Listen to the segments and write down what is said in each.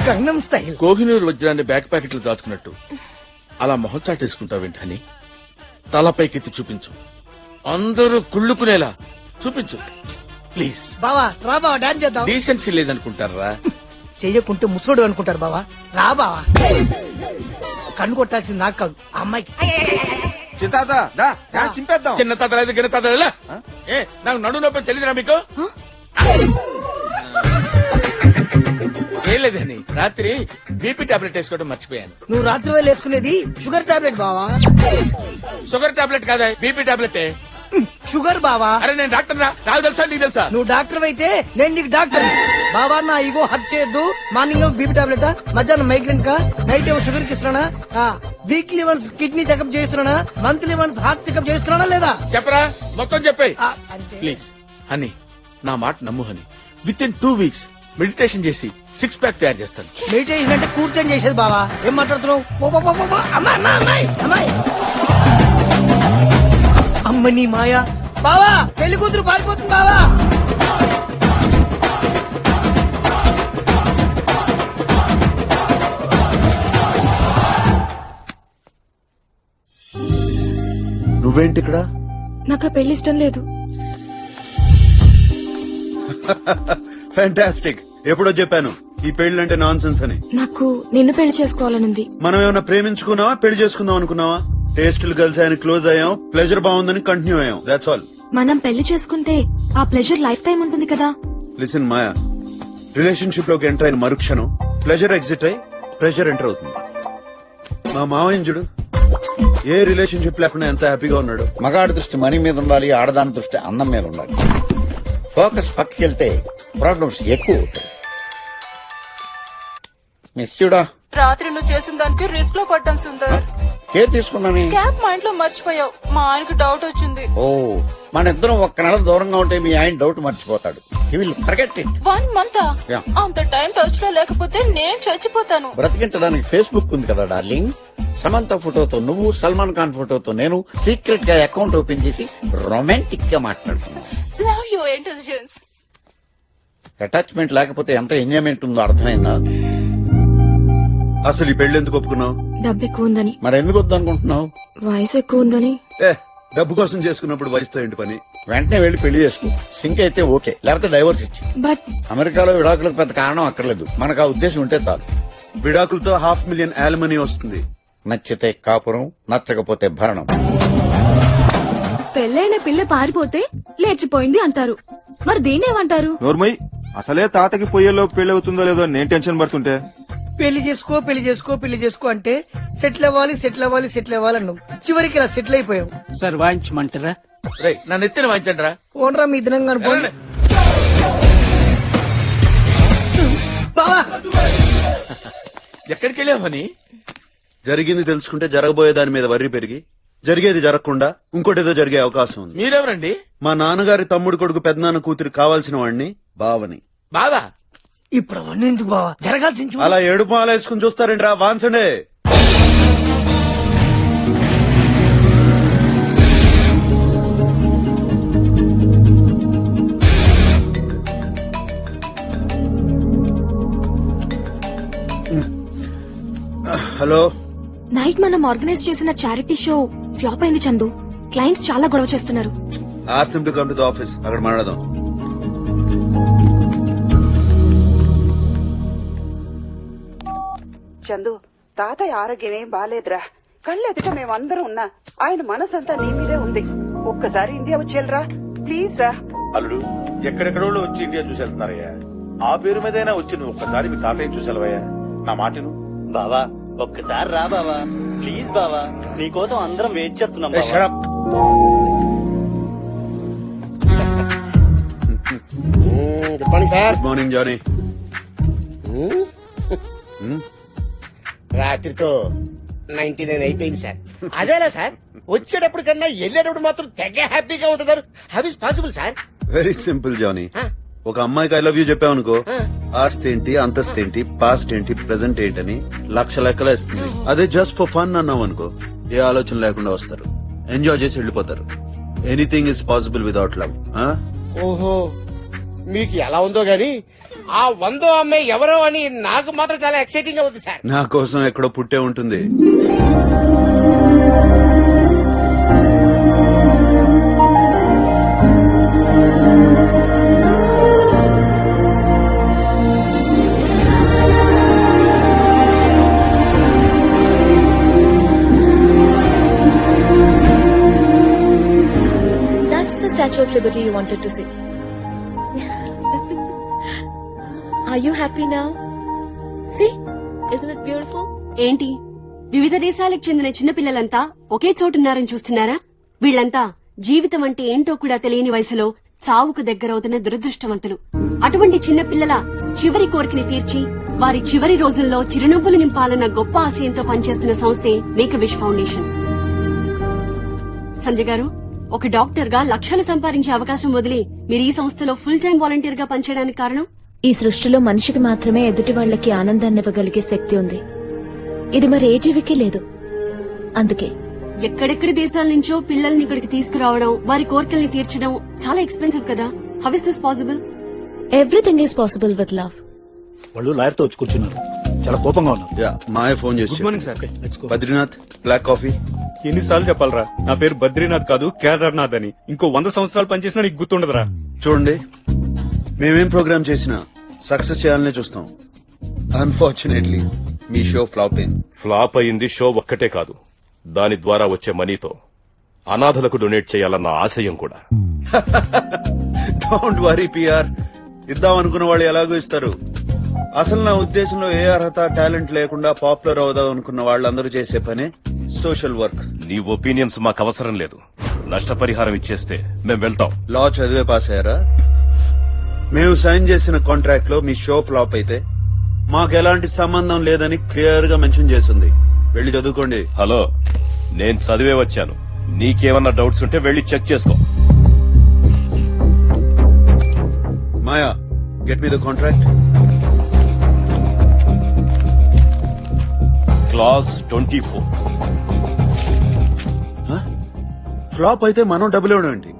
Gangam style. Kohinoor వజ్రాన్ని back ప్యాకెట్లు దాచుకున్నట్టు అలా మొహం చాటేసుకుంటావేంటని తలపైకెత్తి చూపించు, అందరూ కుళ్ళుకునేలా చూపించు ప్లీజ్. బావా రా బావా డాన్స్ చేద్దాం. డీసెన్సీ లేదనుకుంటారా? చెయ్యకుంటే ముసోడు అనుకుంటారు బావా. రా బావా. కన్ను కొట్టాల్సింది నాకు కాదు, ఆ అమ్మాయికి. చింపేద్దాం. చిన్న తాత లేదు గిన్న తాత లేదా? ఏ నాకు నడు నొప్పి తెలియదురా మీకు? ఏం లేదని రాత్రి బీపీ టాబ్లెట్ వేసుకోవడం మర్చిపోయాను. నువ్వు రాత్రి వేళ వేసుకునేది షుగర్ టాబ్లెట్ బావా. షుగర్ టాబ్లెట్ కాదా, బీపీ టాబ్లెట్. షుగర్ బావా. అరే నేను డాక్టర్ రా, నాకు తెలుసా నీకు తెలుసా? నువ్వు డాక్టర్ అయితే నేను నీకు డాక్టర్. బావా నా ఇగో హక్ చేయొద్దు. మార్నింగ్ బీపీ టాబ్లెట్, మధ్యాహ్నం మైగ్రేన్ కా, నైట్ ఏమో షుగర్ కి ఇస్తున్నానా, వీక్లీ వన్స్ కిడ్నీ చెకప్ చేస్తున్నానా, మంత్లీ వన్స్ హార్ట్ చెకప్ చేస్తున్నానా లేదా? చెప్పరా మొత్తం చెప్పాయి అంటే ప్లీజ్. హనీ నా మాట నమ్ము honey, with in 2 weeks meditation చేసి 6 pack తయారు చేస్తాను. మెడిటేషన్ అంటే కూర్చొని చేసేది బావా. ఏం మాట్లాడుతున్నావు? అమ్మ నీ మాయా. బావా పెళ్లి కూతురు పారిపోతుంది బావా. నువ్వేంటి ఇక్కడ? నాకు ఆ పెళ్లి ఇష్టం లేదు. ఫ్యాంటాస్టిక్. ఎప్పుడో చెప్పాను ఈ పెళ్లి నాన్ సెన్స్ అని. నాకు నిన్ను పెళ్లి చేసుకోవాలనుంది. మనం ఏమైనా ప్రేమించుకున్నావా, పెళ్లి చేసుకుందాం అనుకున్నావా? టేస్టులు కలిసాయని క్లోజ్ అయ్యాం, ప్లెజర్ బాగుందని కంటిన్యూ అయ్యాం, దాట్స్ ఆల్. మనం పెళ్లి చేసుకుంటే ఆ ప్లెజర్ లైఫ్ టైం ఉంటుంది కదా. లిసన్ మాయా, రిలేషన్షిప్ లోకి ఎంటర్ అయిన మరుక్షణం ప్లెజర్ ఎగ్జిట్ అయి ప్రెషర్ ఎంటర్ అవుతుంది. మా మావయ్య ఏ రిలేషన్షిప్ లేకుండా ఎంత హ్యాపీగా ఉన్నాడు. మగాడి దృష్టి మనీ మీద ఉండాలి, ఆడదాని దృష్టి అన్నం మీద ఉండాలి. ఫోకస్ పక్కకి వెళ్తే ప్రాబ్లమ్స్ ఎక్కువ అవుతాయి. మిస్ చూడా, రాత్రి నువ్వు చేసిన దానికి రిస్క్ లో పడ్డాం సుందర్. కేర్ తీసుకున్నాను. క్యాప్ మా ఇంట్లో మర్చిపోయావు. మా ఆయనకి డౌట్ వచ్చింది. ఓ, మన ఇద్దరం ఒక్క నెల దూరంగా ఉంటే మీ ఆయన డౌట్ మర్చిపోతాడు. He will forget it. 1 month Yeah. అంత టైం టచ్ లో లేకపోతే నేను చచ్చిపోతాను. బ్రతికించడానికి ఫేస్బుక్ ఉంది కదా డార్లింగ్. సమంత ఫోటోతో నువ్వు, సల్మాన్ ఖాన్ ఫోటోతో నేను సీక్రెట్ గా అకౌంట్ ఓపెన్ చేసి రొమాంటిక్ గా మాట్లాడుతున్నాను. Love your intelligence. అటాచ్మెంట్ లేకపోతే ఎంత ఎంజాయ్మెంట్ ఉందో అర్థమైందా? అసలు ఈ పెళ్లి ఎందుకు ఒప్పుకున్నావు? డబ్బు ఎక్కువ ఉందని. మరి ఎందుకు వద్దు అనుకుంటున్నావు? వయసు ఎక్కువ ఉందని. డబ్బు కోసం చేసుకున్నప్పుడు వయసుతో ఏంటి పని? వెంటనే వెళ్లి పెళ్లి చేసుకో. సింక్ అయితే ఓకే, లేకపోతే డైవర్స్ ఇచ్చి. బట్ అమెరికాలో విడాకులకు పెద్ద కారణం అక్కర్లేదు, మనకు ఆ ఉద్దేశం ఉంటే చాలు. విడాకులతో 500,000 యాలమనీ వస్తుంది. నచ్చితే కాపురం, నచ్చకపోతే భరణం. పెళ్ళైన పిల్ల పారిపోతే లేచిపోయింది అంటారు, మరి దీనేమంటారు? నోర్మయ్, అసలే తాతకి పొయ్యేలో పెళ్లి అవుతుందో లేదో నేను టెన్షన్ పడుతుంటే పెళ్లి చేసుకో పెళ్లి చేసుకో పెళ్లి చేసుకో అంటే సెటిల్ అవ్వాలి సెటిల్ అవ్వాలి సెటిల్ అవ్వాలి అన్నావు. చివరికి ఇలా సెటిల్ అయిపోయావు. సార్ వాయించమంటారా? రేయ్ నన్ను ఎత్తిన వాయించండి రా. ఓనరా మీ దినంగా అనుకోండి. బావా ఎక్కడికి వెళ్ళావు హనీ? జరిగింది తెలుసుకుంటే జరగబోయే దాని మీద వర్రి పెరిగి జరిగేది జరగకుండా ఇంకోటేదో జరిగే అవకాశం ఉంది. మీరెవరండి? మా నాన్నగారి తమ్ముడు కొడుకు పెద్దనాన్న కూతురు కావాల్సిన వాడిని బావని. బావా ఇప్పుడు అవన్నీ ఎందుకు బావా, జరగాల్సింది చూడు. అలా ఏడుపు మాల వేసుకుని చూస్తారేంట్రా, వాంచండే. హలో, నైట్ మనం ఆర్గనైజ్ చేసిన చారిటీ షో ఫ్లాప్ అయింది చందు. క్లయింట్స్ చాలా గొడవ చేస్తున్నారు. Ask him to come to the office, అక్కడ మాట్లాడదాం. చందు, తాతయ్య ఆరోగ్యం ఏం బాలేదురా. కళ్ళు ఎదుట మేమందరం ఉన్నా ఆయన మనసంతా నీ మీదే ఉంది. ఒక్కసారి ఇండియా వచ్చేయాలరా, ప్లీజ్ రా. అల్లుడు ఎక్కడెక్కడో వచ్చి ఇండియా చూసి వెళ్తున్నారయ్యా. ఆ పేరు మీదైనా వచ్చి నువ్వు ఒక్కసారి మీ తాతయ్య చూసావయ్యా. నా మాటను బావా ఒక్కసారి రా బావా, ప్లీజ్ బావా, నీకోసం అందరం వెయిట్ చేస్తున్నాం. Good morning Johnny. రాత్రితో 99 అయిపోయింది సార్. అదేలా సార్, వచ్చేటప్పుడు కన్నా వెళ్ళేటప్పుడు మాత్రం తెగ హ్యాపీగా ఉంటున్నారు. How is possible sir? Very simple Johnny. ఒక అమ్మాయికి ఐ లవ్ యూ చెప్పావనుకో, ఆస్తి ఏంటి, అంతస్తు ఏంటి, పాస్ట్ ఏంటి, ప్రెసెంట్ ఏంటని లక్ష లెక్కలు ఇస్తుంది. అదే జస్ట్ ఫర్ ఫన్ అన్నావు అనుకో, ఏ ఆలోచన లేకుండా వస్తారు, ఎంజాయ్ చేసి వెళ్ళిపోతారు. Anything is possible without love. ఓహో, మీకు ఎలా ఉందో గాని ఆ 100వ అమ్మాయి ఎవరో అని నాకు మాత్రం చాలా ఎక్సైటింగ్ గా ఉంది సార్. నా కోసం ఎక్కడో పుట్టే ఉంటుంది. That's the Statue of Liberty you wanted to see. Are you happy now? See? Isn't it beautiful? ఏంటి వివిధ దేశాలకు చెందిన చిన్నపిల్లలంతా ఒకే చోటున్నారని చూస్తున్నారా? వీళ్ళంతా జీవితం అంటే ఏంటో కూడా తెలియని వయసులో చావుకు దగ్గరవుతున్న దురదృష్టవంతులు. అటువంటి చిన్నపిల్లల చివరి కోరికని తీర్చి వారి చివరి రోజుల్లో చిరునవ్వులు నింపాలన్న గొప్ప ఆశయంతో పనిచేస్తున్న సంస్థే మేక్ విష్ ఫౌండేషన్. సంజయ్ గారు, ఒక డాక్టర్ గా లక్షలు సంపాదించే అవకాశం వదిలి మీరు ఈ సంస్థలో ఫుల్ టైం వాలంటీర్ గా పనిచేయడానికి కారణం? ఈ సృష్టిలో మనిషికి మాత్రమే ఎదుటి వాళ్ళకి ఆనందాన్ని ఇవ్వగలిగే శక్తి ఉంది. ఇది మరి ఏ జీవికి లేదు. అందుకే ఎక్కడెక్కడి దేశాల నుంచో పిల్లల్ని ఇక్కడికి తీసుకురావడం, వారి కోరికల్ని తీర్చడం చాలా ఎక్స్పెన్సివ్ కదా. How is this possible? Everything is possible with love. వాళ్ళు లాయర్ తో వచ్చి కూర్చున్నారు, చాలా కోపంగా ఉన్నారు. యా, మాయ ఫోన్ చేసి good morning sir. Badrinath black coffee. ఎన్నిసార్లు చెప్పాలరా, నా పేరు బద్రీనాథ్ కాదు కేదార్నాథ్ అని. ఇంకో 100 సంవత్సరాలు పనిచేసినా నీకు గుర్తుండదురా. చూడండి, మేమేం ప్రోగ్రామ్ చేసినా సక్సెస్ చేయాలనే చూస్తాం. అన్ఫార్చునేట్లీ మీ షో ఫ్లాప్ అయింది. ఫ్లాప్ అయింది షో ఒక్కటే కాదు, దాని ద్వారా వచ్చే మనీతో అనాథలకు డొనేట్ చేయాలన్న ఆశయం కూడా. డోంట్ వరీ పిఆర్, ఇద్దాం అనుకున్న వాళ్ళు ఎలాగో ఇస్తారు. అసలు నా ఉద్దేశంలో ఏ అర్హత టాలెంట్ లేకుండా పాపులర్ అవుదాం అనుకున్న వాళ్ళందరూ చేసే పనే సోషల్ వర్క్. నీ ఒపీనియన్స్ మాకు అవసరం లేదు. నష్టపరిహారం ఇచ్చేస్తే మేం వెళ్తాం. లా చదివే పాస్ అయ్యారా? మేము సైన్ చేసిన కాంట్రాక్ట్ లో మీ షో ఫ్లాప్ అయితే మాకు ఎలాంటి సంబంధం లేదని క్లియర్ గా మెన్షన్ చేసింది. వెళ్ళి చదువుకోండి. హలో, నేను చదివే వచ్చాను. నీకేమన్నా డౌట్స్ ఉంటే వెళ్ళి చెక్ చేసుకో. Maya, get me the contract. Class 24. Flop అయితే మనం డబ్బులు ఇవ్వడం ఏంటి?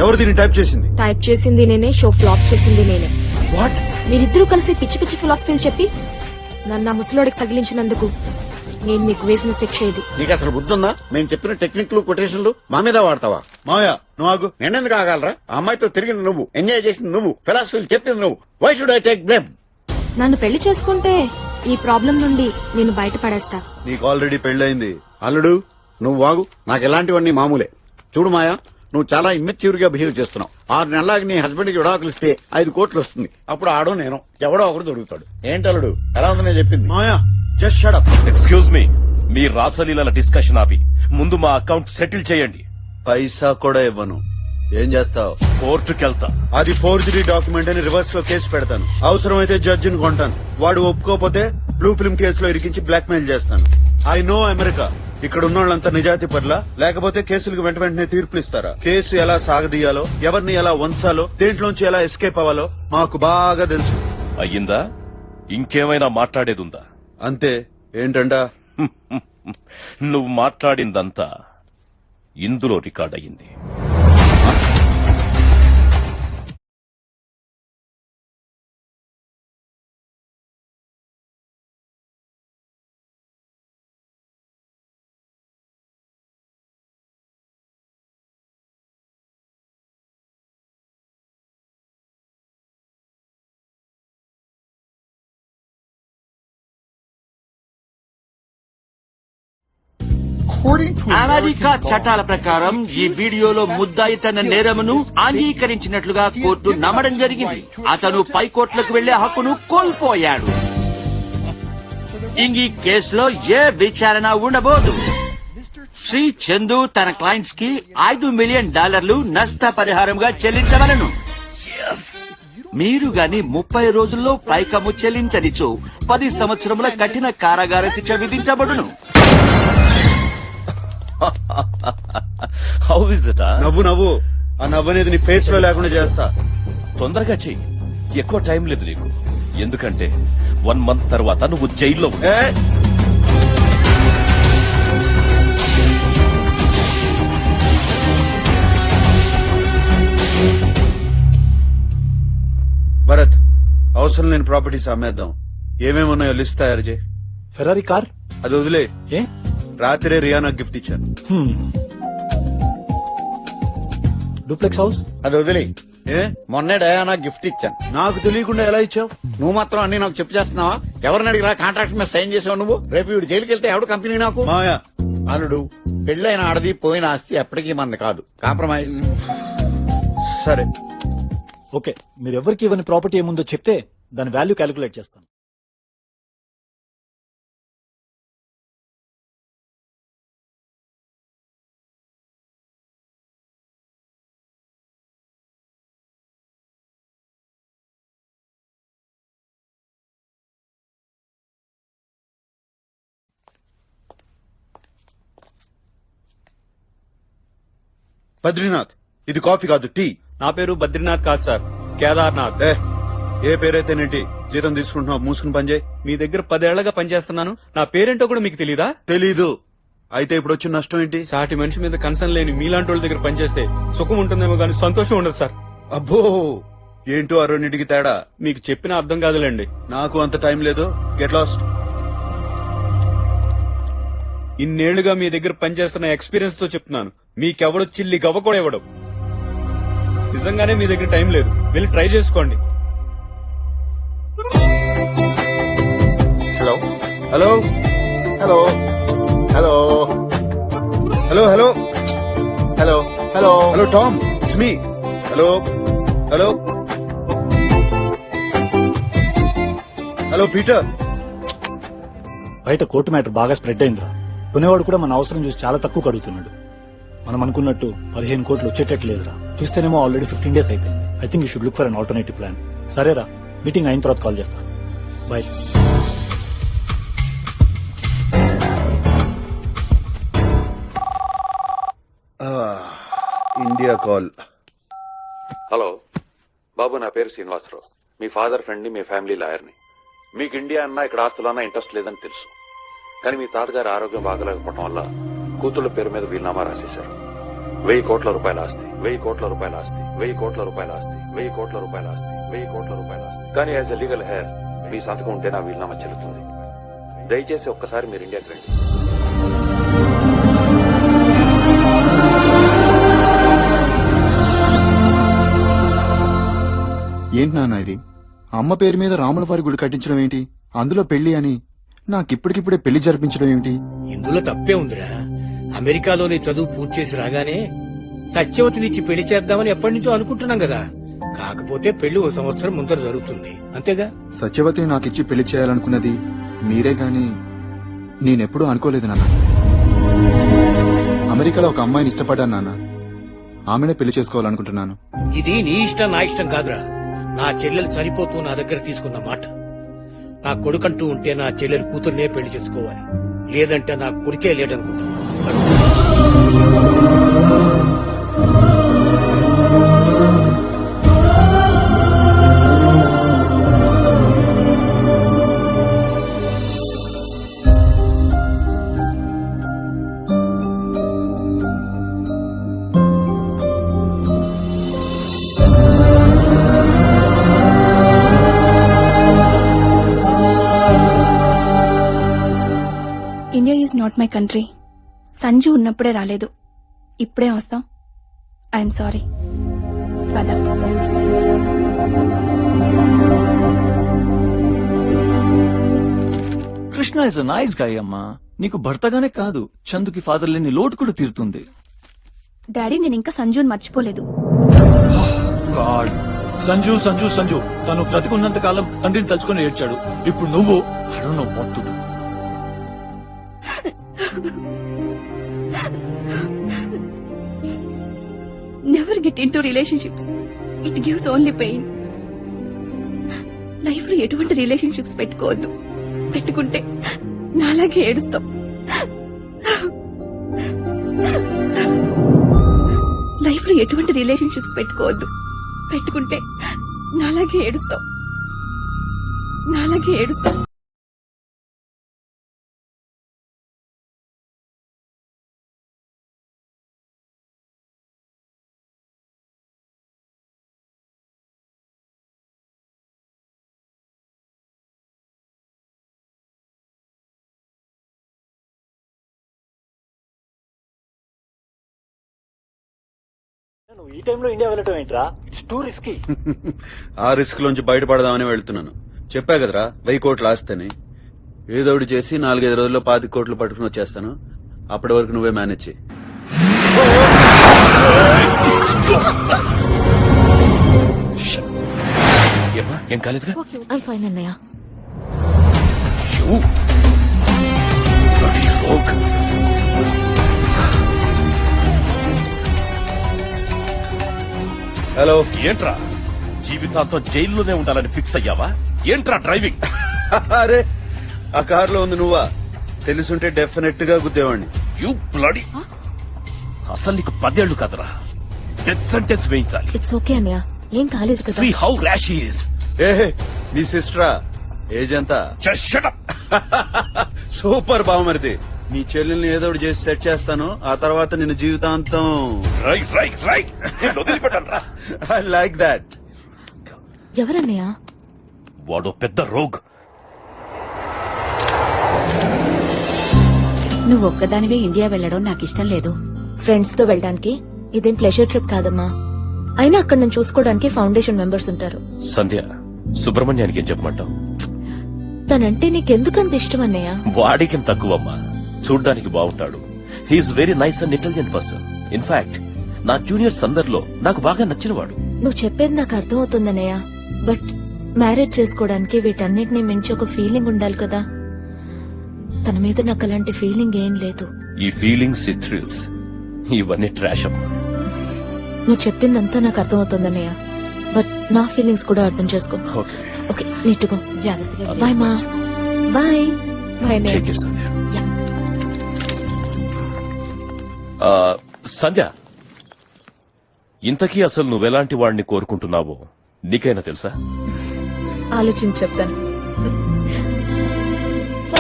ఎవరు దీన్ని టైప్ చేసింది? టైప్ చేసింది నేనే, షో ఫ్లాప్ చేసింది నేనే. వాట్? మీరిద్దరూ కలిసి పిచ్చి పిచ్చి ఫిలాసఫీలు చెప్పి నన్ను ఆ ముసలోడికి తగిలించినందుకు నేను మీకు వేసిన శిక్ష ఇది. నీకు అసలు బుద్ధి ఉందా? మేము చెప్పిన టెక్నిక్లు కొటేషన్లు మా మీద వాడతావా? మాయా, నువ్వు ఆగు. నేనెందుకు ఆగాలరా? ఆ అమ్మాయితో తిరిగింది నువ్వు, ఎంజాయ్ చేసింది నువ్వు, ఫిలాసఫీలు చెప్పింది నువ్వు. Why should I take blame? నన్ను పెళ్లి చేసుకుంటే ఈ ప్రాబ్లం నుండి నేను బయటపడేస్తా. నీకు ఆల్రెడీ పెళ్ళైంది. అల్లుడు, నువ్వు వాగు. నాకు ఎలాంటివన్నీ మామూలే. చూడు మాయా, నువ్వు చాలా ఇమ్మెచ్యూర్ గా బిహేవ్ చేస్తున్నావు. 6 నెలలకి నీ హస్బెండ్ కి విడాకులు ఇస్తే 5 కోట్లు వస్తుంది. అప్పుడు ఆడో నేను ఎవడో ఒకడు దొరుకుతాడు. ఏంటల్లుడు, ఎలా ఉందని చెప్పింది? Maya, just shut up. Excuse me, మీ రాసలీల డిస్కషన్ ఆపి ముందు మా అకౌంట్ సెటిల్ చేయండి. పైసా కూడా ఇవ్వను. ఏం చేస్తావు? కోర్టుకెళ్తా. అది ఫోర్జరీ డాక్యుమెంట్ అని రివర్స్ లో కేసు పెడతాను. అవసరమైతే జడ్జిని కొంటాను. వాడు ఒప్పుకోకపోతే బ్లూ ఫిల్మ్ కేసులో ఇరికించి బ్లాక్ మెయిల్ చేస్తాను. I know America. ఇక్కడ ఉన్న వాళ్ళంతా నిజాయితీ పట్ల, లేకపోతే కేసులకు వెంట వెంటనే తీర్పులు ఇస్తారా? కేసు ఎలా సాగదీయాలో, ఎవరిని ఎలా వంచాలో, దేంట్లోంచి ఎలా ఎస్కేప్ అవ్వాలో మాకు బాగా తెలుసు. అయ్యిందా? ఇంకేమైనా మాట్లాడేదుందా? అంతే. ఏంటంట? నువ్వు మాట్లాడిందంతా ఇందులో రికార్డ్ అయ్యింది. అమెరికా చట్టాల ప్రకారం ఈ వీడియోలో ముద్దాయి తన నేరమును అంగీకరించినట్లుగా కోర్టు నమ్మడం జరిగింది. అతను పైకోర్టులకు వెళ్లే హక్కును కోల్పోయాడు. ఈ కేసులో ఏ విచారణ ఉండబోదు. శ్రీ చందు తన క్లయింట్స్ కి $5 మిలియన్ నష్టపరిహారంగా చెల్లించవలను. మీరు గాని 30 రోజుల్లో పైకము చెల్లించనిచో 10 సంవత్సరముల కఠిన కారాగార శిక్ష విధించబడును. How is it? నవ్వు నవ్వు. ఆ నవ్వు అనేది నీ ఫేస్ లో లేకుండా చేస్తా. తొందరగా చెయ్యి, ఎక్కువ టైం లేదు నీకు. ఎందుకంటే 1 మంత్ తర్వాత నువ్వు జైల్లో భరత్, అవసరం లేని ప్రాపర్టీస్ అమ్మేద్దాం. ఏమేమి ఉన్నాయో లిస్ట్ తయారు చేయి. Ferrari car. అది వదిలే. ఏ రాత్రే రియానా గిఫ్ట్ ఇచ్చాను. Duplex house. అది వదిలే. ఏ మొన్నే డయానా గిఫ్ట్ ఇచ్చాను. నాకు తెలియకుండా ఎలా ఇచ్చావు? నువ్వు మాత్రం అన్ని నాకు చెప్పు చేస్తున్నావా? ఎవరిని అడిగినా కాంట్రాక్ట్ మీద సైన్ చేసావు నువ్వు. రేపు వీడు జైలుకి వెళ్తే ఎవడు కంపెనీ నాకు? మాయా అల్లుడు, పెళ్ళైన ఆడది పోయిన ఆస్తి ఎప్పటికీ మనది కాదు. కాంప్రమైజ్. సరే ఓకే, మీరు ఎవరికి ఇవ్వని ప్రాపర్టీ ఏముందో చెప్తే దాని వాల్యూ క్యాలిక్యులేట్ చేస్తాను. బద్రీనాథ్, ఇది కాఫీ కాదు, టీ. నా పేరు బద్రీనాథ్ కాదు సార్, కేదార్నాథ్. ఏ పేరైతేనేంటి? జీతం తీసుకుంటున్నావు, మూసుకుని పనిచేయి. మీ దగ్గర 10 ఏళ్లగా పనిచేస్తున్నాను. నా పేరేంటో కూడా మీకు తెలీదా? తెలీదు. అయితే ఇప్పుడు వచ్చిన నష్టం ఏంటి? సాటి మనిషి మీద కన్సర్న్ లేని మీలాంటి వాళ్ళ దగ్గర పనిచేస్తే సుఖం ఉంటుందేమో గానీ సంతోషం ఉండదు సార్. అబ్బో, ఏంటో ఆ రెండింటికి తేడా? మీకు చెప్పిన అర్థం కాదులేండి. నాకు అంత టైం లేదు. Get lost. ఇన్నేళ్లుగా మీ దగ్గర పనిచేస్తున్న ఎక్స్పీరియన్స్ తో చెప్తున్నాను, మీకెవడు చిల్లి గవ్వ కూడా ఇవ్వడం. నిజంగానే మీ దగ్గర టైం లేదు, వెళ్ళి ట్రై చేసుకోండి. Hello hello hello hello hello hello hello hello hello Tom, it's me. Hello hello hello Peter. బయట కోర్టు మ్యాటర్ బాగా స్ప్రెడ్ అయిందిరా. కొనేవాడు కూడా మన అవసరం చూసి చాలా తక్కువ కడుగుతున్నాడు. మనం అనుకున్నట్టు 15 కోట్లు వచ్చేటట్టు లేదురా. చూస్తేనేమో ఆల్రెడీ 15 days అయిపోయింది. I think you should look for an alternative plan. సరేరా, మీటింగ్ అయిన తర్వాత కాల్ చేస్తా. బాయ్. India call. హలో బాబు, నా పేరు శ్రీనివాసరావు. మీ ఫాదర్ ఫ్రెండ్ ని, మీ ఫ్యామిలీ లాయర్ని. మీకు ఇండియా అన్నా ఇక్కడ ఆస్తులన్నా ఇంట్రెస్ట్ లేదని తెలుసు. కానీ మీ తాతగారి ఆరోగ్యం బాగలేకపోవడం వల్ల కూతుళ్ళ పేరు మీద వీలునామా రాసేశారు. 1000 కోట్ల రూపాయల ఆస్తి, 1000 కోట్ల రూపాయల ఆస్తి, 1000 కోట్ల రూపాయల ఆస్తి, 1000 కోట్ల రూపాయల ఆస్తి, 1000 కోట్ల రూపాయల ఆస్తి. కానీ యాజ్ ఎ లీగల్ హెయిర్ మీ సంతకం ఉంటే నా వీలునామా చెల్లుతుంది. దయచేసి ఒక్కసారి మీరు ఇండియాకి రండి. ఏంటి నాన్న ఇది? అమ్మ పేరు మీద రాముల వారి గుడి కట్టించడం ఏంటి? అందులో పెళ్లి అని నాకిప్పటికిప్పుడే పెళ్లి జరిపించడం ఏమిటి? ఇందులో తప్పే ఉందిరా. అమెరికాలోని చదువు పూర్తి చేసి రాగానే సత్యవతినిచ్చి పెళ్లి చేద్దామని ఎప్పటి నుంచో అనుకుంటున్నాం కదా. కాకపోతే పెళ్లి 1 సంవత్సరం ముందర జరుగుతుంది, అంతేగా. సత్యవతిని నాకిచ్చి పెళ్లి చేయాలనుకున్నది మీరే గాని నేనెప్పుడూ అనుకోలేదు నాన్న. అమెరికాలో ఒక అమ్మాయిని ఇష్టపడ్డాను నాన్న. ఆమెనే పెళ్లి చేసుకోవాలనుకుంటున్నాను. ఇది నీ ఇష్టం నా ఇష్టం కాదురా. నా చెల్లెలు చనిపోతూ నా దగ్గర తీసుకున్న మాట. నా కొడుకంటూ ఉంటే నా చెల్లెలు కూతుర్నే పెళ్లి చేసుకోవాలి, లేదంటే నా కొడుకే లేడనుకుంటా. India is not my country. Sanju ఉన్నప్పుడే రాలేదు, ఇప్పుడే వస్తాం. I'm sorry. పద. Krishna is a nice guy అమ్మా. నీకు భర్తగానే కాదు, చందుకి ఫాదర్ లేని లోటు కూడా తీరుతుంది. డాడీ, నేను ఇంకా సంజుని మర్చిపోలేదు. గాడ్, సంజు సంజు సంజు తను బ్రతికున్నంత కాలం తండ్రిని తలుచుకుని ఏడ్చాడు. ఇప్పుడు నువ్వు I don't know what to do. Never get in to relationships. It gives only pain. Life లో ఎటువంటి రిలేషన్షిప్స్ పెట్టుకోవద్దు. పెట్టుకుంటే నాలాగే ఏడుస్తాం. లైఫ్ లో ఎటువంటి రిలేషన్షిప్స్ పెట్టుకోవద్దు. పెట్టుకుంటే నాలాగే ఏడుస్తాం. నువ్వు ఈ టైంలో ఇండియా వెళ్ళటం ఏంట్రా? It's two risky. ఆ రిస్క్ లోంచి బయటపడదామని వెళ్తున్నాను. చెప్పా కదరా 1000 కోట్లు ఆస్తని. ఏదో ఒకటి చేసి 4-5 రోజుల్లో 25 కోట్లు పట్టుకుని వచ్చేస్తాను. అప్పటి వరకు నువ్వే మేనేజ్ చేయి. ఏం కాలేదుగా? ఐమ్ ఫైన్ అన్నయ్య. హలో. ఏంట్రా జీవితాంతం జైల్లోనే ఉండాలని ఫిక్స్ అయ్యావా? ఏంట్రా డ్రైవింగ్? అరే ఆ కారులో ఉంది నువ్వా? తెలుసుంటే డెఫినెట్ గా గుద్దేవాడిని. You bloody. అసలు నీకు 10 ఏళ్లు కదరా, డెత్ సెంటెన్స్ వేయించాలి. ఇట్స్ ఓకే అన్నయ్య, ఏం కాలేదు కదా. See how rash he is. ఏ నీ సిస్టరా? ఏజ్ ఎంత? Just shut up. సూపర్ బావమరిది. నీ చెల్లెల్ని ఏదో ఒకటి చేసి సెట్ చేస్తాను. ఆ తర్వాత నిన్ను జీవితాంతం రైట్ రైట్ రైట్ వదిలిపెట్టండి. I like that. ఎవరన్నయ్య? వాడు పెద్ద రోగ్. నువ్వు ఒక్కదానివే ఇండియా వెళ్ళడం నాకు ఇష్టం లేదు. ఫ్రెండ్స్ తో వెళ్ళడానికి ఇదేం ప్లెజర్ ట్రిప్ కాదమ్మా. అయినా అక్కడ నన్ను చూసుకోవడానికి ఫౌండేషన్ మెంబర్స్ ఉంటారు. సంధ్య, సుబ్రహ్మణ్యానికి ఏం చెప్పమంటావు? తనంటే నీకెందుకంత ఇష్టం అన్నయ్య? వాడికేం తక్కువమ్మా, చూడ్డానికి బాగుంటాడు. He is very nice and intelligent person. In fact నా జూనియర్స్ అందరిలో నాకు బాగా నచ్చినవాడు. నువ్వు చెప్పేది నాకు అర్థం అవుతుందన్నయ్య. బట్ మ్యారేజ్ చేసుకోవడానికి వీటన్నిటిని మించి ఒక ఫీలింగ్ ఉండాలి కదా. తన మీద నాకు అలాంటి ఫీలింగ్ ఏం లేదు. ఈ ఫీలింగ్స్, ఈ థ్రిల్స్, ఇవన్నీ ట్రాష్ అమ్మా. నువ్వు చెప్పిందంతా నాకు అర్థం అవుతుందన్నయ్య. బట్ నా ఫీలింగ్స్ కూడా అర్థం చేసుకో. ఓకే, నీటుగా జాగ్రత్తగా. బాయ్ మా. Bye bye. సంధ్య. సంధ్య, ఇంతకీ అసలు నువ్వెలాంటి వాడిని కోరుకుంటున్నావో నీకైనా తెలుసా? ఆలోచించి చెప్తాను. So,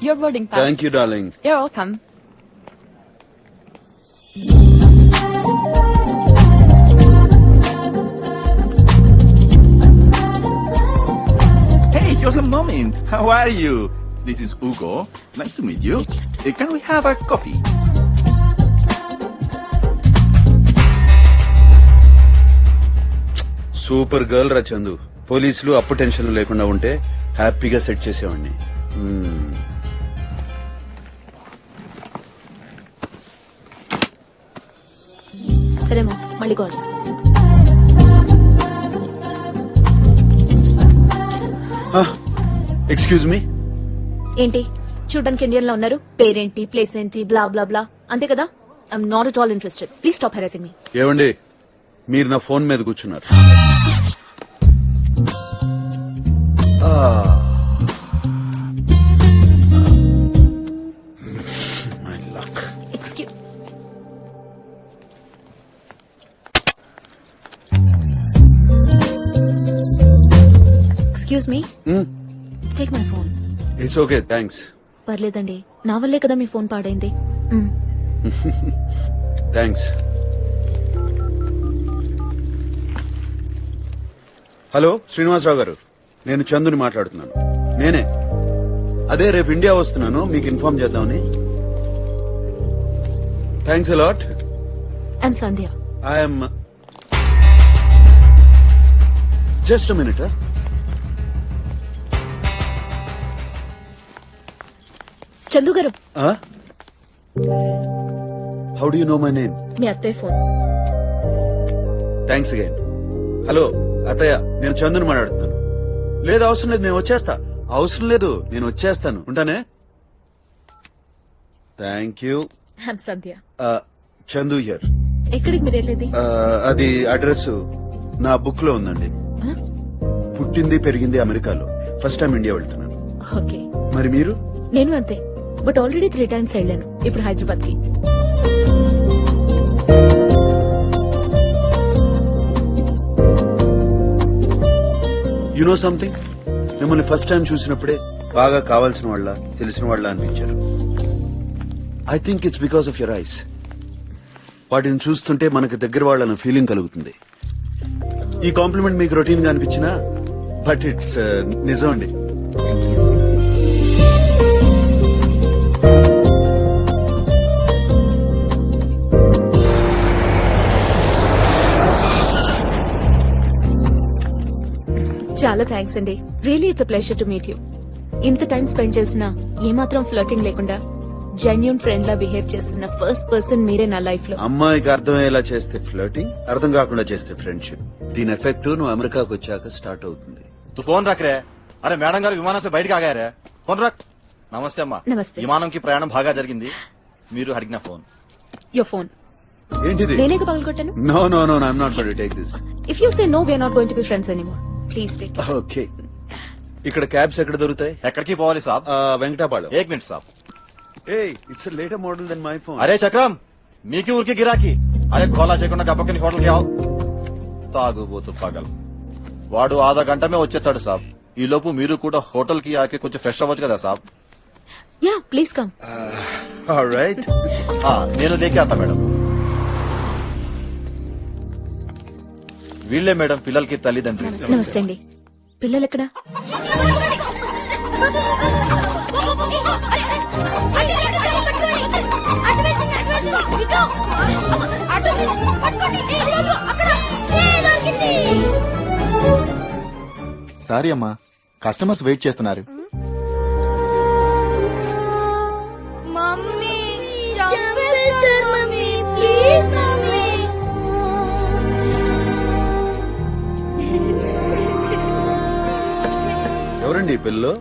your boarding pass. Thank you darling. You're welcome. Hey, just a moment. How are you? This is Hugo. Nice to meet you. Can we have a coffee? Super girl రా చందు. పోలీసులు అప్పు టెన్షన్ లేకుండా ఉంటే హ్యాపీగా set చేసేవాడిని. సరేమా, మళ్ళీ call చేస్తాను. Excuse me. ఏంటి చూడడానికి ఇండియన్ లో ఉన్నారు? పేరేంటి, ప్లేస్ ఏంటి, బ్లా బ్లా బ్లా, అంతే కదా. I'm not at all interested. Please stop harassing me. ఏవండి, మీరు నా ఫోన్ మీద కూర్చున్నారు. My luck. Excuse me, check my phone. It's okay, thanks. పర్లేదండి, నా వల్లే కదా మీ ఫోన్ పాడైంది. థ్యాంక్స్. హలో శ్రీనివాసరావు గారు, నేను చందుని మాట్లాడుతున్నాను. నేనే. అదే రేపు ఇండియా వస్తున్నాను, మీకు ఇన్ఫార్మ్ చేద్దామని. Thanks a lot. I'm Sandhya. I'm just a minute. Chandu గారు. How do you know my name? మీ అత్తయ్య ఫోన్. Thanks again. హలో అత్తయ్య, నేను చందుని మాట్లాడుతున్నాను. లేదు అవసరం లేదు, నేను వచ్చేస్తా. అవసరం లేదు, నేను వచ్చేస్తాను. ఉంటానే. Thank you. I'm Sandhya. Chandu here. ఎక్కడికి మీరు వెళ్ళేది? అది అడ్రస్ నా బుక్ లో ఉందండి. పుట్టింది పెరిగింది అమెరికాలో. ఫస్ట్ టైం ఇండియా వెళ్తున్నాను. ఓకే. మరి మీరు? నేను అంతే, బట్ ఆల్రెడీ 3 times వెళ్ళాను. ఇప్పుడు హైదరాబాద్ కి. యు నో సంథింగ్, మిమ్మల్ని ఫస్ట్ టైం చూసినప్పుడే బాగా కావాల్సిన వాళ్ళ, తెలిసిన వాళ్ళ అనిపించారు. I think it's because of your eyes. వాటిని చూస్తుంటే మనకు దగ్గర వాళ్ళన్న ఫీలింగ్ కలుగుతుంది. ఈ కాంప్లిమెంట్ మీకు రొటీన్ గా అనిపించినా, బట్ ఇట్స్ నిజం అండి. చాలా థ్యాంక్స్ అండి. Really it's pleasure to meet you. ఇంత టైం స్పెండ్ చేసిన ఏమాత్రం ఫ్లర్టింగ్ లేకుండా జెన్యూన్ ఫ్రెండ్ లా బిహేవ్ చేస్తున్న ఫస్ట్ పర్సన్ మీరే నా లైఫ్ లో. అమ్మాయికి అర్థమయ్యేలా చేస్తే ఫ్లర్టింగ్, అర్థం కాకుండా చేస్తే ఫ్రెండ్షిప్. దీని ఎఫెక్ట్ నువ్వు అమెరికాకు వచ్చాక స్టార్ట్ అవుతుంది. तू फोन रख रहे అరే మేడం గారు విమానం से బయటకు ఆగారే ఫోన్ రక్. నమస్తే అమ్మా. నమస్తే. విమానంకి ప్రయాణం బాగా జరిగింది. మీరు అడిగిన ఫోన్. యువర్ ఫోన్ ఏంటిది? నేనే పగలగొట్టాను. No no no I'm not going to take this. If you say no we are not going to be friends anymore. Please take. Okay. ఇక్కడ క్యాబ్స్ ఎక్కడ దొరుకుతాయి? ఎక్కడికి పోవాలి సాబ్? వెంకటాపాళెం. एक मिनट साहब. It's later model than my phone. అరే చక్రం మీకి ఊరికి గిరాకీ. అరే గోలా చేయకుండా గప్పకని హోటల్కి ఆవు. తాగుబోతు పగల్. వాడు ఆधा గంట మే వచ్చేసాడు సాబ్. ఈ లోపు మీరు కూడా హోటల్ కి ఆకే కొంచెం ఫ్రెష్ అవ్వచ్చు కదా సాబ్. Yeah please come. ఆల్రైట్. నేను లేకే ఆతా మేడం. వీళ్ళే మేడం పిల్లలకి తల్లిదండ్రి. నమస్తే అండి. పిల్లలు ఎక్కడ? సారీ అమ్మా, కస్టమర్స్ వెయిట్ చేస్తున్నారు. మమ్మీ చంపేస్తారు మమ్మీ, ప్లీజ్ మమ్మీ. ఎవరండి ఈ పిల్లలు?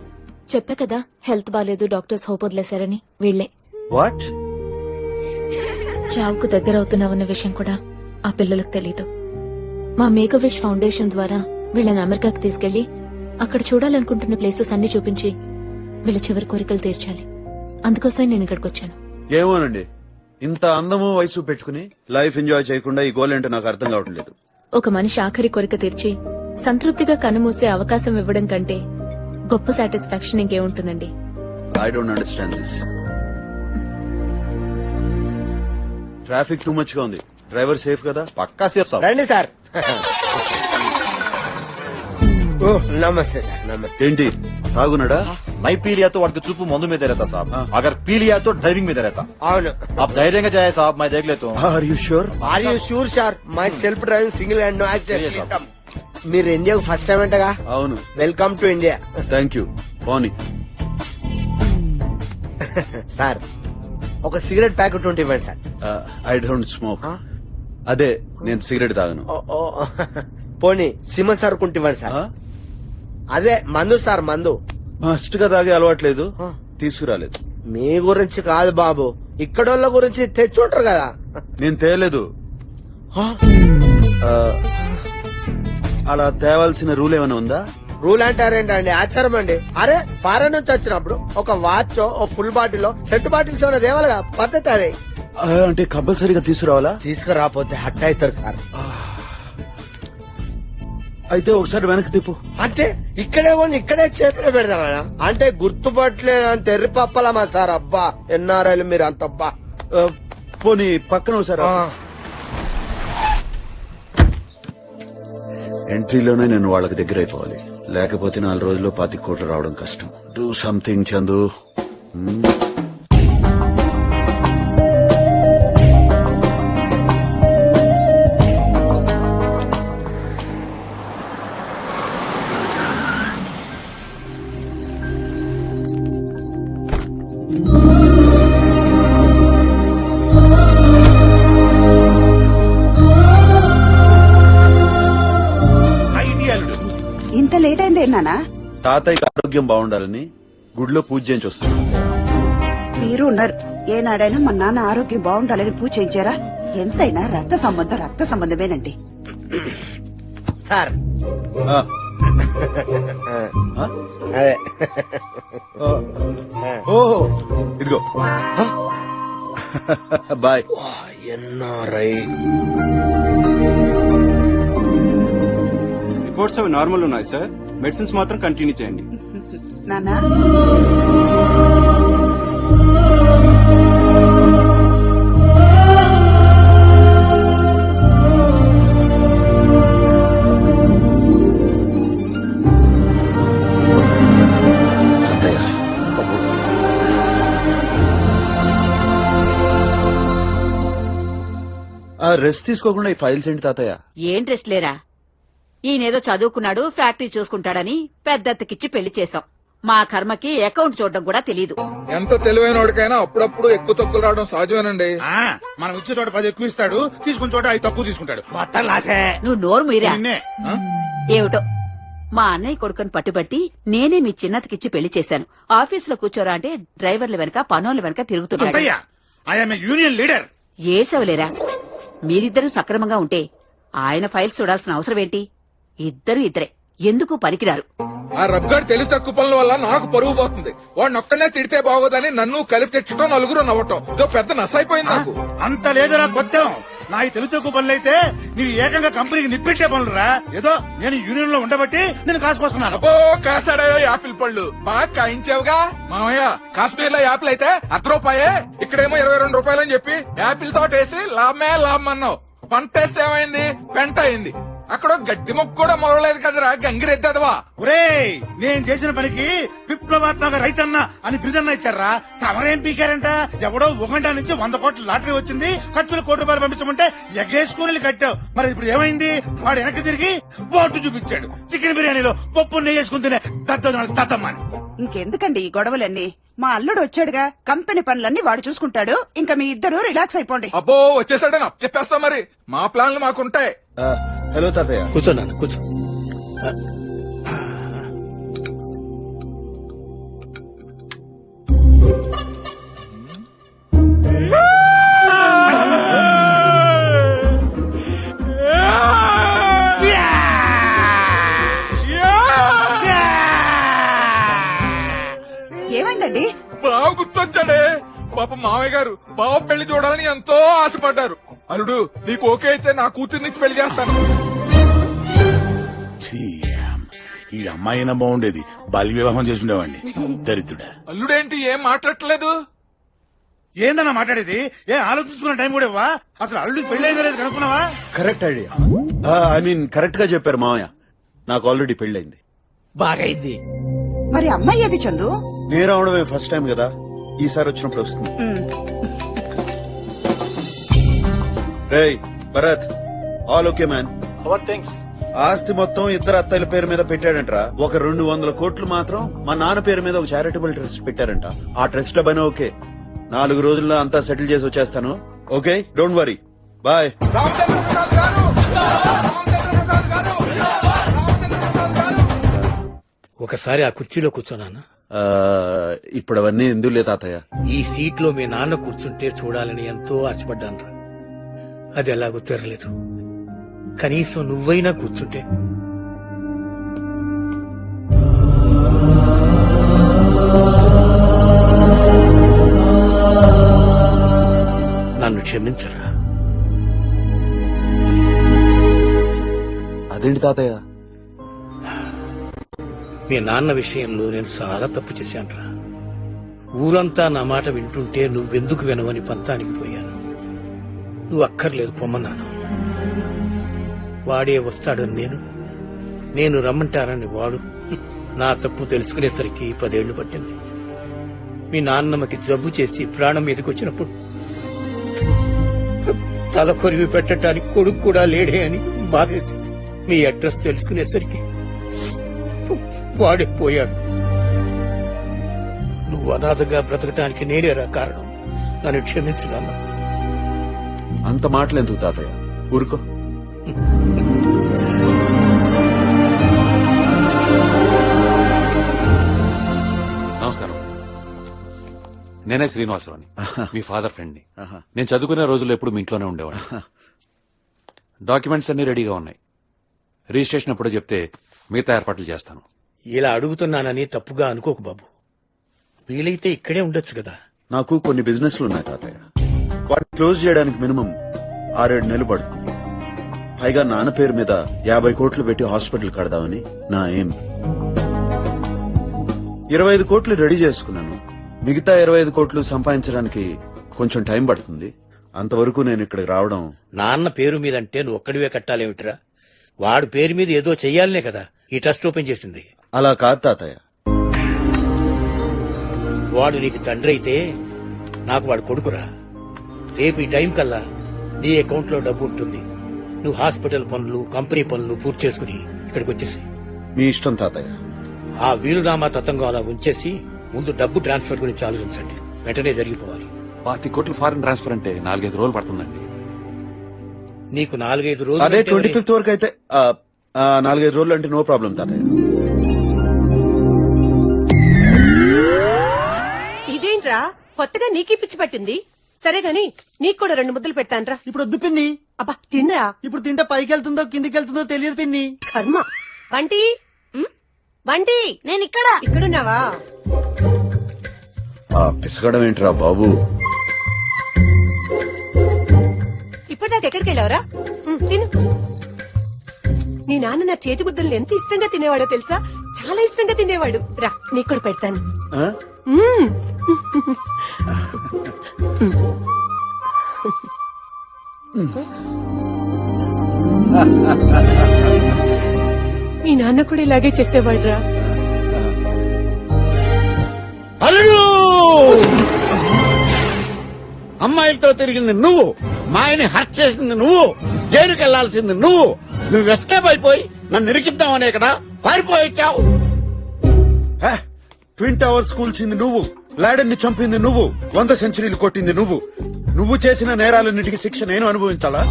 చెప్పా కదా హెల్త్ బాలేదు, డాక్టర్స్ హోప్ వదిలేశారని. వీళ్లే. వాట్? చావుకు దగ్గర అవుతున్నామన్న విషయం కూడా ఆ పిల్లలకు తెలీదు. మా మేక్ విష్ ఫౌండేషన్ ద్వారా వీళ్ళని అమెరికాకి తీసుకెళ్లి అక్కడ చూడాలనుకుంటున్న ప్లేసెస్ అన్ని చూపించి వీళ్ళ చివరి కోరికలు తీర్చాలి. అందుకోసం నేను ఇక్కడికి వచ్చాను. ఏమోనండి, ఇంత అందము వయసు పెట్టుకుని లైఫ్ ఎంజాయ్ చేయకుండా ఈ గోల్ ఏంటో నాకు అర్థం కావట్లేదు. ఒక మనిషి ఆఖరి కోరిక తీర్చి సంతృప్తిగా కనుమూసే అవకాశం ఇవ్వడం కంటే గొప్ప సాటిస్ఫాక్షన్ ఇంకేముంటుందండి. I don't understand this. Traffic too much గా ఉంది. డ్రైవర్ సేఫ్ కదా? పక్కా సేఫ్ సాబ్. రండి సార్. ఓ నమస్తే సార్. నమస్తే. ఏంటి తాగున్నాడా? నై పీ లియా తో వాడికి చూపు మందు మీద रहता साहब. अगर पी लिया तो ड्राइविंग में रहता. అవును. आप धैर्य से जाए साहब, मैं देख लेता हूँ. Are you sure? Are you sure sir? Myself driving single hand no accident. Yes, sir. మీరు ఇండియాకు ఫస్ట్ టైం అంటగా? అవును. Welcome to India. Thank you. పోనీ. సార్ ఒక సిగరెట్ ప్యాకెట్ 20 ఇవ్వండి సార్. I don't smoke. అదే నేను సిగరెట్ తాగను. పోనీ సిమ సార్ కుంటి ఇవ్వండి సార్. అదే మందు సార్, మందు. మస్ట్ గా తాగే అలవాట్లేదు, తీసుకురాలేదు. మీ గురించి కాదు బాబు, ఇక్కడోళ్ళ గురించి తెచ్చుంటారు కదా. నేను తేలేదు. అలా తేవాల్సిన రూల్ ఏమైనా ఉందా? రూల్ అంటారేంటండి, ఆచారం అండి. అరే ఫారెన్ నుంచి వచ్చినప్పుడు ఒక వాచ్, ఓ ఫుల్ బాటిల్, సెట్ బాటిల్స్ ఏమైనా తేవాలిగా, పద్ధతి అది. అంటే కంపల్సరీగా తీసుకురావాలా? తీసుకురాపోతే హట్ అవుతారు సార్. అయితే ఒకసారి వెనక్కి తిప్పు. అంటే ఇక్కడే కొని ఇక్కడే చేతిలో పెడతామా? అంటే గుర్తుపట్టలేని తెర్రి పప్పలమా సార్? అబ్బా ఎన్ఆర్ఐలు మీరు అంతబ్బా. పోనీ పక్కన ఒకసారి. ఎంట్రీలోనే నేను వాళ్ళకి దగ్గర అయిపోవాలి, లేకపోతే 4 రోజుల్లో 25 కోట్లు రావడం కష్టం. Do something Chandu. ఇంత లేట్ అయింది నానా? తాతయ్యకి ఆరోగ్యం బాగుండాలని గుడిలో పూజ చేయించి వస్తాను. మీరు ఉన్నారు, ఏనాడైనా మా నాన్న ఆరోగ్యం బాగుండాలని పూజ చేయించారా? ఎంతైనా రక్త సంబంధమేనండి. సార్ అదే. ఓహో ఇదిగో. బాయ్. ఎన్ఆర్ఐ రిపోర్ట్స్ అవి నార్మల్ ఉన్నాయి సార్. మెడిసిన్స్ మాత్రం కంటిన్యూ చేయండి. నానా రెస్ట్ తీసుకోకుండా ఈ ఫైల్స్ ఏంటి తాతయ్య? ఏం రెస్ట్ లేరా? ఈయనేదో చదువుకున్నాడు, ఫ్యాక్టరీ చూసుకుంటాడని పెద్దత్తకిచ్చి పెళ్లి చేశాం. మా కర్మకి అకౌంట్ చూడడం కూడా తెలీదు. ఎంత తెలివైనోడికైనా అప్పుడప్పుడు ఎక్కువ తక్కువ రావడం సహజమేనండి. మనం ఇచ్చే చోట 10 ఎక్కువ ఇస్తాడు, తీసుకున్న చోట 5 తక్కువ తీసుకుంటాడు. నువ్వు నోరు మీరా. ఏమిటో మా అన్నయ్య కొడుకుని పట్టుబట్టి నేనే మీ చిన్నతకిచ్చి పెళ్లి చేశాను. ఆఫీసులో కూర్చోరా అంటే డ్రైవర్ల వెనక పనోళ్ళ వెనక తిరుగుతున్నాడు. యూనియన్ లీడర్ ఏసవలేరా. మీరిద్దరూ సక్రమంగా ఉంటే ఆయన ఫైల్స్ చూడాల్సిన అవసరం ఏంటి? ఇద్దరే ఎందుకు పనికిరారు. ఆ రబ్గాడి తెలివి తక్కువ పనుల వల్ల నాకు పరువు పోతుంది. వాడిని ఒక్కనే తిడితే బాగోదని నన్ను కలిపి తెచ్చటం, నలుగురు నవ్వటం ఇదో పెద్ద నసైపోయింది నాకు. అంత లేదురా కొత్తం. నా ఈ తెలుగు తక్కువ పనులు అయితే నీవు ఏకంగా కంపెనీకి నిప్పెట్టే పనులురా. ఏదో నేను యూనియన్ లో ఉండబట్టి నేను కాసుకొస్తున్నాను. అబ్బో కాసాడయ్యా యాపిల్ పళ్ళు బాగా కాయించావుగా మామయ్య. కాశ్మీర్ లో యాపిల్ అయితే ₹1 ఇక్కడేమో ₹22 అని చెప్పి యాపిల్ తోటేసి లాభమే లాభం అన్నావు. పంట వేస్తే ఏమైంది? పెంట అయింది. అక్కడ గడ్డి మొక్క కూడా మొలవలేదు కదరా గంగిరెద్దదవా. ఒరేయ్, నేను చేసిన పనికి విప్లవాత్మక రైతన్న అని బిరుదన్న ఇచ్చారా? తమరేం పీకారంట? ఎవడో 1 నుంచి 100 కోట్ల లాటరీ వచ్చింది, ఖర్చులు ₹1 పంపించమంటే ఎగేసుకుని కట్టావు. మరి ఇప్పుడు ఏమైంది? వాడు వెనక్కి తిరిగి బోటు చూపించాడు. చికెన్ బిర్యానీలో పప్పు నెయ్యేసుకుని తినే దత్తమ్మని. ఇంకెందుకండి ఈ గొడవలన్నీ? మా అల్లుడు వచ్చాడుగా, కంపెనీ పనులన్నీ వాడు చూసుకుంటాడు. ఇంకా మీ ఇద్దరు రిలాక్స్ అయిపోండి. అబ్బో వచ్చేసాడని చెప్పేస్తా. మరి మా ప్లాన్లు మాకుంటాయి. హలో తాతయ్య. కూర్చోన్నాను కూర్చో. ఏమైందండి? బాగా గుర్తొచ్చాడే. పాప మామయ్య గారు బావ పెళ్లి చూడాలని ఎంతో ఆశపడ్డారు. అల్లుడు నీకు ఓకే అయితే నా కూతుర్నికి పెళ్లి చేస్తాను. ఈ అమ్మాయినా బాగుండేది, బాల్య వివాహం చేసుండేవాడిని. దరిద్రుడా. అల్లుడేంటి ఏం మాట్లాడట్లేదు? ఏందన్నా మాట్లాడేది? ఆలోచించుకున్న టైం కూడా ఇవ్వా? అసలు అల్లుడికి పెళ్లి అయిందో లేదు కనుక్కున్నావా? Correct idea. I mean correct గా చెప్పారు మామయ్య. నాకు ఆల్రెడీ పెళ్ళైంది. బాగైంది. మరి అమ్మాయి ఏది చందు? నేను రావడమే ఫస్ట్ టైం కదా, ఈసారి వచ్చినప్పుడు వస్తుంది. రేయ్ Bharat, all okay man? Our thanks. ఆస్తి మొత్తం ఇద్దరు అత్తయ్యల పేరు మీద పెట్టాడంట్రా. ఒక 200 కోట్లు మాత్రం మా నాన్న పేరు మీద ఒక చారిటబుల్ ట్రస్ట్ పెట్టారంట. ఆ ట్రస్ట్ లో పని ఓకే. 4 రోజుల్లో అంతా సెటిల్ చేసి వచ్చేస్తాను. Okay, don't worry. బాయ్. ఒకసారి ఆ కుర్చీలో కూర్చోనానా? ఇప్పుడు అవన్నీ ఎందులే తాతయ్య. ఈ సీట్ లో మీ నాన్న కూర్చుంటే చూడాలని ఎంతో ఆశపడ్డాను. అది ఎలాగో తెరలేదు. కనీసం నువ్వైనా కూర్చుంటే. నన్ను క్షమించరా. అదేంటి తాతయ్య? మీ నాన్న విషయంలో నేను చాలా తప్పు చేశానురా. ఊరంతా నా మాట వింటుంటే నువ్వెందుకు వినవని పంతానికి పోయాను. నువ్వు అక్కర్లేదు పొమ్మన్నాను. వాడే వస్తాడని నేను రమ్మంటానని వాడు. నా తప్పు తెలుసుకునేసరికి 10 ఏళ్లు పట్టింది. మీ నాన్నమ్మకి జబ్బు చేసి ప్రాణం మీదకి వచ్చినప్పుడు తల కొరివి పెట్టడానికి కొడుకు కూడా లేడే అని బాధేసింది. మీ అడ్రస్ తెలుసుకునేసరికి వాడే పోయాడు. నువ్వు అనాథగా బ్రతకటానికి నేనేరా కారణం. నన్ను క్షమించున్నాను. అంత మాటలెందుకు తాతయ్య, ఊరుకో. నమస్కారం. నేనే శ్రీనివాసరావుని, మీ ఫాదర్ ఫ్రెండ్ ని. నేను చదువుకునే రోజుల్లో ఎప్పుడు మీ ఇంట్లోనే ఉండేవాడు. డాక్యుమెంట్స్ అన్ని రెడీగా ఉన్నాయి. రిజిస్ట్రేషన్ ఎప్పుడో చెప్తే మిగతా ఏర్పాట్లు చేస్తాను. ఇలా అడుగుతున్నానని తప్పుగా అనుకోకు బాబు. వీలైతే ఇక్కడే ఉండొచ్చు కదా. నాకు కొన్ని బిజినెస్లు ఉన్నాయి తాతయ్య. వాటిని క్లోజ్ చేయడానికి మినిమం 6-7 నెలలు పడుతుంది. పైగా నాన్న పేరు మీద 50 కోట్లు పెట్టి హాస్పిటల్ కడదామని నా ఏం. 25 కోట్లు రెడీ చేసుకున్నాను. మిగతా 25 కోట్లు సంపాదించడానికి కొంచెం టైం పడుతుంది. అంతవరకు నేను ఇక్కడికి రావడం. నాన్న పేరు మీద అంటే నువ్వు ఒక్కడివే కట్టాలేమిట్రా? వాడు పేరు మీద ఏదో చెయ్యాలనే కదా ఈ ట్రస్ట్ ఓపెన్ చేసింది. అలా కాదు తాతయ్య. వాడు నీకు తండ్రి అయితే నాకు వాడు కొడుకురా. రేపు ఈ టైం కల్లా నీ అకౌంట్ లో డబ్బు ఉంటుంది. నువ్వు హాస్పిటల్ పనులు కంపెనీ పనులు పూర్తి చేసుకుని ఇక్కడికి వచ్చేసి మీ ఇష్టం తాతయ్య. ఆ వీలునామా తతంగం అలా ఉంచేసి ముందు డబ్బు ట్రాన్స్ఫర్ గురించి ఆలోచించండి. వెంటనే జరిగిపోవాలి. 20 కోట్లు ఫారెన్ ట్రాన్స్ఫర్ అంటే 4-5 రోజులు పడుతుందండి. నీకు 4-5 రోజులు అదే అంటే 25th వరకు అయితే 4-5 రోజులు అంటే నో ప్రాబ్లం తాతయ్య. ఇదేంట్రా కొత్తగా నీకీ పిచ్చి పట్టింది? సరే గాని నీకు కూడా 2 ముద్దలు పెడతాన్రా. ఇప్పుడు వద్దు పిన్ని. అబ్బా తినరా. ఇప్పుడు తింటే పైకి వెళ్తుందో కిందికి వెళ్తుందో తెలియదు పిన్ని. కర్మ. వంటి వంటి నేను ఇక్కడ ఇక్కడున్నావా? పిసగడం ఏంట్రా బాబు? ఇప్పటిదాకా ఎక్కడికి వెళ్ళావరా? తిను. నీ నాన్న నా చేతి ముద్దల్ని ఎంత ఇష్టంగా తినేవాడో తెలుసా? చాలా ఇష్టంగా తినేవాడు. రా నీకు కూడా పెడతాను. ఆ? మీ నాన్న కూడా ఇలాగే చేసేవాడ్రా. అల్లుడు! అమ్మాయిలతో తిరిగింది నువ్వు, మాయని హర్ట్ చేసింది నువ్వు, జైలుకి వెళ్లాల్సింది నువ్వు ఎస్కేప్ అయిపోయి నన్ను ఇరికిద్దామనే కదా పారిపోయిచ్చావు. ట్విన్ టవర్స్ కూల్చింది నువ్వు, లాడెన్ ని చంపింది నువ్వు, 100 సెంచరీలు కొట్టింది నువ్వు చేసిన నేరాలన్నిటికీ శిక్ష నేను అనుభవించాలా?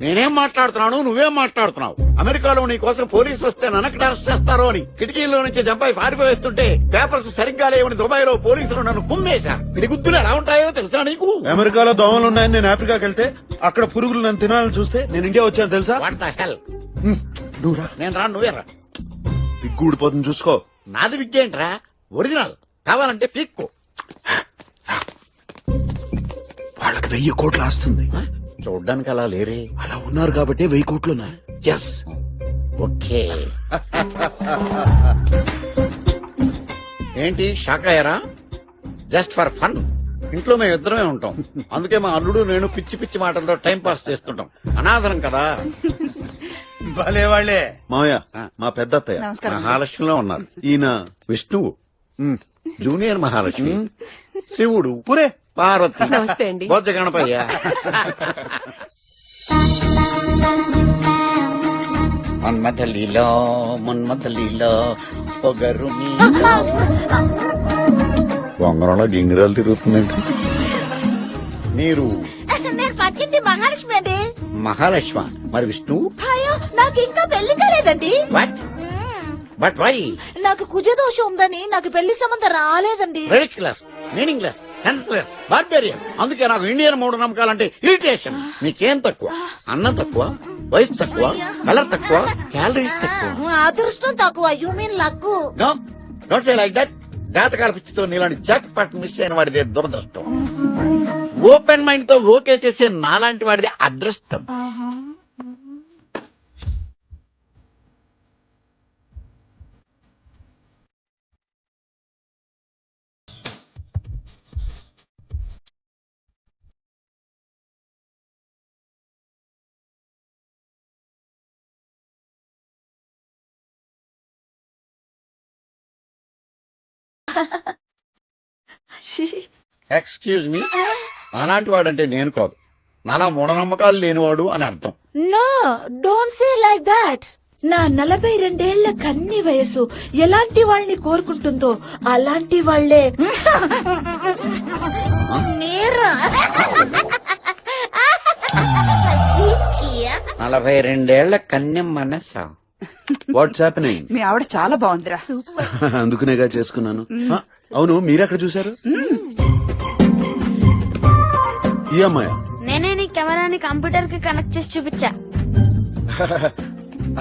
నేనేం మాట్లాడుతున్నాను, నువ్వేం మాట్లాడుతున్నావు? అమెరికాలో నీ కోసం పోలీసులు వస్తే నన్ను అరెస్ట్ చేస్తారో అని కిటికీలో నుంచి జంపాయి పారిపోయేస్తుంటే పేపర్స్ సరిగ్గా లేవని దుబాయ్ లో పోలీసులు నన్ను కుమ్మేశారు. పిడిగుద్దులు ఎలా ఉంటాయో తెలుసా నీకు? అమెరికాలో దోమలున్నాయని నేను ఆఫ్రికాకి వెళ్తే అక్కడ పురుగులు నన్ను తినాలని చూస్తే నేను ఇండియా వచ్చాను తెలుసా? What the hell? నువ్వురా. నేను రా, నువ్వే రా. విగ్గు ఊడిపోతుంది చూసుకో. నాది విగ్గేంట్రా, ఒరిజినల్. కావాలంటే పీక్కు. వాళ్ళకి 1000 కోట్లు ఆస్తుంది. చూడ్డానికి అలా లేరే. అలా ఉన్నారు కాబట్టి 1000 కోట్లు ఉన్నాయి. ఎస్. ఓకే. ఏంటి షాక్ అయ్యారా? Just for fun. ఇంట్లో మేము ఇద్దరమే ఉంటాం, అందుకే మా అల్లుడు నేను పిచ్చి పిచ్చి మాటలతో టైం పాస్ చేస్తుంటాం. అనాథరం కదా. భలే వాళ్ళే. మావయ్య మా పెద్ద అత్తయ్య మహాలక్ష్మిలో ఉన్నారు. ఈయన విష్ణువు, జూనియర్ మహాలక్ష్మి, శివుడు, పురే, పార్వతి, నమస్తే అండి. బొజ్జ గణపయ్య. మన్మథలీలో మన్మథలీలో పొగరు వంగరంలో గింగిరాలు తిరుగుతుందండి. మీరు నేను పక్కింటి మహాలక్ష్మి అండి. మహాలక్ష్మ, మరి విష్ణువు? అయ్యో నాకు ఇంకా పెళ్లి కాలేదండి. But why? నాకు కుజదోషం ఉందని నాకు పెళ్లి సంబంధం రాలేదండి. Ridiculous, meaningless, senseless, barbarious. అందుకే నాకు ఇండియన్ మూఢనమ్మకాలంటే ఇరిటేషన్. మీకేం తక్కువ? అన్నం తక్కువ, వయసు తక్కువ, కలర్ తక్కువ, క్యాలరీస్ తక్కువ, అదృష్టం తక్కువ. You mean luck. No, don't say like that. జాతకాల పిచ్చితో నీలాంటి జాక్ పాట్ మిస్ అయిన వాడిదే దురదృష్టం. ఓపెన్ మైండ్ తో ఓకే చేసే నాలాంటి వాడిదే అదృష్టం. ఎక్స్క్యూజ్ మీ, అలాంటి వాడంటే నేను కాదు, నాలా మూఢనమ్మకాలు లేనివాడు అని అర్థం. No, don't say like that. నా 42 కన్ని వయసు ఎలాంటి వాళ్ళని కోరుకుంటుందో అలాంటి వాళ్లే మీరు. 42 కన్యం మనసా. What's happening? మీ ఆవిడ చాలా బాగుందిరా. అందుకునేగా చేసుకున్నాను. అవును, మీరెక్కడ చూసారు? ఈ అమ్మాయ? నేనే నీ కెమెరాని కంప్యూటర్ కి కనెక్ట్ చేసి చూపించా.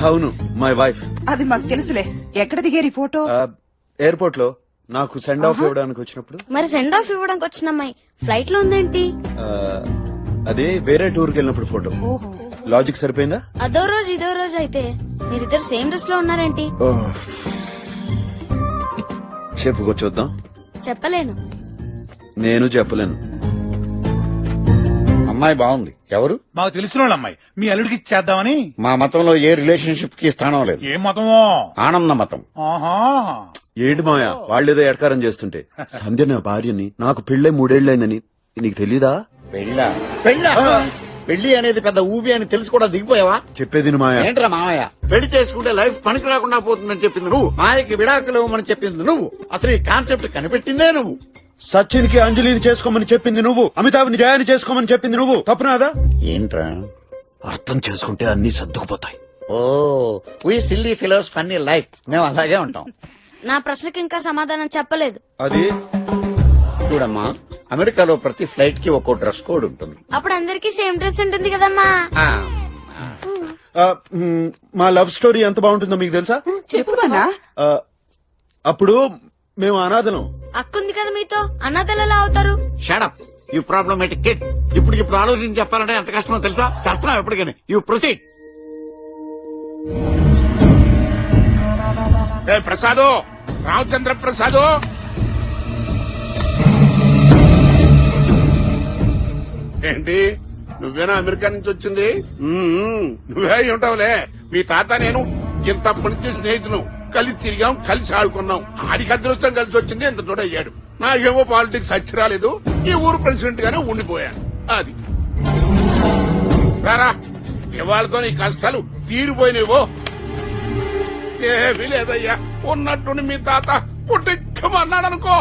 అవును, మై వైఫ్. అది మాకు తెలుసులే. ఎక్కడ దిగారు ఈ ఫోటో? ఎయిర్పోర్ట్ లో నాకు సెండ్ ఆఫ్ ఇవ్వడానికి వచ్చినప్పుడు. మరి సెండ్ ఆఫ్ ఇవ్వడానికి వచ్చిన అమ్మాయి ఫ్లైట్ లో ఉందేంటి? అదే వేరే టూర్ కి వెళ్ళినప్పుడు ఫోటో. లాజిక్ సరిపోయిందా? అదో రోజు ఇదో రోజు అయితే మీరిద్దరు సేమ్ డ్రెస్ లో ఉన్నారేంటి? చెప్పుకో చూద్దాం. చెప్పలేను. నేను చెప్పలేను. అమ్మాయి బాగుంది. ఎవరు? మాకు తెలిసిన వాళ్ళ అమ్మాయి. మీ అల్లుడికి ఇచ్చేద్దామని. మా మతంలో ఏ రిలేషన్షిప్ కి స్థానం లేదు. ఏ మతమో? ఆనంద మతం. ఏంటి మాయా వాళ్ళేదో ఎడకారం చేస్తుంటే? సంధ్య నా భార్యని, నాకు పెళ్ళై 3 ఏళ్లైందని నీకు తెలీదా? పెళ్ళా? పెళ్ళా? పెళ్లి అనేది పెద్ద ఊబి అని తెలిసి కూడా దిగిపోయావా? చెప్పేది మాయా. ఏంట్రా మామయ్య, పెళ్లి చేసుకుంటే లైఫ్ పనికి రాకుండా పోతుందని చెప్పింది నువ్వు, మాయకి విడాకులు ఇవ్వమని చెప్పింది నువ్వు, అసలు ఈ కాన్సెప్ట్ కనిపెట్టిందే నువ్వు. సచిన్ కి అంజలిని చేసుకోమని చెప్పింది నువ్వు, అమితాబ్ జయాన్ని చేసుకోమని చెప్పింది నువ్వు. తప్పునాదా? ఏంట్రా అర్థం చేసుకుంటే అన్ని సర్దుకుపోతాయి. Oh we silly fellows funny life, మేము అలాగే ఉంటాం. నా ప్రశ్నకి ఇంకా సమాధానం చెప్పలేదు. అది చూడమ్మా, అమెరికాలో ప్రతి ఫ్లైట్ కి ఒక్కో డ్రెస్ కోడ్ ఉంటుంది. అప్పుడు అందరికి సేమ్ డ్రెస్ ఉంటుంది కదమ్మా. మా లవ్ స్టోరీ ఎంత బాగుంటుందో మీకు తెలుసా? చెప్పుమన్నా. అప్పుడు మేము అనాథలం. అక్కుంది కదా మీతో, అనాథలు ఎలా అవుతారు? Shut up you problematic kid. ఇప్పుడు ఆలోచించి చెప్పాలంటే ఎంత కష్టమో తెలుసా? చేస్తున్నావు ఎప్పటికైనా. You proceed. ప్రసాదు, రామచంద్ర ప్రసాదు, ఏంటి నువ్వేనా అమెరికా నుంచి వచ్చింది? నువ్వే ఉంటావులే. మీ తాత నేను ఇంతప్పటి నుంచి స్నేహితులు, కలిసి తిరిగాం, కలిసి ఆడుకున్నాం. ఆడికి అదృష్టం కలిసి వచ్చింది, ఇంత తోడయ్యాడు. నాకేమో పాలిటిక్స్ వచ్చి రాలేదు, ఈ ఊరు ప్రెసిడెంట్ గానే ఉండిపోయాను. అది రారా, ఇవాళతో నీ కష్టాలు తీరిపోయినవో. ఏమీ లేదయ్యా, ఉన్నట్టుండి మీ తాత పుట్టిక్కమన్నాడనుకో,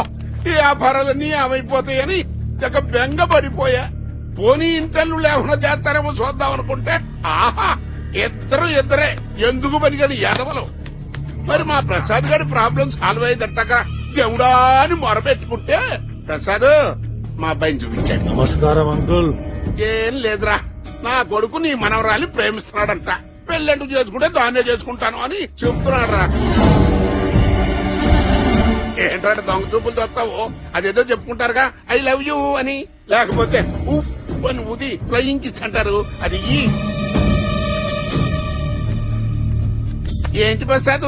ఈ వ్యాపారాలన్నీ ఏమైపోతాయని ఇక బెంగ పడిపోయా. పోనీ ఇంటర్లు లేకుండా చేస్తారేమో చూద్దాం అనుకుంటే, ఆహా ఇద్దరే ఎందుకు పనిగని యాదవలు. మరి మా ప్రసాద్ గారి ప్రాబ్లం సాల్వ్ అయ్యిందట్టక దేవుడా అని మొరపెట్టుకుంటే, ప్రసాద్ మా అబ్బాయిని చూపించాడు. నమస్కారం అంకుల్. ఏం లేదురా, నా కొడుకు నీ మనవరాలి ప్రేమిస్తున్నాడంట, పెళ్ళంటూ చేసుకుంటే దాన్నే చేసుకుంటాను అని చెప్తున్నాడు రా. ఏంటంటే దొంగ చూపులు చూస్తావు, అదేదో చెప్పుకుంటారుగా ఐ లవ్ యూ అని, లేకపోతే ఉఫ్ అని ఊది ఫ్లయింగ్ కిస్ అంటారు. అది ఏంటి ప్రసాద్,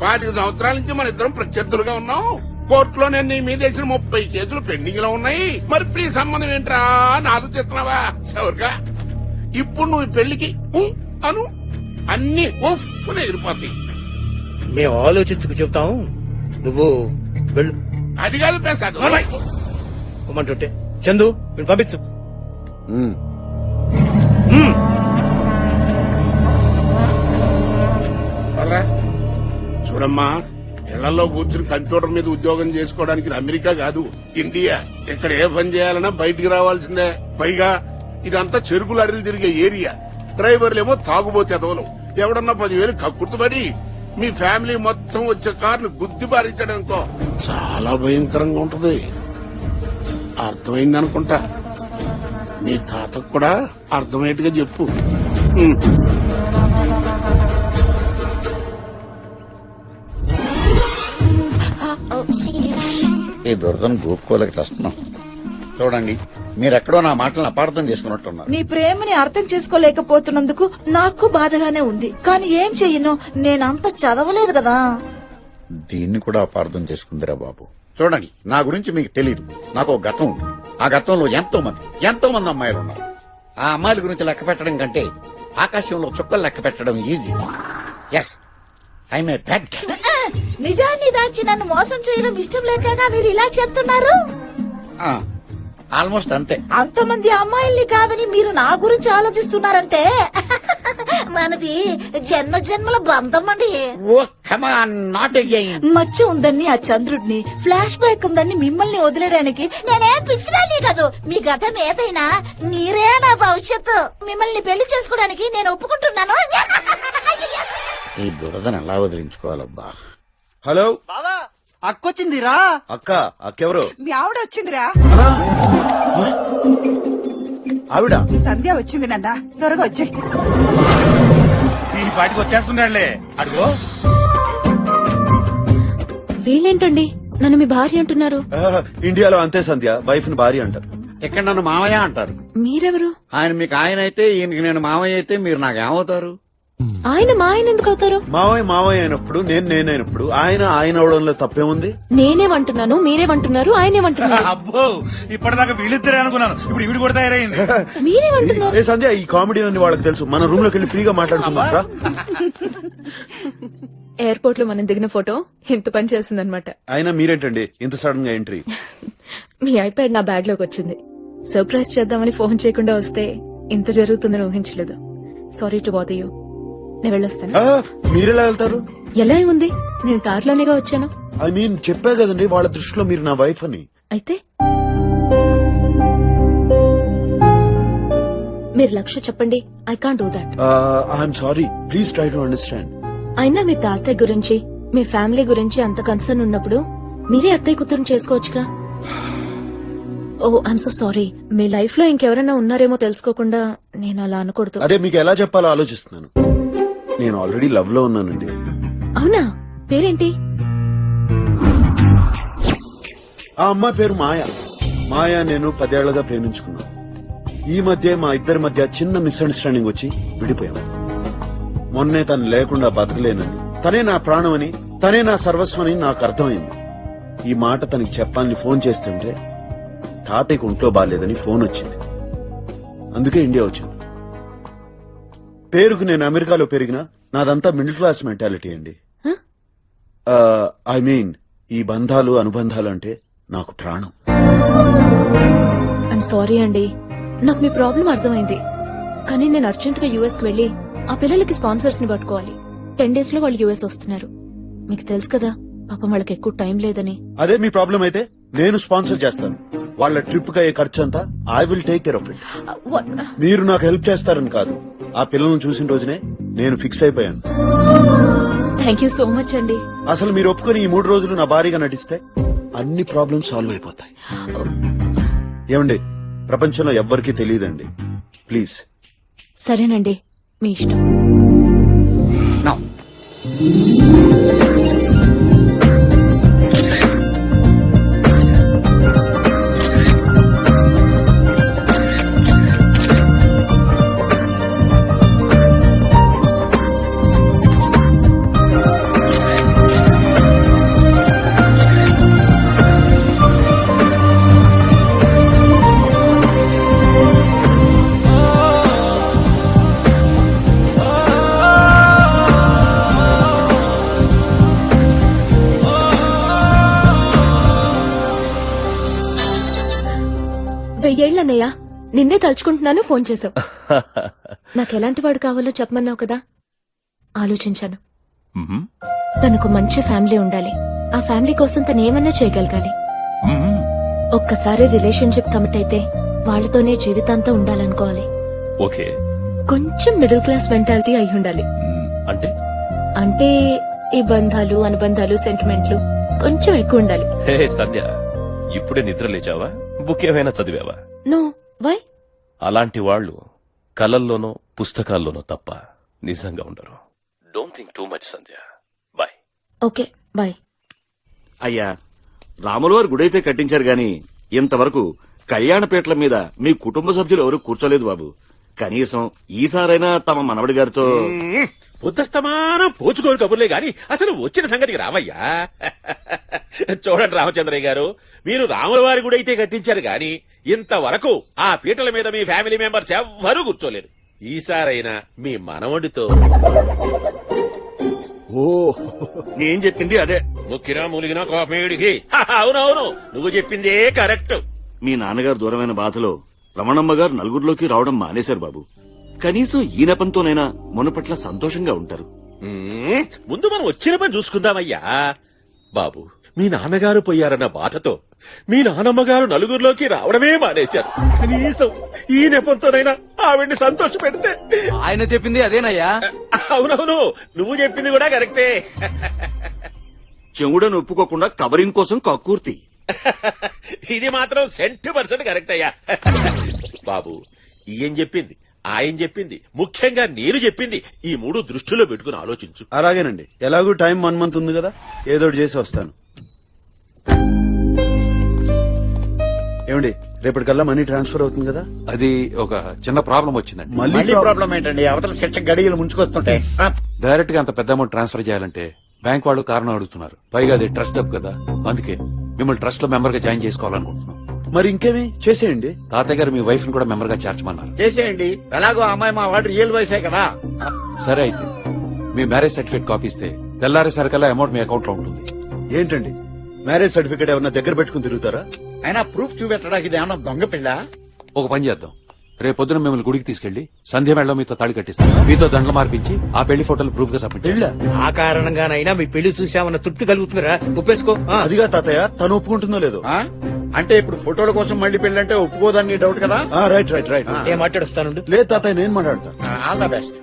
5 సంవత్సరాల నుంచి మన ఇద్దరం ప్రత్యర్థులుగా ఉన్నాం. కోర్టులో నేను నీ మీద వేసిన 30 కేసులు పెండింగ్ లో ఉన్నాయి. మరి ఇప్పుడు ఈ సంబంధం ఏంట్రా అని ఆలోచిస్తున్నావా? సౌరుగా ఇప్పుడు నువ్వు పెళ్లికి అను అన్ని ఉఫ్ అని ఎగిరిపోతాయి. మేము ఆలోచించుకు చెప్తాం, నువ్వు వెళ్ళు. అది కాదు ప్రసాద్, ఇమ్మంటుంటే చందు వీళ్ళు పంపించు. చూడమ్మా, ఇళ్లలో కూర్చుని కంప్యూటర్ మీద ఉద్యోగం చేసుకోవడానికి ఇది అమెరికా కాదు, ఇండియా. ఇక్కడ ఏ పని చేయాలన్నా బయటికి రావాల్సిందే. పైగా ఇదంతా చెరుకు లారీలు తిరిగే ఏరియా. డ్రైవర్లేమో తాగుబోతే ఎదవలు. ఎవడన్నా 10,000 కక్కుర్తుపడి మీ ఫ్యామిలీ మొత్తం వచ్చే కారును గుద్ది పారించాడనుకో, చాలా భయంకరంగా ఉంటది. అర్థమైందనుకుంటా. నీ తాతకు కూడా అర్థమయ్యేట్టుగా చెప్పు. ఈ దురదను గోపుకోలేక చేస్తున్నాం. చూడండి, మీరెక్కడో నా మాటలను అపార్థం చేసుకున్నట్టున్నారు. నీ ప్రేమని అర్థం చేసుకోలేకపోతున్నందుకు నాకు బాధగానే ఉంది, కానీ ఏం చెయ్యను, నేనంత చదవలేదు కదా. దీన్ని కూడా అపార్థం చేసుకుందిరా బాబు. చూడండి, నా గురించి మీకు తెలీదు. నాకు ఒక గతం ఉంది. ఆ గతంలో ఎంతో మంది అమ్మాయిలు ఉన్నారు. ఆ అమ్మాయిల గురించి లెక్క పెట్టడం కంటే ఆకాశంలో చుక్కలు లెక్క పెట్టడం easy. Yes, I'm a bad guy. నిజాన్ని దాచి నన్ను మోసం చేయడం ఇష్టం లేక మీరు ఇలా చెప్తున్నారు. ఆల్మోస్ట్ అంతే. అంతమంది అమ్మాయిల్ని కాదని మీరు నా గురించి ఆలోచిస్తున్నారంటే మనది జన్మల బంధం అండి. మచ్చ ఉందని ఆ చంద్రుడిని, ఫ్లాష్ బ్యాక్ ఉందని మిమ్మల్ని వదిలేయడానికి నేనే పిచ్చిదాన్ని కాదు. మీ గతం ఏదైనా మీరే నా భవిష్యత్తు. మిమ్మల్ని పెళ్లి చేసుకోవడానికి నేను ఒప్పుకుంటున్నాను. ఈ దురదను ఎలా వదిలించుకోవాలబ్బా. హలో బావా, అక్కొచ్చిందిరా. అక్కెవరు? మీ ఆవిడ వచ్చిందిరా. ఆవిడ సంధ్య వచ్చింది నాన్న, త్వరగా వచ్చాయి. దీని పాటికి వచ్చేస్తున్నాడులే, అడుగు. వీళ్ళేంటండి నన్ను మీ భార్య అంటున్నారు? ఇండియాలో అంతే సంధ్య, వైఫ్ ని భార్య అంటారు. ఇక్కడ నన్ను మామయ్య అంటారు. మీరెవరు? ఆయన మీకు ఆయన అయితే, ఈయనకి నేను మామయ్య అయితే మీరు నాకేమవుతారు? ఆయన మా ఆయన ఎందుకు అవుతారు? మావయ్య అయినప్పుడు నేనైనప్పుడు ఆయన అవడంలో తప్పేముంది? నేనేమంటున్నాను, మీరేమంటున్నారు, ఆయనేమంటున్నారు. అబ్బో, ఇప్పటిదాకా వీళ్ళిద్దరే అనుకున్నాను, ఇప్పుడు ఈవిడ కూడా తయారైంది. మీరేమంటున్నారు? సంధ్య, ఈ కామెడీ అన్ని వాళ్ళకి తెలుసు. మన రూమ్ లోకి వెళ్ళి ఫ్రీగా మాట్లాడుకుందాం. ఎయిర్పోర్ట్ లో మనం దిగిన ఫోటో ఇంత పని చేసిందనమాట. అయినా మీరేంటండి ఇంత సడన్ గా ఎంట్రీ? మీ ఐప్యాడ్ నా బ్యాగ్ లోకి వచ్చింది. సర్ప్రైజ్ చేద్దామని ఫోన్ చేయకుండా వస్తే ఇంత జరుగుతుందని ఊహించలేదు. Sorry to bother you. నేను వెళ్ళొస్తాను. మీరెలా వెళ్తారు? ఎలా ఉంది, నేను కార్లోనేగా వచ్చాను. ఐ మీన్ చెప్పా కదండి, వాళ్ళ దృష్టిలో మీరు నా వైఫ్ అని. అయితే మీరు లక్ష్య చెప్పండి. I can't do that. I'm sorry, please try to understand. అయినా మీ తాతయ్య గురించి మీ ఫ్యామిలీ గురించి అంత కన్సర్న్ ఉన్నప్పుడు మీరే అత్తయ్య కూతురుని చేసుకోవచ్చుగా. Oh I'm so sorry. మీ లైఫ్ లో ఇంకెవరైనా ఉన్నారేమో తెలుసుకోకుండా నేను అలా అనకూడదు. అదే మీకు ఎలా చెప్పాలో ఆలోచిస్తున్నాను. నేను ఆల్రెడీ లవ్ లో ఉన్నానండి. అవునా? పేరేంటి? ఆ అమ్మాయి పేరు మాయా. మాయా నేను 10 ఏళ్లుగా ప్రేమించుకున్నాను. ఈ మధ్య మా ఇద్దరి మధ్య చిన్న మిస్అండర్స్టాండింగ్ వచ్చి విడిపోయాం. మొన్నే తను లేకుండా బతకలేనని, తనే నా ప్రాణమని, తనే నా సర్వస్వని నాకు అర్థమైంది. ఈ మాట తనకి చెప్పాలని ఫోన్ చేస్తుంటే తాతయ్యకు ఒంట్లో బాగాలేదని ఫోన్ వచ్చింది. అందుకే ఇండియా వచ్చాను. పేరుకు నేను అమెరికాలో పెరిగినా నాదంతా మిడిల్ క్లాస్ మెంటాలిటీ అండి. ఐ మీన్ ఈ బంధాలు అనుబంధాలు అంటే నాకు ప్రాణం. ఐఎమ్ సారీ అండి, నాకు మీ ప్రాబ్లం అర్థమైంది. కానీ నేను అర్జెంట్ గా యుఎస్ కి వెళ్లి ఆ పిల్లలకి స్పాన్సర్స్ ని పట్టుకోవాలి. 10 days లో వాళ్ళు యుఎస్ వస్తున్నారు. మీకు తెలుసు కదా, పాపం వాళ్ళకి ఎక్కువ టైం లేదని. అదే మీ ప్రాబ్లం అయితే నేను స్పాన్సర్ చేస్తాను. వాళ్ళ ట్రిప్ కి అయ్యే ఖర్చు అంతా I will take care of it. మీరు నాకు హెల్ప్ చేస్తారని కాదు, ఆ పిల్లలను చూసిన రోజునే నేను ఫిక్స్ అయిపోయాను. థ్యాంక్ యూ సో మచ్ అండి. అసలు మీరు ఒప్పుకొని ఈ 3 రోజులు నా భారీగా నటిస్తే అన్ని ప్రాబ్లమ్స్ సాల్వ్ అయిపోతాయి. ఏమండి, ప్రపంచంలో ఎవ్వరికీ తెలియదండి. ప్లీజ్. సరేనండి, మీ ఇష్టం. వెయ్యేళ్లన్నయ్యా, నిన్నే తలుచుకుంటున్నాను. ఫోన్ చేసావు. నాకు ఎలాంటి వాడు కావాలో చెప్పమన్నావు కదా, ఆలోచించాను. తనకు మంచి ఫ్యామిలీ ఉండాలి. ఆ ఫ్యామిలీ కోసం తను ఏమన్నా చేయగలగాలి. ఒక్కసారి రిలేషన్షిప్ కమిట్ అయితే వాళ్ళతోనే జీవితాంతం ఉండాలనుకోవాలి. ఓకే. కొంచెం మిడిల్ క్లాస్ మెంటాలిటీ అయి ఉండాలి. అంటే అంటే ఈ బంధాలు అనుబంధాలు సెంటిమెంట్లు కొంచెం ఎక్కువ ఉండాలి. హే సంధ్య, ఇప్పుడే నిద్ర లేచావా? బుక్ ఏమైనా చదివావా? నో. వై? అలాంటి వాళ్ళు కలల్లోనో పుస్తకాల్లోనో తప్ప నిజంగా ఉండరు. Don't think too much Sandhya. Bye. Okay, bye. అయ్యా, రాముల వారి గుడైతే కట్టించారు గాని ఇంతవరకు కళ్యాణపేటల మీద మీ కుటుంబ సభ్యులు ఎవరు కూర్చోలేదు బాబు. కనీసం ఈసారైనా తమ మనవడి గారితో. బుద్ధస్తమానం పోచుకోరు కబుర్లే గాని అసలు వచ్చిన సంగతికి రావయ్యా. చూడండి రామచంద్రయ్య గారు, మీరు రాముల వారి గుడి అయితే కట్టించారు గాని ఇంతవరకు ఆ పీటల మీద మీ ఫ్యామిలీ మెంబర్స్ ఎవ్వరూ కూర్చోలేరు. ఈసారైనా మీ మనవడితో. ఓ, నేను చెప్పింది అదే. ముక్కినా మూలిగినా కోపమేడికి. అవునవును, నువ్వు చెప్పిందే కరెక్ట్. మీ నాన్నగారు దూరమైన బాధలో రమణమ్మ గారు నలుగురిలోకి రావడం మానేశారు బాబు. కనీసం ఈ నెపంతోనైనా మునపట్ల సంతోషంగా ఉంటారు. ముందు మనం వచ్చిన పని చూసుకుందామయ్యా. బాబు, మీ నాన్నగారు పోయారన్న బాధతో మీ నానమ్మగారు నలుగురిలోకి రావడమే మానేశారు. కనీసం ఈ నెపంతోనైనా ఆవిడ్ని సంతోష పెడితే. ఆయన చెప్పింది అదేనయ్యా. అవునవును, నువ్వు చెప్పింది కూడా కరెక్టే. చెవుడను ఒప్పుకోకుండా కవరింగ్ కోసం కక్కుర్తి. ఇది మాత్రం 100% కరెక్ట్ అయ్యా. బాబు, ఈయన చెప్పింది, ఆయన చెప్పింది, ముఖ్యంగా నేను చెప్పింది, ఈ 3 దృష్టిలో పెట్టుకుని ఆలోచించు. అలాగేనండి. ఎలాగూ టైం 1 month ఉంది కదా, ఏదోటి చేసి వస్తాను. ఏమండి, రేపటికల్లా మనీ ట్రాన్స్ఫర్ అవుతుంది కదా? అది ఒక చిన్న ప్రాబ్లం వచ్చిందండి. మళ్ళీ ప్రాబ్లం ఏంటండి? అవతల శిక్ష గడియలు ముంచుకొస్తుంటాయి. డైరెక్ట్ గా అంత పెద్ద అమౌంట్ ట్రాన్స్ఫర్ చేయాలంటే బ్యాంక్ వాళ్ళు కారణం అడుగుతున్నారు. పైగా అది ట్రస్ట్ డబ్బు కదా, అందుకే మిమ్మల్ని ట్రస్ట్ లో మెంబర్ గా జాయిన్ చేసుకోవాలనుకుంటున్నాం. మరి ఇంకేమి చేసేయండి. తాతయ్య గారు మీ వైఫ్ ని కూడా మెంబర్ గా చేర్చమన్నారు. చేసేయండి. ఎలాగో అమ్మాయి మా వాడు రియల్ వైఫే కదా. సరే, అయితే మీ మ్యారేజ్ సర్టిఫికేట్ కాపీ ఇస్తే తెల్లారే సరికల్లా అమౌంట్ మీ అకౌంట్ లో ఉంటుంది. ఏంటండి, మ్యారేజ్ సర్టిఫికేట్ ఏమన్నా దగ్గర పెట్టుకుని తిరుగుతారా? అయినా ప్రూఫ్ చూపెట్టడానికి ఇది ఏమన్నా దొంగ పిల్ల? ఒక పని చేద్దాం, రేపొద్దున మిమ్మల్ని గుడికి తీసుకెళ్లి సంధ్య మేళలో మీతో తాళి కట్టిస్తాను. మీతో దండలు మార్పించి ఆ పెళ్లి ఫోటోలు ప్రూఫ్ గా సబ్మిట్ చేస్తాను. ఆ కారణంగానైనా మీ పెళ్లి చూసామన్న తృప్తి కలుగుతుందిరా, ఒప్పేసుకో. అదిగా తాతయ్య, తను ఒప్పుకుంటుందో లేదో. అంటే ఇప్పుడు ఫోటోల కోసం మళ్ళీ పెళ్ళంటే ఒప్పుకోదని నీ డౌట్ కదా? Right right right. నేను మాట్లాడుస్తాను. లేదు తాతయ్య, నేను మాట్లాడతా. All the best.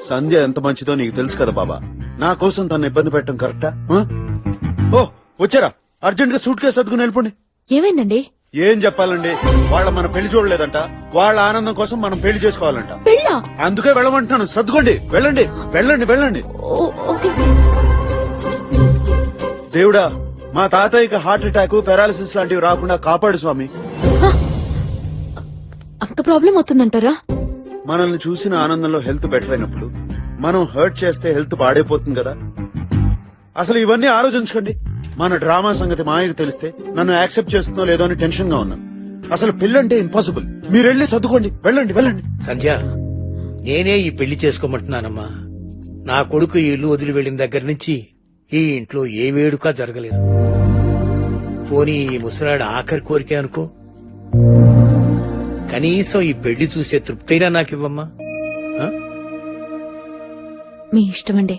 సంధ్య ఎంత మంచిదో నీకు తెలుసు కదా బాబా. నా కోసం తను ఇబ్బంది పెట్టడం కరెక్టా? ఓ వచ్చారా? అర్జెంట్ గా సూట్ కేసు సర్దుకుని వెళ్ళిపోండి. ఏమైందండి? ఏం చెప్పాలండి, వాళ్ళ మన పెళ్లి చూడలేదంట. వాళ్ళ ఆనందం కోసం మనం పెళ్లి చేసుకోవాలంట. పెళ్ళా? అందుకే వెళ్ళమంటున్నాను. సర్దుకోండి, వెళ్ళండి వెళ్ళండి వెళ్ళండి. దేవుడా, మా తాతయ్యకి హార్ట్ అటాక్, పారాలిసిస్ లాంటివి రాకుండా కాపాడు స్వామి. అంత ప్రాబ్లం అవుతుందంటారా? మనల్ని చూసిన ఆనందంలో హెల్త్ బెటర్ అయినప్పుడు మనం హర్ట్ చేస్తే హెల్త్ పాడైపోతుంది కదా. అసలు ఇవన్నీ ఆలోచించకండి. మన డ్రామా సంగతి మాయకు తెలిస్తే నన్ను యాక్సెప్ట్ చేస్తుందో లేదో అని టెన్షన్ గా ఉన్నాను. అసలు పెళ్ళంటే ఇంపాసిబుల్. మీరు వెళ్ళి చదువుకోండి, వెళ్ళండి వెళ్ళండి. సంధ్య, నేనే ఈ పెళ్లి చేసుకోమంటున్నానమ్మా. నా కొడుకు ఈ ఇల్లు వదిలి వెళ్లిన దగ్గర నుంచి ఈ ఇంట్లో ఏ వేడుక జరగలేదు. పోనీ ఈ ముసలాడు ఆఖరి కోరికే అనుకో. కనీసం ఈ పెళ్లి చూసే తృప్తైనా నాకివ్వమ్మా. మీ ఇష్టమండి.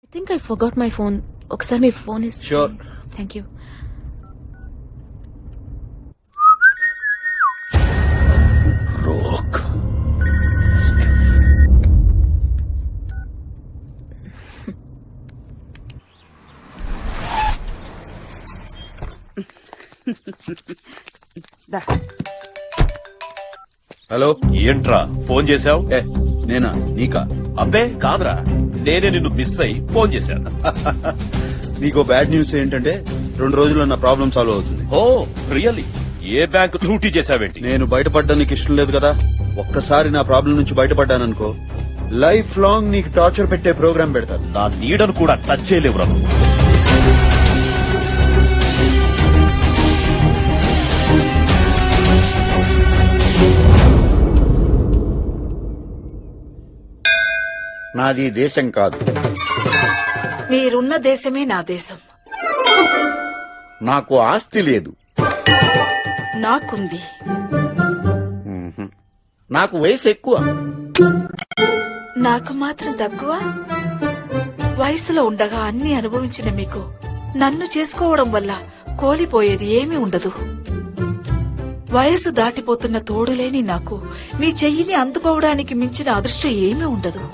I think I forgot my phone. ఒకసారి మీ ఫోన్ ఇస్తే. Sure. Thank you. Rock. Hello, ఏంట్రా ఫోన్ చేశావు? నేనా? నీకా? అబ్బే కాదురా, నేనే నిన్ను మిస్ అయి ఫోన్ చేశాను. నీకు బ్యాడ్ న్యూస్ ఏంటంటే 2 రోజుల్లో నా ప్రాబ్లం సాల్వ్ అవుతుంది. ఓ రియల్లీ? ఏ బ్యాంక్ లూటీ చేశావేంటి? నేను బయటపడడానికి ఇష్టం లేదు కదా. ఒక్కసారి నా ప్రాబ్లం నుంచి బయటపడ్డాననుకో, లైఫ్ లాంగ్ నీకు టార్చర్ పెట్టే ప్రోగ్రామ్ పెడతాను. నా నీడను కూడా టచ్ చేయలేవురా నువ్వు. నాది దేశం కాదు. మీరున్న దేశమే నా దేశం. నాకు ఆస్తి లేదు. నాకుంది. నాకు వయసు ఎక్కువ. నాకు మాత్రం తక్కువ. వయసులో ఉండగా అన్ని అనుభవించిన మీకు నన్ను చేసుకోవడం వల్ల కోల్పోయేది ఏమీ ఉండదు. వయసు దాటిపోతున్న తోడులేని నాకు మీ చెయ్యిని అందుకోవడానికి మించిన అదృష్టం ఏమీ ఉండదు.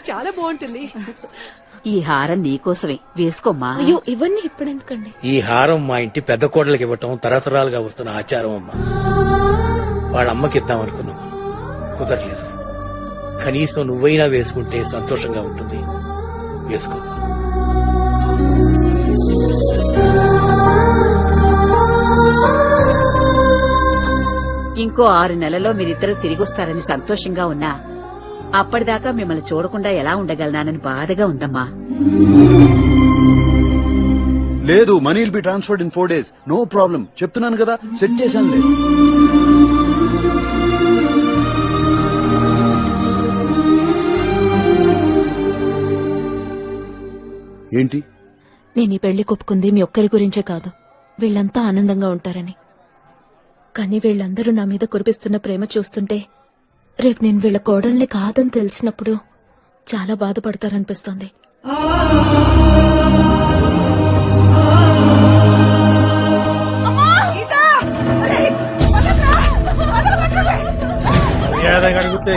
చాలా బాగుంటుంది. ఈ హారం నీకోసమే, వేసుకోమ్మా. అయ్యో, ఇవన్నీ ఇప్పుడెందుకండి? ఈ హారం మా ఇంటి పెద్ద కోడలికి ఇవ్వటం తరతరాలుగా వస్తున్న ఆచారం అమ్మా. వాళ్ళ అమ్మకి ఇద్దామనుకున్నాం, కుదరలేదు. కనీసం నువ్వైనా వేసుకుంటే సంతోషంగా ఉంటుంది. వేసుకో. ఇంకో 6 నెలల్లో మీరిద్దరూ తిరిగొస్తారని సంతోషంగా ఉన్నా అప్పటిదాకా మిమ్మల్ని చూడకుండా ఎలా ఉండగలనానని బాధగా ఉందమ్మా. లేదు, money will be transferred in 4 days. No problem. చెప్తున్నాను కదా, సెట్ చేశానులే. ఏంటి? నేను ఈ పెళ్లి కొప్పుకుంది మీ ఒక్కరి గురించే కాదు, వీళ్ళంతా ఆనందంగా ఉంటారని. కానీ వీళ్ళందరూ నా మీద కురిపిస్తున్న ప్రేమ చూస్తుంటే రేపు నేను వీళ్ళ కోడల్ని కాదని తెలిసినప్పుడు చాలా బాధపడతారనిపిస్తోంది.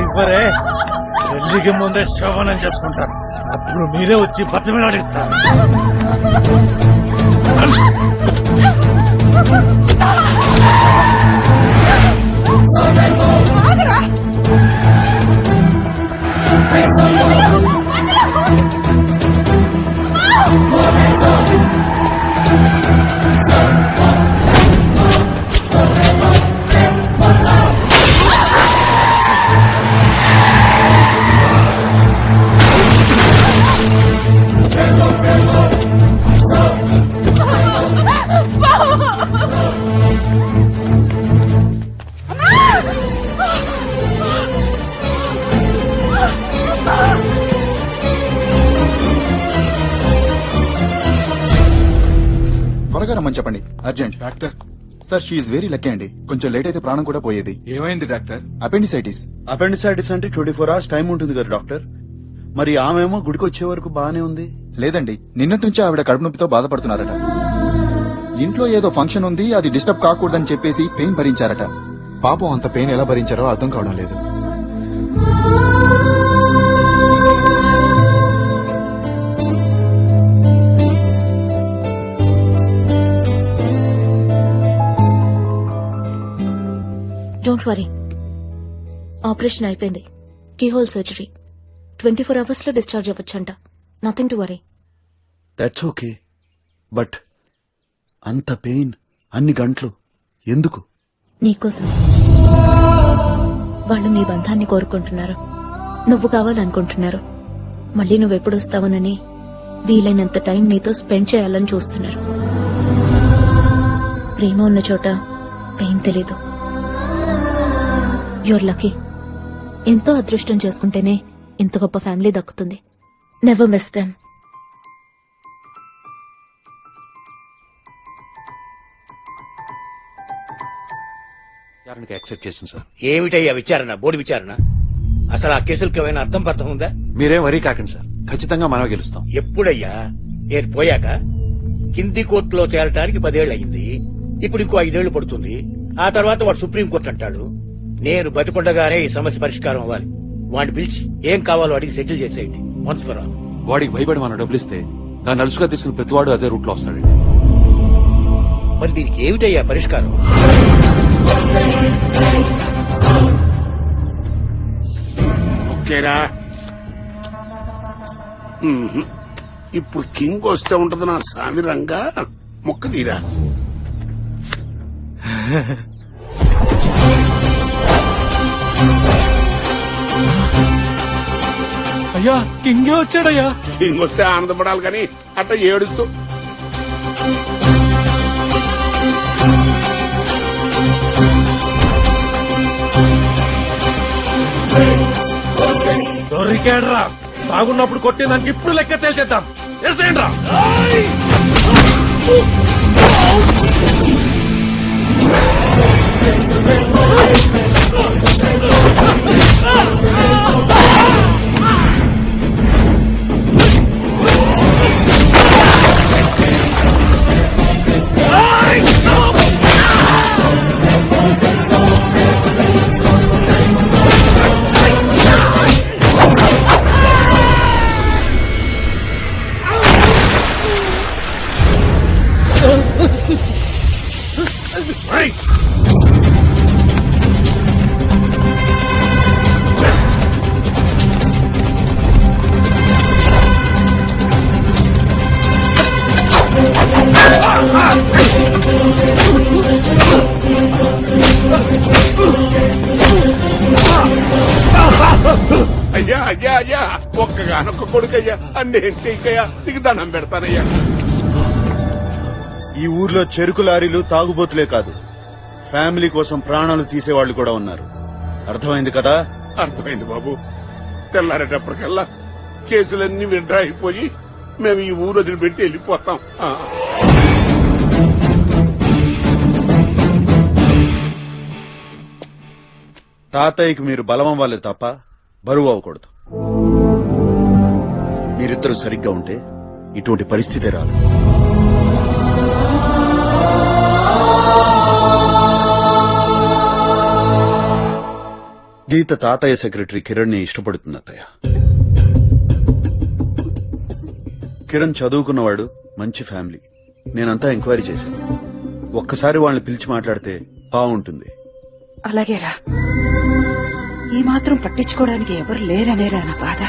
ఇవ్వరే, పెళ్లికి ముందే శోభనం చేసుకుంటారు. అప్పుడు మీరే వచ్చి బతిమలాడిస్తారు. ఆగరా. త్వరగా రమ్మని చెప్పండి, urgent. Doctor sir she very lucky అండి. కొంచెం లేట్ అయితే ప్రాణం కూడా పోయేది. ఏమైంది డాక్టర్? అపెండిసైటిస్. అపెండిసైటిస్ అంటే 24 hours టైం ఉంటుంది కదా డాక్టర్. మరి ఆమెమో గుడికి వచ్చే వరకు బానే ఉంది. లేదండి, నిన్నటి నుంచి ఆవిడ కడుపు నొప్పితో బాధపడుతున్నారట. ఇంట్లో ఏదో ఫంక్షన్ ఉంది, అది డిస్టర్బ్ కాకూడదని చెప్పేసి పెయిన్ భరించారట. పాపం అంత పెయిన్ ఎలా భరించారో అర్థం కావడం లేదు. డోంట్ వరీ, ఆపరేషన్ అయిపోయింది. Keyhole surgery. 24 hours లో డిశ్చార్జ్ అవ్వచ్చంట. Nothing to worry. That's okay, but అంత పెయిన్ అన్ని గంటలు ఎందుకు? నీకోసం. వాళ్ళు నీ బంధాన్ని కోరుకుంటున్నారు, నువ్వు కావాలనుకుంటున్నారు. మళ్ళీ నువ్వెప్పుడు వస్తావునని వీలైనంత టైం నీతో స్పెండ్ చేయాలని చూస్తున్నారు. ప్రేమ ఉన్న చోట పెయిన్ తెలీదు. Your lucky. ఎంతో అదృష్టం చేసుకుంటేనే ఇంత గొప్ప ఫ్యామిలీ దక్కుతుంది. Never miss them. యాక్సెప్ట్ చేసింది సార్. ఏమిటయ్యా విచారణ? బోర్డు విచారణ? అసలు ఆ కేసులకు ఏమైనా అర్థం పర్థం ఉందా? మీరేం వరీ కాకండి సార్, ఖచ్చితంగా మనమే గెలుస్తాం. ఎప్పుడయ్యా? నేను పోయాక కింది కోర్టులో తేలటానికి 10 ఏళ్ళు అయింది. ఇప్పుడు ఇంకో 5 ఏళ్లు పడుతుంది. ఆ తర్వాత వాడు సుప్రీం కోర్టు అంటాడు. నేను బతికుండగానే ఈ సమస్య పరిష్కారం అవ్వాలి. వాడిని పిలిచి ఏం కావాలో అడిగి సెటిల్ చేసేయండి వన్స్ ఫర్ ఆల్. వాడికి భయపడి మనం డబ్బులు ఇస్తే దాన్ని అలుసుగా తీసుకుని ప్రతివాడు అదే రూట్ లో వస్తాడండి. మరి దీనికి ఏమిటయ్యా పరిష్కారం? ఓకేరా, ఇప్పుడు కింగ్ వస్తే ఉంటది నా సామి రంగా. మొక్క తీరా. అయ్యా కింగే వచ్చాడయ్యా. కింగ్ వస్తే ఆనందపడాలి కానీ అట్ట ఏడుస్తూ దొరికాడ్రా. బాగున్నప్పుడు కొట్టే దానికి ఇప్పుడు లెక్క తేల్చేద్దాం. వేసేయండ్రా. అయ్యా అయ్యా అయ్యా, ఒక్కగానొక్క కొడుకయ్యా, అన్నేం చెయ్యకయ్యా, నీకు దండం పెడతానయ్యా. ఈ ఊర్లో చెరుకు లారీలు తాగుబోతులే కాదు, ఫ్యామిలీ కోసం ప్రాణాలు తీసేవాళ్లు కూడా ఉన్నారు. అర్థమైంది కదా? అర్థమైంది బాబు. తెల్లారేటప్పటికల్లా కేసులన్నీ విడ్రా అయిపోయి మేము ఈ ఊరు వదిలిపెట్టి వెళ్ళిపోతాం. తాతయ్యకి మీరు బలం అవ్వాలి తప్ప బరువు అవ్వకూడదు. మీరిద్దరూ సరిగ్గా ఉంటే ఇటువంటి పరిస్థితి రాదు. గీత తాతయ్య సెక్రటరీ కిరణ్ ని ఇష్టపడుతుంది అత్తయ్య. కిరణ్ చదువుకున్నవాడు, మంచి ఫ్యామిలీ. నేనంతా ఎంక్వైరీ చేశాను. ఒక్కసారి వాళ్ళని పిలిచి మాట్లాడితే బాగుంటుంది. అలాగేరా. ఈ మాత్రం పట్టించుకోవడానికి ఎవరు లేరనేరా నా బాధ.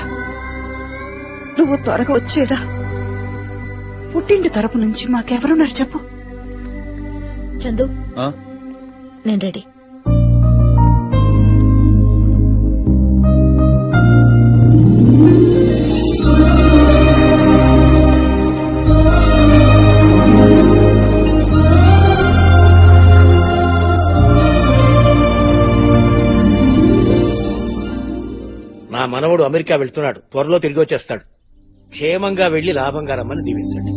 నువ్వు త్వరగా వచ్చేరా. పుట్టింటి తరపు నుంచి మాకెవరున్నారు చెప్పు. చందు ఆ? నేను రెడీ. నా మనవడు అమెరికా వెళ్తున్నాడు, త్వరలో తిరిగి వచ్చేస్తాడు. క్షేమంగా వెళ్లి లాభంగా రమ్మని దీవించండి.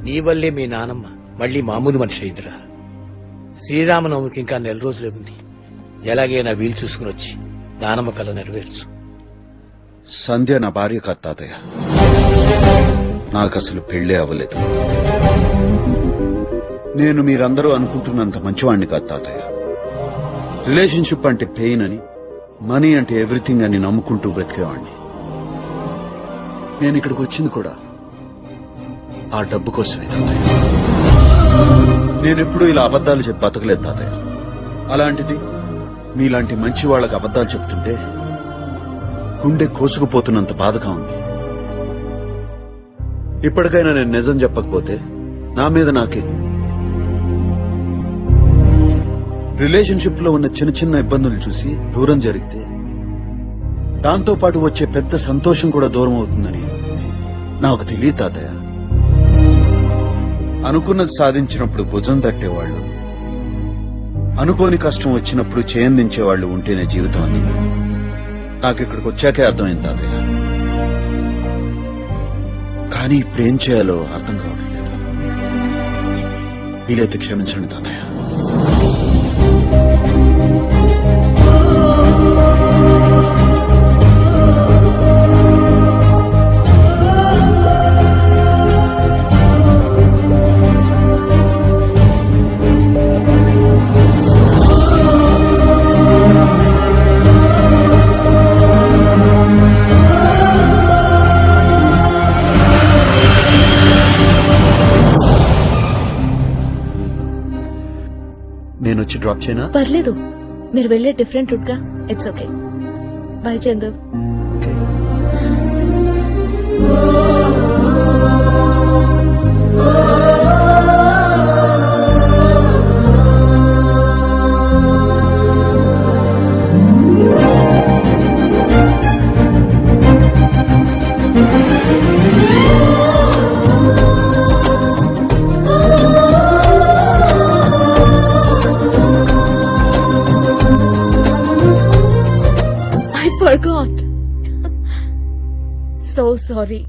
నీ వల్లే మీ నానమ్మ మళ్లీ మామూలు మనిషి అయిందిరా. శ్రీరామనవమికి ఇంకా 4 రోజులే ఉంది. ఎలాగైనా వీలు చూసుకుని వచ్చి నానమ్మ కళ నెరవేర్చు. సంధ్య నా భార్య కాదు తాతయ్య. నాకు అసలు పెళ్లే అవ్వలేదు. నేను మీరందరూ అనుకుంటున్నంత మంచివాణ్ణి కాదు తాతయ్య. రిలేషన్షిప్ అంటే పెయిన్ అని, మనీ అంటే ఎవ్రీథింగ్ అని నమ్ముకుంటూ బ్రతికేవాణ్ణి. నేను ఇక్కడికి వచ్చింది కూడా ఆ డబ్బు కోసమే తాతయ్య. నేనెప్పుడు ఇలా అబద్ధాలు చెప్పి బతకలేదు తాతయ్య. అలాంటిది మీలాంటి మంచి వాళ్ళకి అబద్ధాలు చెప్తుంటే గుండె కోసుకుపోతున్నంత బాధగా ఉంది. ఇప్పటికైనా నేను నిజం చెప్పకపోతే నా మీద నాకే. రిలేషన్షిప్ లో ఉన్న చిన్న చిన్న ఇబ్బందులు చూసి దూరం జరిగితే దాంతో పాటు వచ్చే పెద్ద సంతోషం కూడా దూరం అవుతుందని నాకు తెలియదు తాతయ్య. అనుకున్నది సాధించినప్పుడు భుజం తట్టేవాళ్లు, అనుకోని కష్టం వచ్చినప్పుడు చేయందించేవాళ్లు ఉంటేనే జీవితం అని నాకు ఇక్కడికి వచ్చాకే అర్థమైంది తాతయ్య. కానీ ఇప్పుడేం చేయాలో అర్థం కావడం లేదు. వీలైతే క్షమించండి తాతయ్య. నేను వచ్చి డ్రాప్ చేయనా? పర్లేదు, మీరు వెళ్లే డిఫరెంట్ రూట్ గా. It's okay. By Chandu. Forgot. So sorry.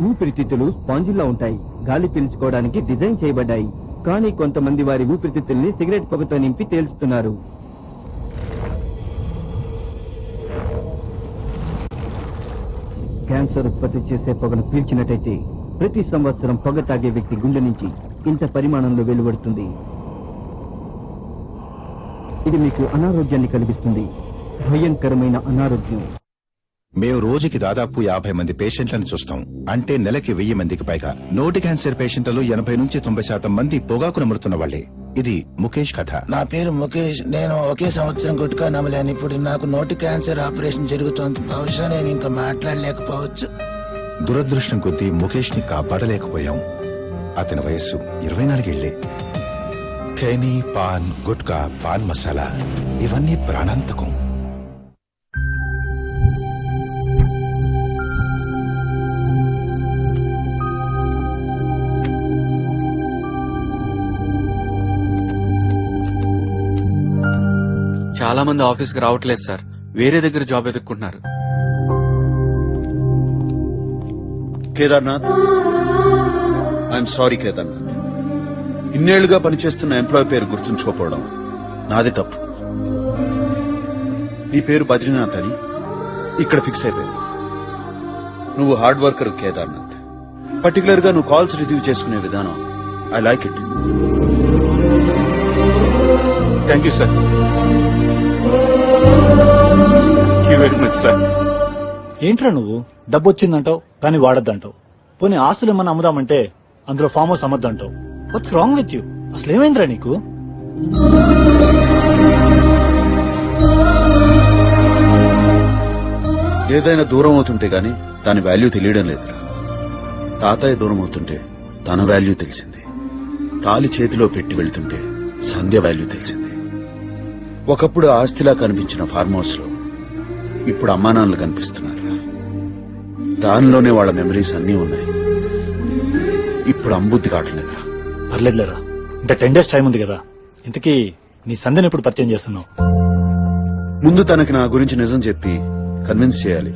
ఊపిరితిత్తులు స్పాంజిల్లా ఉంటాయి. గాలి పీల్చుకోవడానికి డిజైన్ చేయబడ్డాయి. కానీ కొంతమంది వారి ఊపిరితిత్తుల్ని సిగరెట్ పొగతో నింపి తేల్చుతున్నారు. క్యాన్సర్ ఉత్పత్తి చేసే పొగను పీల్చినట్టయితే ప్రతి సంవత్సరం పొగ తాగే వ్యక్తి గుండె నుంచి ఇంత పరిమాణంలో వెలువడుతుంది. ఇది మీకు అనారోగ్యాన్ని కలిగిస్తుంది. భయంకరమైన అనారోగ్యం. మేము రోజుకి దాదాపు 50 మంది పేషెంట్లను చూస్తాం. అంటే నెలకి 1000 మందికి పైగా. నోటి క్యాన్సర్ పేషెంట్లలో 80 నుంచి 90% మంది పొగాకును అమరుతున్న వాళ్లే. ఇది ముఖేష్ కథ. నా పేరు ముఖేష్. నేను ఒకే సంవత్సరం గుట్కా నమ్మలేను. ఇప్పుడు నాకు నోటి క్యాన్సర్ ఆపరేషన్ జరుగుతోంది. బహుశా నేను ఇంకా మాట్లాడలేకపోవచ్చు. దురదృష్టం కొద్దీ ముఖేష్ ని కాపాడలేకపోయాం. అతని వయస్సు 24 ఏళ్లే. ఖైనీ, పాన్, గుట్కా, పాన్ మసాలా ఇవన్నీ ప్రాణాంతకం. చాలా మంది ఆఫీస్ కి రావట్లేదు సార్, వేరే దగ్గర జాబ్ ఎదుర్కొంటున్నారు. Kedarnath, I'm sorry Kedarnath. ఇన్నేళ్లుగా పనిచేస్తున్న ఎంప్లాయ్ పేరు గుర్తుంచుకోపోవడం నాది తప్పు. నీ పేరు బద్రీనాథ్ అని ఇక్కడ ఫిక్స్ అయిపోయావు. నువ్వు హార్డ్ వర్కర్ కేదార్నాథ్. పర్టికులర్ గా నువ్వు కాల్స్ రిసీవ్ చేసుకునే విధానం I like it. Thank you sir. Very much sir. ఏంట్రా నువ్వు డబ్బు వచ్చిందంటావు కానీ వాడద్దంటావు. పోనీ ఆస్తులు ఏమన్నా అమ్ముదామంటే అందులో ఫామ్ హౌస్ అమ్మద్దంటావు. What's wrong with you? అసలు ఏమైందిరా నీకు? ఏదైనా దూరం అవుతుంటే గాని దాని వాల్యూ తెలియడం లేదురా. తాతయ్య దూరం అవుతుంటే తన వాల్యూ తెలిసింది. తాలి చేతిలో పెట్టి వెళ్తుంటే సంధ్య వాల్యూ తెలిసింది. ఒకప్పుడు ఆస్తిలా కనిపించిన ఫార్మ్ హౌస్ లో ఇప్పుడు అమ్మానాన్నలు కనిపిస్తున్నారు. దానిలోనే వాళ్ళ మెమరీస్ అన్నీ ఉన్నాయి. ఇప్పుడు అంబుద్ధి కావట్లేదురా. పర్లేదులేరా, ఇంకా 10 days టైం ఉంది కదా. ఇంతకీ నీ సంధ్యను ఎప్పుడు పరిచయం చేస్తున్నావు? ముందు తనకి నా గురించి నిజం చెప్పి కన్విన్స్ చేయాలి.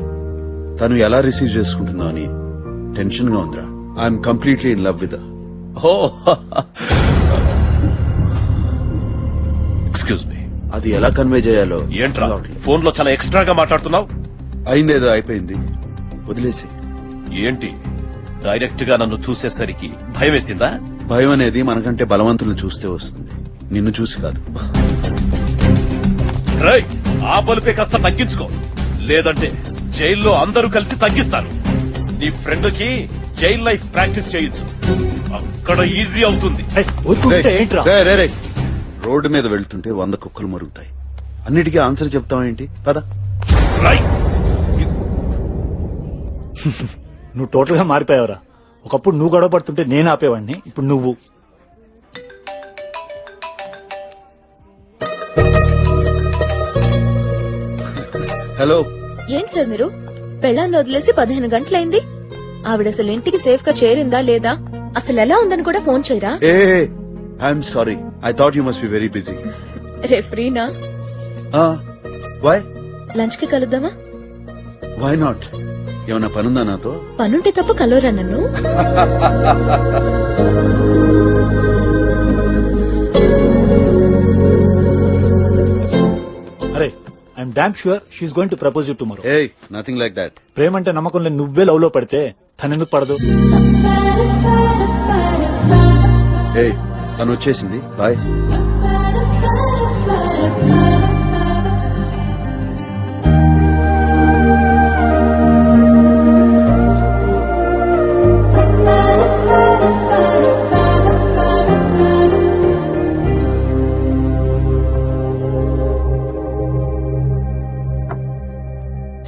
తను ఎలా రిసీవ్ చేసుకుంటుందో అని టెన్షన్ గా ఉందిరా. I'm completely in love with. Excuse me, అది ఎలా కన్వే చేయాలో ఏంట్రా ఫోన్ లో చాలా ఎక్స్ట్రాగా మాట్లాడుతున్నావు? అయిందేదో అయిపోయింది, వదిలేసి. ఏంటి డైరెక్ట్ గా నన్ను చూసేసరికి భయం వేసిందా? భయం అనేది మనకంటే బలవంతులను చూస్తే వస్తుంది, నిన్ను చూసి కాదు. రేయ్, ఆ బలుపే కాస్త తగ్గించుకో, లేదంటే జైల్లో అందరూ కలిసి తగ్గిస్తారు. నీ ఫ్రెండ్ కి జైల్ లైఫ్ ప్రాక్టీస్ చేయించు, అక్కడ ఈజీ అవుతుంది. రోడ్డు మీద వెళ్తుంటే 100 కుక్కలు మరుగుతాయి. అన్నిటికీ ఆన్సర్ చెప్తావేంటి? పద. నువ్వు టోటల్ గా మారిపోయావురా. ఒకప్పుడు నువ్వు గొడవ పడుతుంటే నేను ఆపేవాడిని, ఇప్పుడు నువ్వు. హలో. ఏంటి సార్ మీరు పెళ్ళాన్ని వదిలేసి 15 గంటలైంది. ఆవిడ అసలు ఇంటికి సేఫ్ గా చేరిందా లేదా, అసలు ఎలా ఉందని కూడా ఫోన్ చేయరా? I'm sorry, I thought you must be very busy. రే ఫ్రీనా? వై? లంచ్ కి కలుద్దామా? Why not? ఏమన్నా పనుందా నాతో? పనుంటే తప్ప కలవరా నన్ను? అరే, I'm damn sure she's going to propose you tomorrow. ఏయ్, నథింగ్ లైక్ దట్. ప్రేమ అంటే నమ్మకం లేని నువ్వే లవ్ లో పడితే తనెందుకు పడదు? ఏయ్, తను వచ్చేసింది. బాయ్.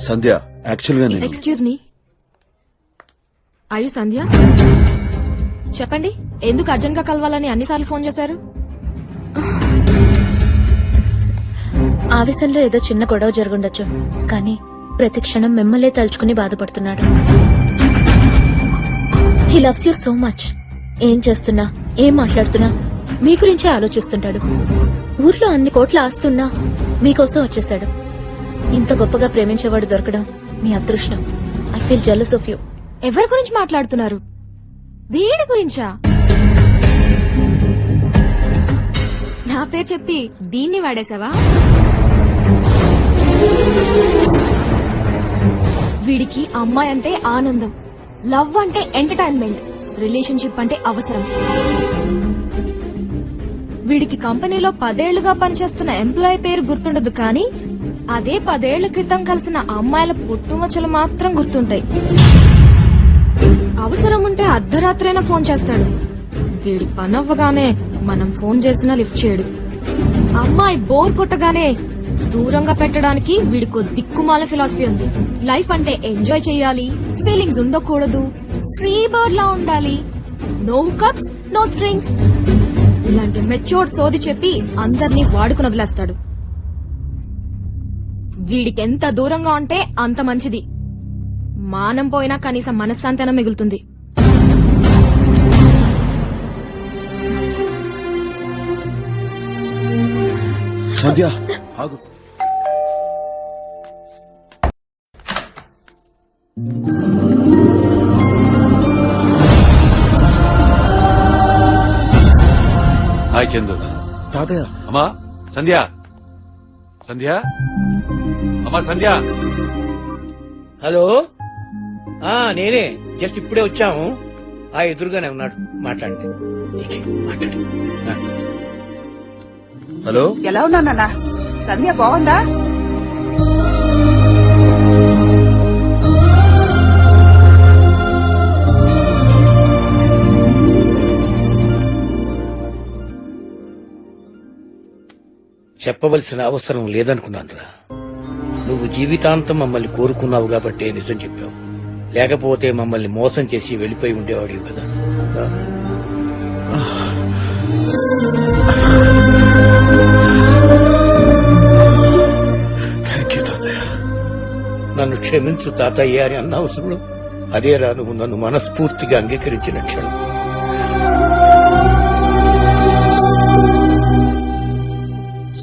సంధ్య, యాక్చువల్ గా నేను ఎక్స్క్యూజ్ మీ, ఆర్ యు సంధ్య? చెప్పండి, ఎందుకు అర్జెంట్ గా కలవాలని అన్నిసార్లు ఫోన్ చేశారు? ఆవేశంలో ఏదో చిన్న గొడవ జరుగుండొచ్చు, కానీ ప్రతి క్షణం మిమ్మల్నే తలుచుకుని బాధపడుతున్నాడు. He loves you so much. ఏం చేస్తున్నా, ఏం మాట్లాడుతున్నా మీ గురించే ఆలోచిస్తుంటాడు. ఊర్లో అన్ని కోట్ల ఆస్తున్నా మీకోసం వచ్చేసాడు. ఇంత గొప్పగా ప్రేమించేవాడు దొరకడం మీ అదృష్టం. I feel jealous of you. ఎవరి గురించి మాట్లాడుతున్నారు? వీడి గురించా? నా పేరు చెప్పి దీన్ని వాడేసావా? వీడికి అమ్మాయి అంటే ఆనందం, లవ్ అంటే ఎంటర్టైన్మెంట్, రిలేషన్షిప్ అంటే అవసరం. వీడికి కంపెనీలో 10 ఏళ్లుగా పనిచేస్తున్న ఎంప్లాయీ పేరు గుర్తుండదు, కానీ అదే 10 ఏళ్ల క్రితం కలిసిన అమ్మాయిల పుట్టుమచ్చలు మాత్రం గుర్తుంటాయి. అవసరం ఉంటే అర్ధరాత్రైనా ఫోన్ చేస్తాడు. వీడి పనవ్వగానే మనం ఫోన్ చేసినా లిఫ్ట్ చేయడు. అమ్మాయి బోర్ కొట్టగానే దూరంగా పెట్టడానికి వీడికో దిక్కుమాల ఫిలాసఫీ ఉంది. లైఫ్ అంటే ఎంజాయ్ చేయాలి, ఫీలింగ్స్ ఉండకూడదు, ఫ్రీ బర్డ్ లా ఉండాలి, నో కట్స్ నో స్ట్రింగ్స్. ఇలాంటి మెచ్యూర్డ్ సోది చెప్పి అందరినీ వాడుకుని వదిలేస్తాడు. వీడికి ఎంత దూరంగా ఉంటే అంత మంచిది. మానం పోయినా కనీసం మనశ్శాంతన మిగులుతుంది. సంధ్య ఆగు. హాయ్ చందు. తాతయ్య. అమ్మా సంధ్య, సంధ్య, అమ్మా సంధ్య. హలో, నేనే జస్ట్ ఇప్పుడే వచ్చాము. ఎదురుగానే ఉన్నాడు, మాట్లాడండి. హలో, ఎలా ఉన్నానన్నా? సంధ్య బాగుందా? చెప్పవలసిన అవసరం లేదనుకున్నానురా. నువ్వు జీవితాంతం మమ్మల్ని కోరుకున్నావు కాబట్టే నిజం చెప్పావు. లేకపోతే మమ్మల్ని మోసం చేసి వెళ్ళిపోయి ఉండేవాడివి కదా. నన్ను క్షమించు తాతయ్య అని అన్న అవసరం అదేరా నువ్వు నన్ను మనస్ఫూర్తిగా అంగీకరించిన క్షణం.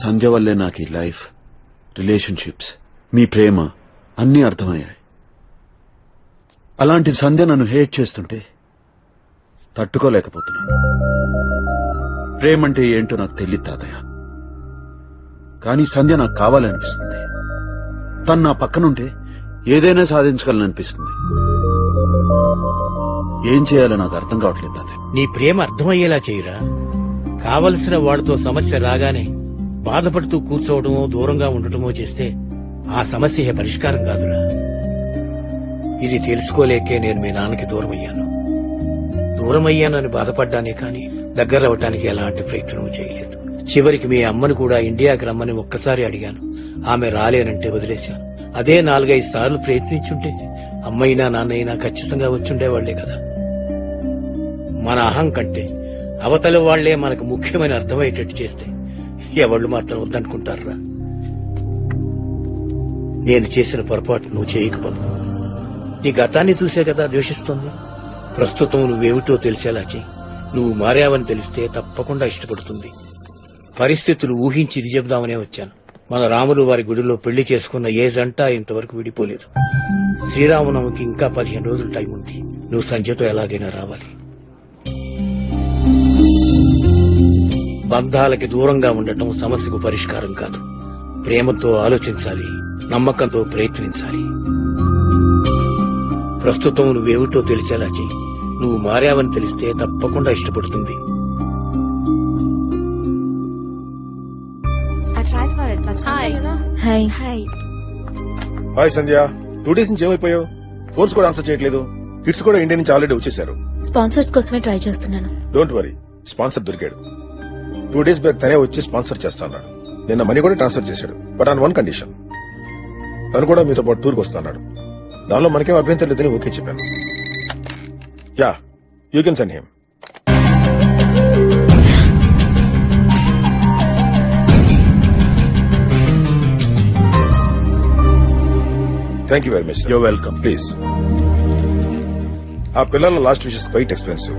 సంధ్య వల్లే నాకు ఈ లైఫ్, రిలేషన్షిప్స్, మీ ప్రేమ అన్నీ అర్థమయ్యాయి. అలాంటి సంధ్య నన్ను హేట్ చేస్తుంటే తట్టుకోలేకపోతున్నాను. ప్రేమంటే ఏంటో నాకు తెలియదు తాతయ్య, కానీ సంధ్య నాకు కావాలనిపిస్తుంది. తను నా పక్కనుంటే ఏదైనా సాధించగలననిపిస్తుంది. ఏం చేయాలో నాకు అర్థం కావట్లేదు తాతయ్య. నీ ప్రేమ అర్థమయ్యేలా చేయరా. కావలసిన వాడితో సమస్య రాగానే బాధపడుతూ కూర్చోవడమో దూరంగా ఉండటమో చేస్తే ఆ సమస్య పరిష్కారం కాదురా. ఇది తెలుసుకోలేకే నేను మీ నాన్నకి దూరమయ్యాను. దూరమయ్యానని బాధపడ్డానే కాని దగ్గర అవటానికి ఎలాంటి ప్రయత్నం చేయలేదు. చివరికి మీ అమ్మను కూడా ఇండియాకి రమ్మని ఒక్కసారి అడిగాను. ఆమె రాలేనంటే వదిలేశాను. అదే 4-5 సార్లు ప్రయత్నించుంటే అమ్మైనా నాన్నైనా ఖచ్చితంగా వచ్చుండేవాళ్లే కదా. మన అహం కంటే అవతల వాళ్లే మనకు ముఖ్యమైన అర్థమయ్యేటట్టు చేస్తే ఎవళ్ళు మాత్రం వద్దనుకుంటారా. నేను చేసిన పొరపాటు నువ్వు చేయకపోదు. నీ గతాన్ని చూసే కదా ద్వేషిస్తుంది. ప్రస్తుతం నువ్వేమిటో తెలిసేలా చెయ్యి. నువ్వు మారావని తెలిస్తే తప్పకుండా ఇష్టపడుతుంది. పరిస్థితులు ఊహించి ఇది చెబుదామనే వచ్చాను. మన రాములు వారి గుడిలో పెళ్లి చేసుకున్న ఏ జంట ఇంతవరకు విడిపోలేదు. శ్రీరామనవమికి ఇంకా 15 రోజులు టైం ఉంది. నువ్వు సంధ్యతో ఎలాగైనా రావాలి. బంధాలకి దూరంగా ఉండటం సమస్యకు పరిష్కారం కాదు. ప్రేమతో ఆలోచించాలి, నమ్మకంతో ప్రయత్నించాలి. ప్రస్తుతం నువ్వేమిటో తెలిసేలా చెయ్యి. నువ్వు మారావని తెలిస్తే తప్పకుండా ఇష్టపడుతుంది. హాయ్ సంధ్య, 2 days నుంచి ఏమైపోయావు? ఫోన్స్ కూడా ఆన్సర్ చేయట్లేదు. కిడ్స్ కూడా ఇండియా నుంచి ఆల్రెడీ వచ్చేసారు. స్పాన్సర్స్ కోసమే ట్రై చేస్తున్నాను. డోంట్ వరీ, స్పాన్సర్ దొరికాడు. 2 days బ్యాక్ తనే వచ్చి స్పాన్సర్ చేస్తా అన్నాడు. నిన్న మనీ కూడా ట్రాన్స్ఫర్ చేశాడు. బట్ ఆన్ 1 కండిషన్, తను కూడా మీతో పాటు టూర్కి వస్తా అన్నాడు. దానిలో మనకేం అభ్యంతరం లేదని ఓకే చెప్పాను. Yeah, you can send him. Thank you very much. You welcome. Please. ఆ పిల్లల లాస్ట్ విషెస్ క్వైట్ ఎక్స్పెన్సివ్.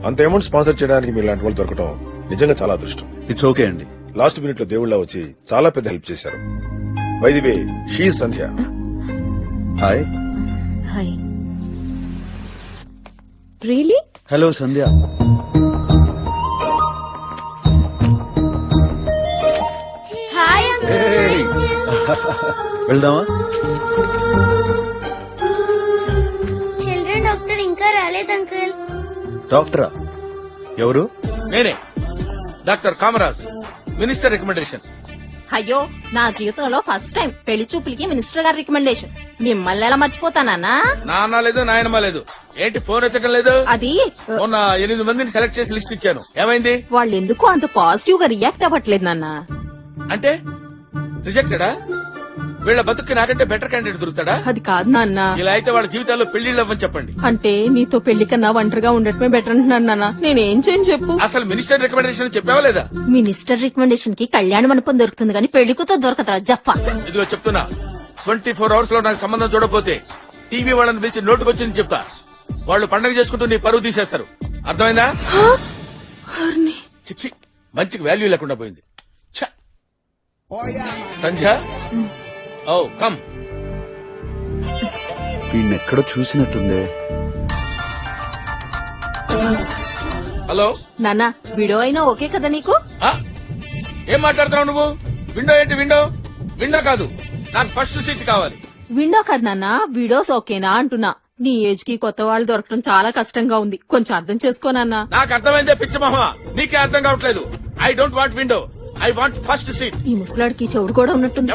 అంత అమౌంట్ స్పాన్సర్ చేయడానికి మీరు లాంటి వాళ్ళు దొరకడం నిజంగా చాలా అదృష్టం. ఇట్స్ ఓకే అండి. లాస్ట్ మినిట్ లో దేవుళ్ళ వచ్చి చాలా పెద్ద హెల్ప్ చేశారు. By the way, she is Sandhya. Hi. Hi. Really? Hello Sandhya. Hi వెళ్దామా? చిల్డ్రన్ డాక్టర్ ఇంకా రాలేదు అంకుల్. డాక్టరా? ఎవరు? నేనే, డాక్టర్ కామరాజ్, మినిస్టర్ రికమెండేషన్. అయ్యో, నా జీవితంలో ఫస్ట్ టైం పెళ్లి చూపులకి మినిస్టర్ గారి రికమెండేషన్. మిమ్మల్ని ఎలా మర్చిపోతానా? నాన్న లేదు, నాయనమ్మ లేదు. ఏంటి ఫోన్ ఎత్తడం లేదు? అది మొన్న 8 మందిని సెలెక్ట్ చేసి లిస్ట్ ఇచ్చాను. ఏమైంది? వాళ్ళు ఎందుకు అంత పాజిటివ్ గా రియాక్ట్ అవ్వట్లేదు నాన్న. అంటే రిజెక్టెడా? వీళ్ళ బతుక్కి నాకంటే బెటర్ క్యాండిడేట్ దొరుకుతాడా? అది కాదు నాన్న. ఇలా అయితే వాళ్ళ జీవితాల్లో పెళ్లిళ్ళు అవ్వని చెప్పండి. అంటే నీతో పెళ్లి కన్నా ఒంటరిగా ఉండటమే బెటర్ అంటున్నాను నాన్న. నేనేం చేయను చెప్పు. అసలు మినిస్టర్ రికమెండేషన్ చెప్పావా లేదా? మినిస్టర్ రికమెండేషన్ కి కళ్యాణ మండపం దొరుకుతుంది కానీ పెళ్లి కూతురు దొరకదురా జప్ప. ఇదిగో చెప్తున్నా, 24 hours లో నాకు సంబంధం చూడకపోతే టీవీ వాళ్ళని పిలిచి నోటుకొచ్చింది చెప్తా. వాళ్ళు పండగ చేసుకుంటూ నీ పరువు తీసేస్తారు. అర్థమైందా? చిచ్చి, మంచికి వాల్యూ లేకుండా పోయింది. ఛ! సంధ్య, ఓ కమ్. వీణెక్కడో చూసినట్టుందే. హలో నాన్న, వీడియో అయినా ఓకే కదా నీకు? ఏం మాట్లాడుతున్నావు నువ్వు? విండో ఏంటి విండో? విండో కాదు, నాకు ఫస్ట్ సీట్ కావాలి. విండో కదా నాన్న, వీడియోస్ ఓకేనా అంటున్నా. నీ ఏజ్ కి కొత్త వాళ్ళు దొరకడం చాలా కష్టంగా ఉంది, కొంచెం అర్థం చేసుకోనన్నా. నాకు అర్థమైందే పిచ్చి మొహ, నీకే అర్థం కావట్లేదు. I don't want window, I want first seat. ఈ ముసలాడికి చెవుడు కూడా ఉన్నట్టుంది.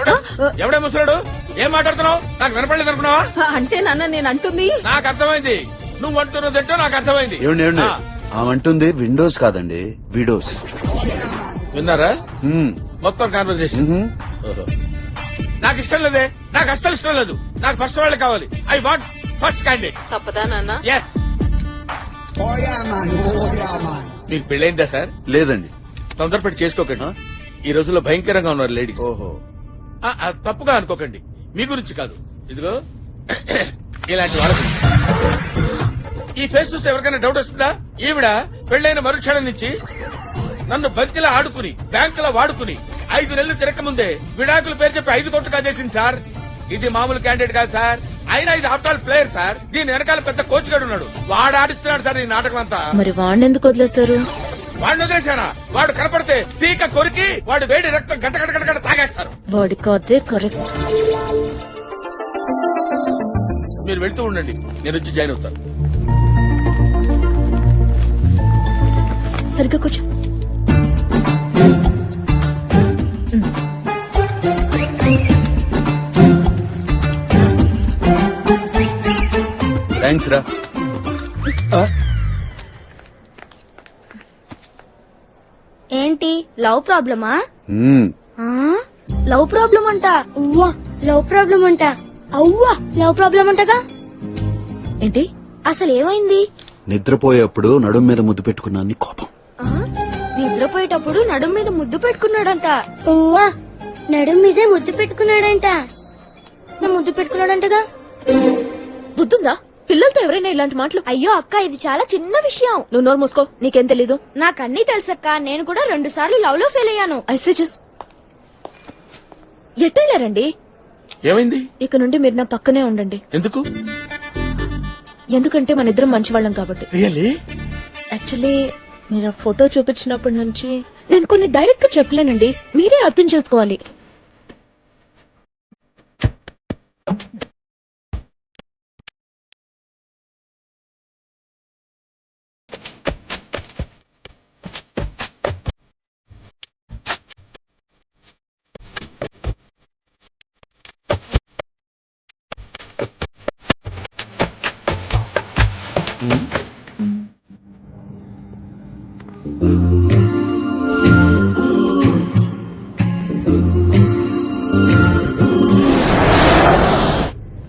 ఎవడే ముసలాడు? ఏం మాట్లాడుతున్నావు? నాకు వినపడలేదు అనుకున్నావా? అంటే నాన్న నేను అంటుంది. నాకు అర్థమైంది, నువ్వు అంటున్నదంటో నాకు అర్థమైంది. ఏమండి ఆమంటుంది విండోస్ కాదండి, విడోస్. విన్నారా? మొత్తం కాన్వర్సేషన్. నాకు ఇష్టం లేదే, నాకు అస్సలు ఇష్టం లేదు. నాకు ఫస్ట్ వాళ్ళే కావాలి. I want first candidate. తప్పదా నాన్న? ఎస్. మీకు పెళ్ళైందా సార్? లేదండి. తొందరపడి చేసుకోకండి, ఈ రోజుల్లో భయంకరంగా ఉన్నారు లేడీస్. ఓహో, తప్పుగా అనుకోకండి, మీ గురించి కాదు. ఇదిగో ఇలాంటి వాళ్ళ గురించి. ఈ ఫేస్ చూస్తే ఎవరికైనా డౌట్ వస్తుందా? ఈవిడ పెళ్ళైన మరుక్షణం నుంచి నన్ను బతికిలా ఆడుకుని బ్యాంకులో వాడుకుని 5 నెలలు తిరక్క ముందే విడాకుల పేరు చెప్పి 5 కోట్లు కాజేసింది సార్. ఇది మామూలు క్యాండిడేట్ కాదు సార్. అయినా ఇది ఆఫ్టర్ ఆల్ ప్లేయర్ సార్. దీని వెనకాల పెద్ద కోచ్ గడు ఉన్నాడు, వాడు ఆడిస్తున్నాడు సార్ ఈ నాటకం అంతా. మరి వాడిని ఎందుకు వదిలేశారు? వాడిని వదిలేశారా? వాడు కనపడితే పీక కొరికి వాడు వేడి రక్తం గంట గంట గంట గంట తాగేస్తారు. వాడికి అదే కరెక్ట్. మీరు వెళ్తూ ఉండండి, నేను వచ్చి జాయిన్ అవుతాను. సరిగ్గా కూర్చో. థ్యాంక్స్ రా. ఏంటి లవ్ ప్రాబ్లమా? మ్మ్. లవ్ ప్రాబ్లం అంట. ఉవ్వా లవ్ ప్రాబ్లం అంట. అవ్వా లవ్ ప్రాబ్లం అంటగా. ఏంటి అసలు ఏమైంది? నిద్రపోయేప్పుడు నడుం మీద ముద్దు పెట్టుకున్నాను కోపం. నిద్రపోయేటప్పుడు నడుం మీద ముద్దు పెట్టుకున్నాడంట. ఉవ్వా నడుం మీదే ముద్దు పెట్టుకున్నాడంట. ముద్దు పెట్టుకున్నాడంటగా. బుద్ధుందా? పిల్లలతో ఎవరైనా ఇలాంటి మాటలు? అయ్యో అక్క, ఇది చాలా చిన్న విషయం. నువ్వు నోరు మూసుకో, నీకేం తెలీదు. నాకన్నీ తెలుసక్క, నేను కూడా 2 సార్లు లవ్ లో ఫెయిల్ అయ్యాను. ఎట్టెళ్ళారండి? ఏమైంది? ఇక నుండి మీరు నా పక్కనే ఉండండి. ఎందుకు? ఎందుకంటే మన ఇద్దరం మంచివాళ్ళం కాబట్టి. యాక్చువల్లీ మీరు ఫోటో చూపించినప్పటి నుంచి నేను కొన్ని డైరెక్ట్ గా చెప్పలేనండి, మీరే అర్థం చేసుకోవాలి.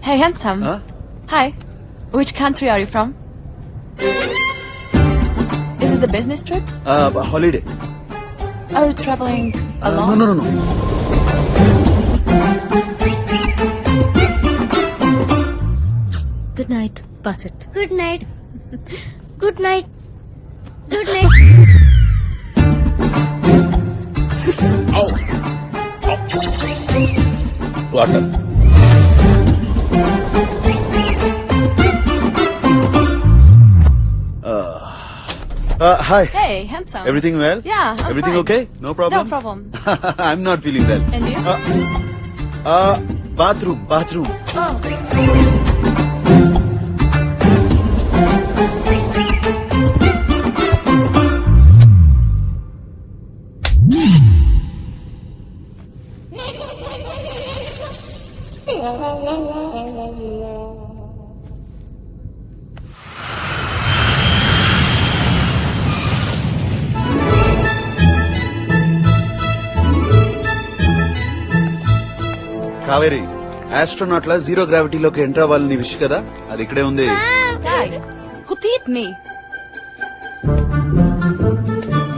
Hey, handsome. Hi. Which country are you from? Is it the business trip? Holiday. Are you traveling alone? No. Good night. Pass it. Good night. Good night. Good night. Water. Hi. Hey, handsome. Everything well? Yeah, I'm Everything fine. okay? No problem? No problem. I'm not feeling well. And you? Bathroom. Kaveri, astronaut లా zero గ్రావిటీలోకి enter అవ్వాలని wish కదా, అది ఇక్కడే ఉంది. Guy, who teased me?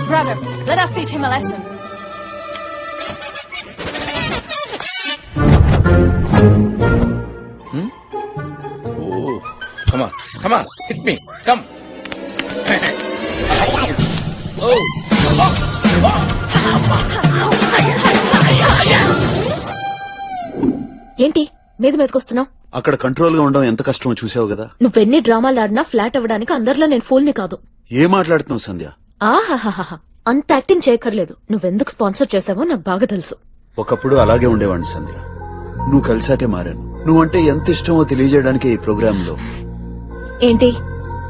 Brother, let us teach him a lesson. Oh, come on, hit me, come. Oh. ఏంటి మీద మీదకొస్తున్నావు? అక్కడ కంట్రోల్ గా ఉండడం ఎంత కష్టమో చూసావు కదా. నువ్వెన్ని డ్రామాలు ఆడినా ఫ్లాట్ అవ్వడానికి అందరిలో నేను ఫూల్ని కాదు. ఏం మాట్లాడుతున్నావు సంధ్య? ఆహాహాహా, అంత యాక్టింగ్ చేయక్కర్లేదు. నువ్వెందుకు స్పాన్సర్ చేసావో నాకు బాగా తెలుసు. ఒకప్పుడు అలాగే ఉండేవాడిని సంధ్య, నువ్వు కలిసాకే మారాను. నువ్వంటే ఎంత ఇష్టమో తెలియజేయడానికి ఈ ప్రోగ్రామ్ లో. ఏంటి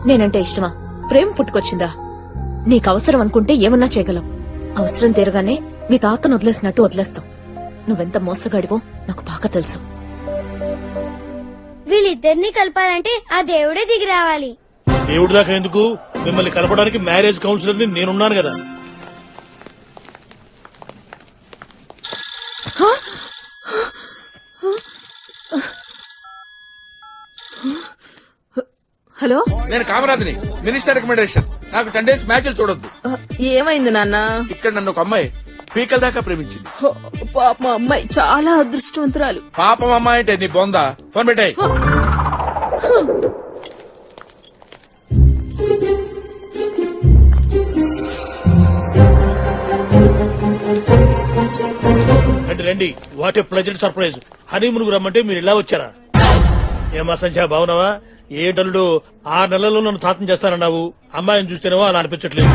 నేనంటే ఇష్టమా? ప్రేమ పుట్టుకొచ్చిందా? నీకు అవసరం అనుకుంటే ఏమన్నా చేయగలవు. అవసరం తీరగానే మీ తాతను వదిలేసినట్టు వదిలేస్తావు. నువ్వెంత మోసగాడివో నాకు బాగా తెలుసు. వీళ్ళిద్దరిని కలపాలంటే ఆ దేవుడే దిగి రావాలి. దేవుడి దాకా ఎందుకు, మిమ్మల్ని కలపడానికి మ్యారేజ్ కౌన్సిలర్ ని నేనున్నాను కదా. హలో, నేను కామరాజుని, మినిస్టర్ రికమెండేషన్. నాకు 10 days మ్యాచ్లు చూడొద్దు. ఏమైంది నాన్న? ఇక్కడ నన్ను ఒక అమ్మాయి పీకల దాకా ప్రేమించింది. పాప అమ్మాయి చాలా అదృష్టవంతురాలు. పాపం అమ్మాయి అంటే నీ బొందా. ఫోన్ పెట్టాయి. రండి రండి, what a pleasant surprise. Honeymoon కు రమ్మంటే మీరు ఇలా వచ్చారా? ఏమా సంధ్య, బాగున్నావా? ఏ డల్లుడు 6 నెలల్లో నన్ను తాతం చేస్తానన్నావు. అమ్మాయిని చూస్తేనేవో అలా అనిపించట్లేదు.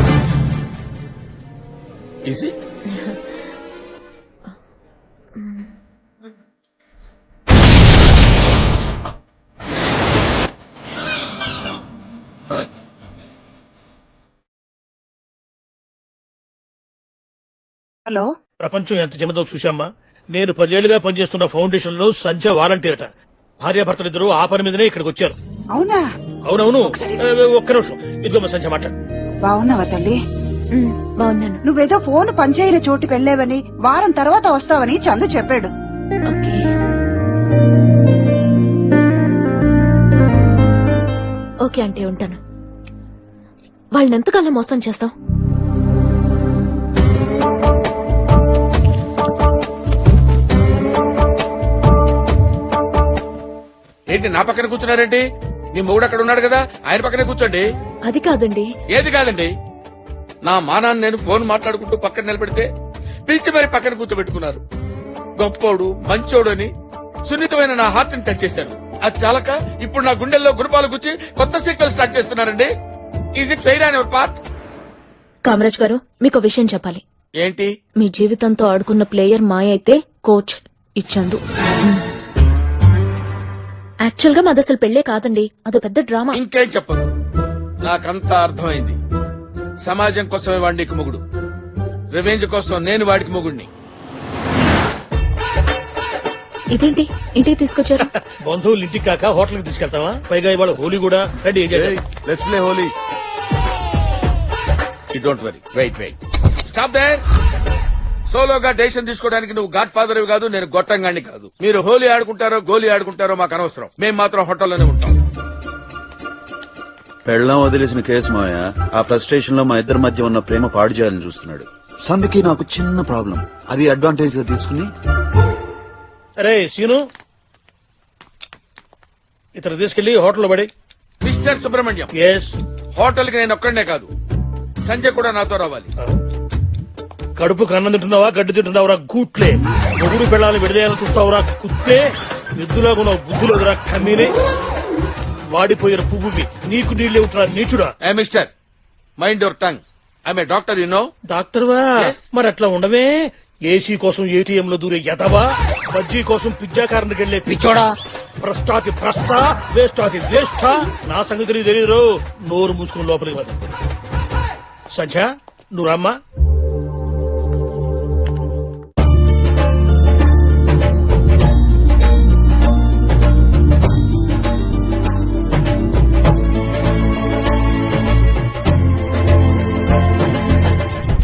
హలో, ప్రపంచం ఎంత చిన్నదో చూశామ్మా. నేను 10 ఏళ్లుగా పనిచేస్తున్న ఫౌండేషన్ లో సంధ్య వాలంటీర్ అట. భార్యాభర్తలిద్దరూ ఆ పని మీదనే ఇక్కడికి వచ్చారు. అవునా? అవునవును. ఒక్క నిమిషం, ఇదిగో మా సంధ్య మాట్లాడు. బాగున్నావా తల్లి? బాగున్నాను. నువ్వేదో ఫోన్ పనిచేయని చోటుకు వెళ్లేవని, వారం తర్వాత వస్తావని చందు చెప్పాడు. ఓకే అంటే ఉంటాను. వాళ్ళని ఎంతకాలం మోసం చేస్తావు? ఏంటి నా పక్కన కూర్చున్నారేంటి? నీ మొగుడు అక్కడ ఉన్నాడు కదా, ఆయన పక్కనే కూర్చోండి. అది కాదండి. ఏది కాదండి? నా మానాన్ని నేను ఫోన్ మాట్లాడుకుంటూ పక్కన నిలబెడితే పిలిచి మరి పక్కన కూర్చోబెట్టుకున్నారు. గొప్పోడు మంచోడు అని సున్నితమైన నా హార్ట్ ని టచ్ చేశారు. అది చాలక ఇప్పుడు నా గుండెల్లో గురుపాలు గుచ్చి కొత్త సీక్వెల్ స్టార్ట్ చేస్తున్నారండి. Is it fair on your part? Kamaraj గారు, మీకు విషయం చెప్పాలి. ఏంటి? మీ జీవితంతో ఆడుకున్న ప్లేయర్ మాయ అయితే కోచ్ ఇచ్చాడు. యాక్చువల్ గా మాది అసలు పెళ్లే కాదండి, అదో పెద్ద డ్రామా. ఇంకేం చెప్పదు, నాకంతా అర్థమైంది. సమాజం కోసమే వాడికి మొగుడు, రివెంజ్ కోసం నేను వాడికి మొగుడిని. ఇదేంటి ఇంటికి తీసుకొచ్చారు? బంధువులు ఇంటికి కాక హోటల్ కి తీసుకెళ్తావా? పైగా ఇవాళ హోలీ కూడా. Ready, let's play Holi. You don't worry, wait stop there. సోలోగా డెసిషన్ తీసుకోవడానికి నువ్వు గాడ్ ఫాదర్ కాదు, నేను గొట్టంగాన్ని కాదు. మీరు హోలీ ఆడుకుంటారో గోలీ ఆడుకుంటారో మాకు అనవసరం. మేము మాత్రం హోటల్లోనే ఉంటాం. పెళ్ళం వదిలేసిన కేసు మాయ ఆ ఫ్రస్ట్రేషన్ లో మా ఇద్దరి మధ్య ఉన్న ప్రేమ పాడు చేయాలని చూస్తున్నాడు. సందుకి నాకు చిన్న ప్రాబ్లం, అది అడ్వాంటేజ్ గా తీసుకుని. అరే సీను, ఇతను తీసుకెళ్లి హోటల్లో పడి. మిస్టర్ సుబ్రహ్మణ్యం, హోటల్ కి నేను ఒక్కడనే కాదు, సంజయ్ కూడా నాతో రావాలి. కడుపు కన్నం తింటున్నావా, గడ్డి తింటున్నావురా గూట్లే? మొగుడు పిల్లల్ని విడదీయాలని చూస్తావురా కుత్తే? నిద్దులాగా ఉన్నావు, బుద్ధులేదురా కమ్మీనే. వాడిపోయిన పువ్వువి నీకు నీళ్లే ఉంటున్నా నీచుడా. Mister, mind your tongue. I'm a doctor, you know. డాక్టర్వా? మరి అట్లా ఉండవే. ఏసీ కోసం ఏటీఎం లో దూరే ఎదవా, బజ్జీ కోసం పిజ్జా కారణకి వెళ్లే పిచ్చోడా, భ్రష్టాతి భ్రష్ట, వేస్టాతి వేస్ట. నా సంగతి నీకు తెలియదు. నోరు మూసుకుని లోపలికి వద. సంధ్య, నువ్వు రమ్మా.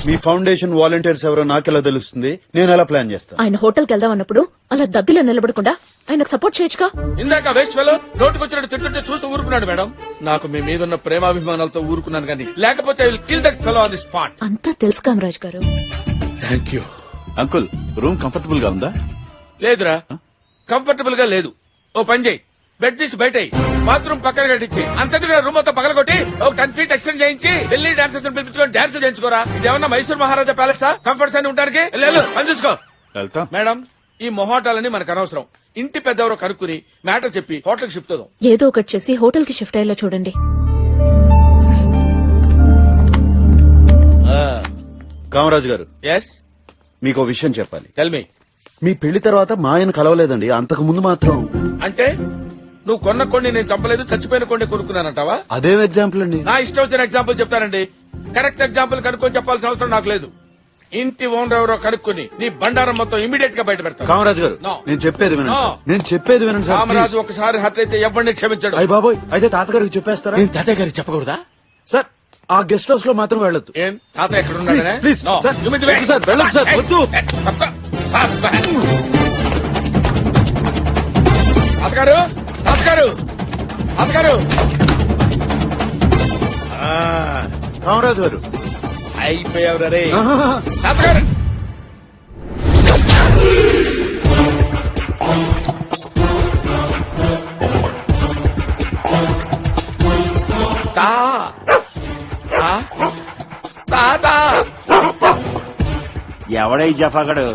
మీ ఫౌండేషన్ వాలంటీర్స్ ఎవరో నాకెలా తెలుస్తుంది? నేను ఎలా ప్లాన్ చేస్తాను? ఆయన హోటల్కి వెళ్దాం అన్నప్పుడు అలా దద్దిలో నిలబడకుండా ఆయనకు సపోర్ట్ చేయొచ్చుగా. ఇందాక వేస్ట్ ఫెలో నోటికొచ్చినట్టు తింటుంటే చూస్తూ ఊరుకున్నాడు మేడం. నాకు మీ మీద ఉన్న ప్రేమాభిమానాలతో ఊరుకున్నాను కానీ లేకపోతే I will kill that fellow on the spot. అంతా తెలుసు కామరాజ్ గారు. Thank you. Uncle room comfortable గా ఉందా? లేదురా, కంఫర్టబుల్ గా లేదు. ఓ పని చేయి, బెడ్ తీసి బయట బాత్రూమ్ పక్కన కట్టించి అంతటిగా రూమ్ మొత్తం పగలగొట్టి ఒక 10 feet ఎక్స్టెండ్ చేయించి ఢిల్లీ డాన్సర్స్ పిలిపించుకొని డాన్స్ చేయించుకోరా. ఇదేమన్నా మైసూర్ మహారాజా ప్యాలెస్ కంఫర్ట్స్ అని ఉంటానికి పని చూసుకో. వెళ్తాం మేడం, ఈ మొహాటాలని మనకు అనవసరం. ఇంటి పెద్దవరో కనుక్కుని మ్యాటర్ చెప్పి హోటల్ షిఫ్ట్ అవుదాం. ఏదో ఒకటి చేసి హోటల్ కి షిఫ్ట్ అయ్యేలా చూడండి. కామరాజు గారు, ఎస్, మీకు ఓ విషయం చెప్పాలి. Tell me. మీ పెళ్లి తర్వాత మా ఆయన కలవలేదండి. అంతకు ముందు మాత్రం. అంటే నువ్వు కొన్న కొన్ని నేను చంపలేదు, చచ్చిపోయిన కొన్ని కొనుక్కున్నానంటావా? అదేం ఎగ్జాంపుల్ అండి? నా ఇష్టం వచ్చిన ఎగ్జాంపుల్ చెప్తానండి. కరెక్ట్ ఎగ్జాంపుల్ కనుక్కొని చెప్పాల్సిన అవసరం నాకు లేదు. ఇంటి ఓనర్ ఎవరో కనుక్కుని నీ బండారం మొత్తం ఇమీడియట్ గా బయట పెడతాను. కామరాజు గారు, No. నేను చెప్పేది వినండి No. సార్. నేను చెప్పేది వినండి సార్. రామరాజు ఒకసారి హత్య అయితే ఎవరిని క్షమించాడు. అయ్య బాబోయ్, అయితే తాతగారికి చెప్పేస్తారా? నేను తాతయ్య గారికి చెప్పకూడదా? సార్, ఆ గెస్ట్ హౌస్ లో మాత్రం వెళ్ళొద్దు. ఏం తాత ఎక్కడ ఉన్నాడనే? Please, No. sir. You mean the way? Sir, వెళ్ళొద్దు సార్, వద్దు. తాతగారు, తాతగారు, తాతగారు. కామరాజు గారు, అయిపోయావు రే తాతగారు. తాత ఎవడై జఫాగడు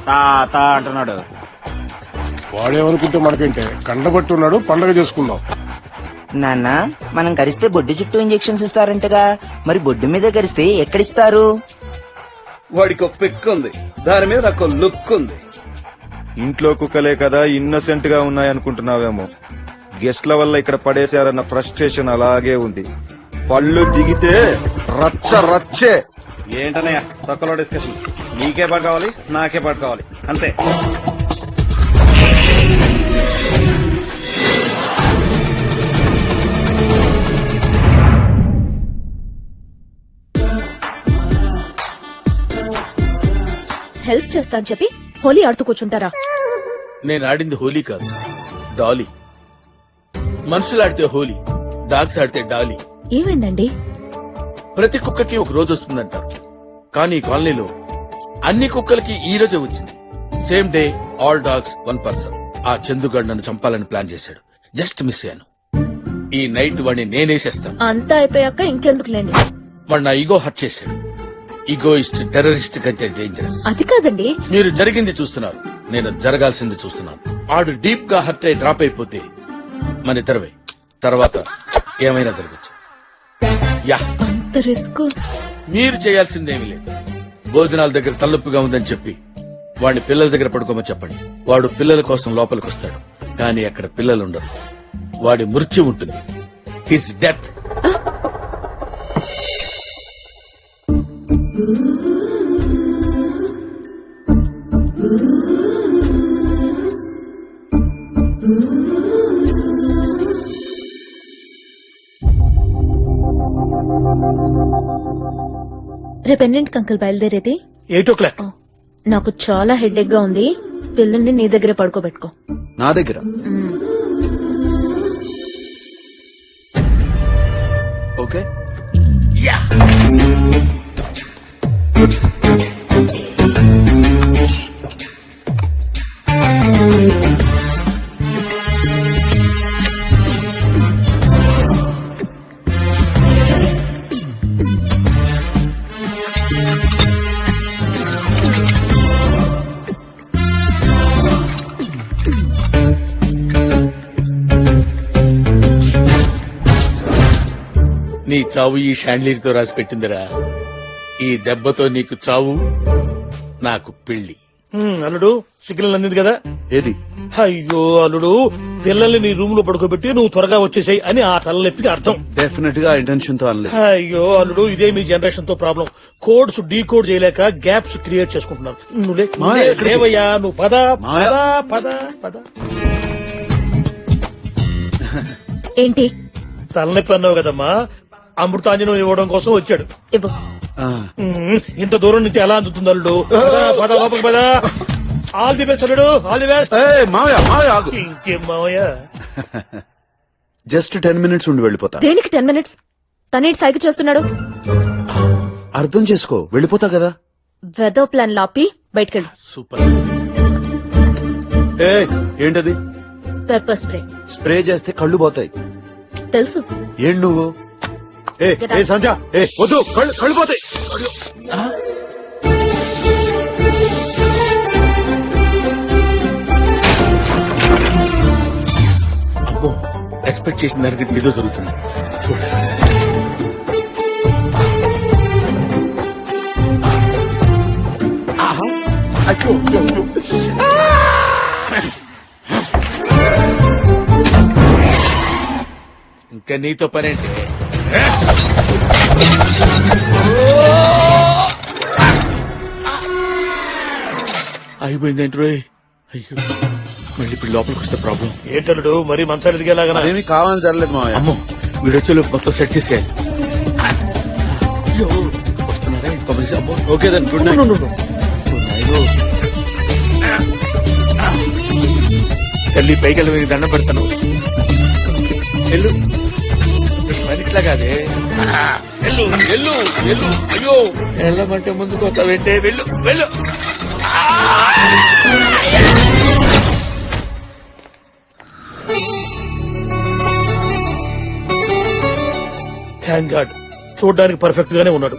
తాత అంటున్నాడు? వాడేమనుకుంటే మనకంటే కండబట్టి ఉన్నాడు. పండగ చేసుకుందాం. నాన్న, మనం కరిస్తే బొడ్డు చుట్టూ ఇంజెక్షన్స్ ఇస్తారంటగా, మరి బొడ్డు మీద కరిస్తే ఎక్కడిస్తారు? వాడికి ఒక పిక్ ఉంది, దాని మీద ఒక లుక్ ఉంది. ఇంట్లో కుక్కలే కదా ఇన్నోసెంట్ గా ఉన్నాయనుకుంటున్నావేమో. గెస్ట్ల వల్ల ఇక్కడ పడేశారన్న ఫ్రస్ట్రేషన్ అలాగే ఉంది. పళ్ళు దిగితే రచ్చ రచ్చే. ఏంటనయ్య తొక్కలో డిస్కషన్? నీకే పాటు కావాలి, నాకే పాటు కావాలి, అంతే. హెల్ప్ చేస్తా అని చెప్పి హోలీ ఆడుతూ కూర్చుంటారా? నేను ఆడింది హోలీ కాదు, డాలీ. మనుషులు ఆడితే హోలీ, డాగ్స్ ఆడితే డాలీ. ఏమైందండి? ప్రతి కుక్కకి ఒక రోజు వస్తుందంటారు, కానీ ఈ కాలనీలో అన్ని కుక్కలకి ఈ రోజే వచ్చింది. Same day all dogs 1 person. ఆ చందుగాడు నన్ను చంపాలని ప్లాన్ చేశాడు. జస్ట్ మిస్ అయ్యాను. ఈ నైట్ వాడిని నేనేసేస్తాను. అంతా అయిపోయాక ఇంకెందుకులేండి. వాడు నా ఈగో హర్ట్ చేశాడు. ఈగోయిస్ట్ టెర్రరిస్ట్ కంటే డేంజరస్. అది కాదండి, మీరు జరిగింది చూస్తున్నారు, నేను జరగాల్సింది చూస్తున్నాను. ఆడు డీప్ గా హర్ట్ అయి డ్రాప్ అయిపోతే మన ఇద్దరమే, తర్వాత ఏమైనా జరగచ్చు. యా, అంత రిస్క్. మీరు చేయాల్సిందేమీ లేదు. భోజనాల దగ్గర తలనొప్పిగా ఉందని చెప్పి వాడిని పిల్లల దగ్గర పడుకోమని చెప్పండి. వాడు పిల్లల కోసం లోపలికి వస్తాడు, కానీ అక్కడ పిల్లలు ఉండరు. వాడి మృత్యు ఉంటుంది. His death. రేపు ఎన్నింటికి అంకుల్ బయలుదేరేది? 8 o'clock. నాకు చాలా హెడేక్ గా ఉంది. పిల్లల్ని నీ దగ్గరే పడుకోబెట్టుకో. నా దగ్గర? ఓకే. యా, నీ చావు ఈ షాండ్లీర్తో రాసి పెట్టిందిరా. ఈ దెబ్బతో నీకు చావు, నాకు పెళ్లి. అల్లుడు, సిగ్నల్ అందింది కదా? ఏది? అయ్యో అల్లుడు, పిల్లల్ని నీ రూమ్ లో పడుకోబెట్టి నువ్వు త్వరగా వచ్చేసాయి అని ఆ తలనొప్పికి అర్థం. డెఫినెట్ గా ఇంటెన్షన్ తో అనలేదు. అయ్యో అల్లుడు, ఇదే మీ జనరేషన్ తో ప్రాబ్లం. కోడ్స్ డీకోడ్ చేయలేక గ్యాప్స్ క్రియేట్ చేసుకుంటున్నారు. లేవయ్యా, నువ్వు పద పద పద పద. ఏంటి? తలనొప్పి అన్నావు కదమ్మా, అమృతాంజనం ఇవ్వడం కోసం వచ్చాడు. ఇవ్వు. ఇంత దూరం నుంచి ఎలా అందుతుంది అల్లుడు? పద లోపలికి పద. ఆల్ ది బెస్ట్ అల్లుడు, ఆల్ ది బెస్ట్. ఇంకేం మావయ్య? జస్ట్ 10 minutes ఉండి వెళ్ళిపోతా. దేనికి 10 minutes? తనేటి సైకి చేస్తున్నాడు. అర్థం చేసుకో, వెళ్ళిపోతా కదా. వెదో ప్లాన్ లాపి బయటకెళ్ళు. సూపర్. ఏంటది? Pepper spray. స్ప్రే చేస్తే కళ్ళు పోతాయి. తెలుసు. ఏం నువ్వు? సంధ్య, వద్దు, కళ్ళు పోతాయి. అబ్బో, ఎక్స్పెక్ట్ చేసిన దానికి ఏదో జరుగుతుంది. ఇంకా నీతో పనేంటి? అయిపోయిందేంటి రోయ్? అయ్యో, మళ్ళీ ఇప్పుడు లోపలికి వస్తే ప్రాబ్లం. ఏంటల్లుడు మరి మంచాలు ఎదిగేలాగా? ఏమి కావాలని జరగలేదు మావయ్య. అమ్మో, వీడొచ్చేలో మొత్తం సెట్ చేసేయాలి. వస్తున్నారా? Okay then, good night. తల్లి పైకి వెళ్ళి మీకు దండం పెడతాను. వెళ్ళు, పనిట్లా కాదే. వెళ్ళు వెళ్ళు వెళ్ళు. అయ్యో, వెళ్ళమంటే ముందుకు వస్తావేంటే? వెళ్ళు వెళ్ళు. థ్యాంక్ గాడ్, చూడ్డానికి పర్ఫెక్ట్ గానే ఉన్నాడు.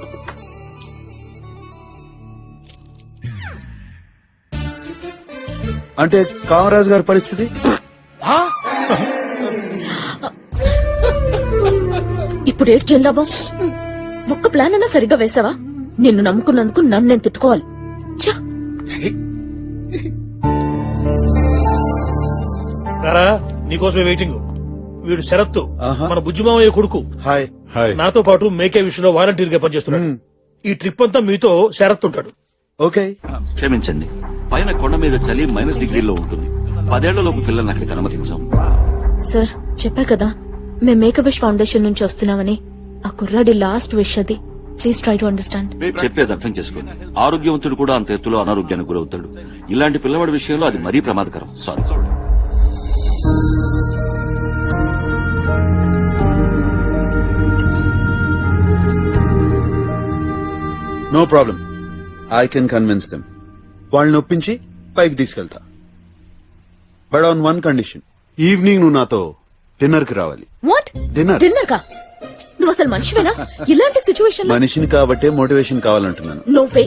అంటే కామరాజు గారి పరిస్థితి? ఇప్పుడు ఏడు చేయను లాభం? ఒక్క ప్లాన్ అయినా సరిగ్గా వేసావా? నిన్ను నమ్ముకున్నందుకు నన్ను నేను తిట్టుకోవాలి. నీకోసమే వెయిటింగ్. వీడు శరత్తు, మన బుజ్జిమామయ్య కొడుకు. హాయ్. నాతో పాటు మేకే విషయంలో వాలంటీర్ గా పనిచేస్తున్నాడు. ఈ ట్రిప్ అంతా మీతో శరత్ ఉంటాడు. ఓకే. క్షమించండి, పైన కొండ మీద చలి -డిగ్రీలో ఉంటుంది. 10 ఏళ్లలోపు పిల్లల్ని అక్కడికి అనుమతించాం. సార్, చెప్పా కదా మేము మేక్ విష్ ఫౌండేషన్ నుంచి వస్తున్నామని. ఆ కుర్రాడి లాస్ట్ విష్ అది. Please try to understand. చెప్పేది అర్థం చేసుకోండి. ఆరోగ్యవంతుడు కూడా అంత ఎత్తులో అనారోగ్యానికి గురవుతాడు. ఇలాంటి పిల్లవాడి విషయంలో అది మరీ ప్రమాదకరం. Sorry. No problem, I can convince them. వాళ్ళని ఒప్పించి పైకి తీసుకెళ్తా. But on one condition. Evening నువ్వు నాతో డిన్నర్ కి రావాలి. వాట్? డిన్నర్ కా? నువ్వు అసలు మనిషివేనా? ఇలాంటి సిచ్యువేషన్ మనిషిని కాబట్టే మోటివేషన్ కావాలంటున్నాను. No way.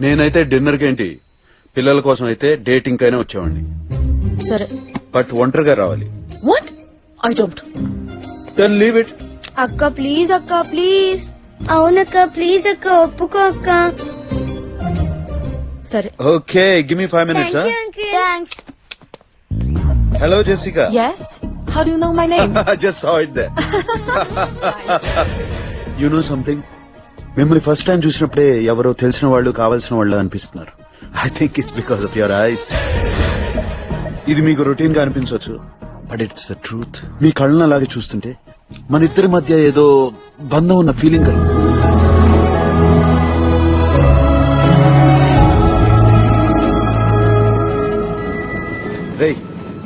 నేనైతే డిన్నర్ కేంటి, పిల్లల కోసం అయితే డేటింగ్ కైనా వచ్చేవాడిని. సరే, బట్ ఒంటరిగా రావాలి. What? I don't. Then leave it. అక్క ప్లీజ్, అక్క ప్లీజ్. అవునక్క ప్లీజ్ అక్క, ఒప్పుకో అక్క. సరే. Okay, give me 5 minutes. Thanks. Hello Jessica. Yes? How do you know my name? I just saw it there. You know something? మిమ్మల్ని first time చూసినప్పుడే ఎవరో తెలిసిన వాళ్ళు, కావాల్సిన వాళ్ళు అనిపిస్తున్నారు. I think it's because of your eyes. ఇది మీకు రొటీన్ గా అనిపించవచ్చు, బట్ ఇట్స్ ద ట్రూత్. మీ కళ్ళను అలాగే చూస్తుంటే మన ఇద్దరి మధ్య ఏదో బంధం ఉన్న ఫీలింగ్ కలుగు. రే,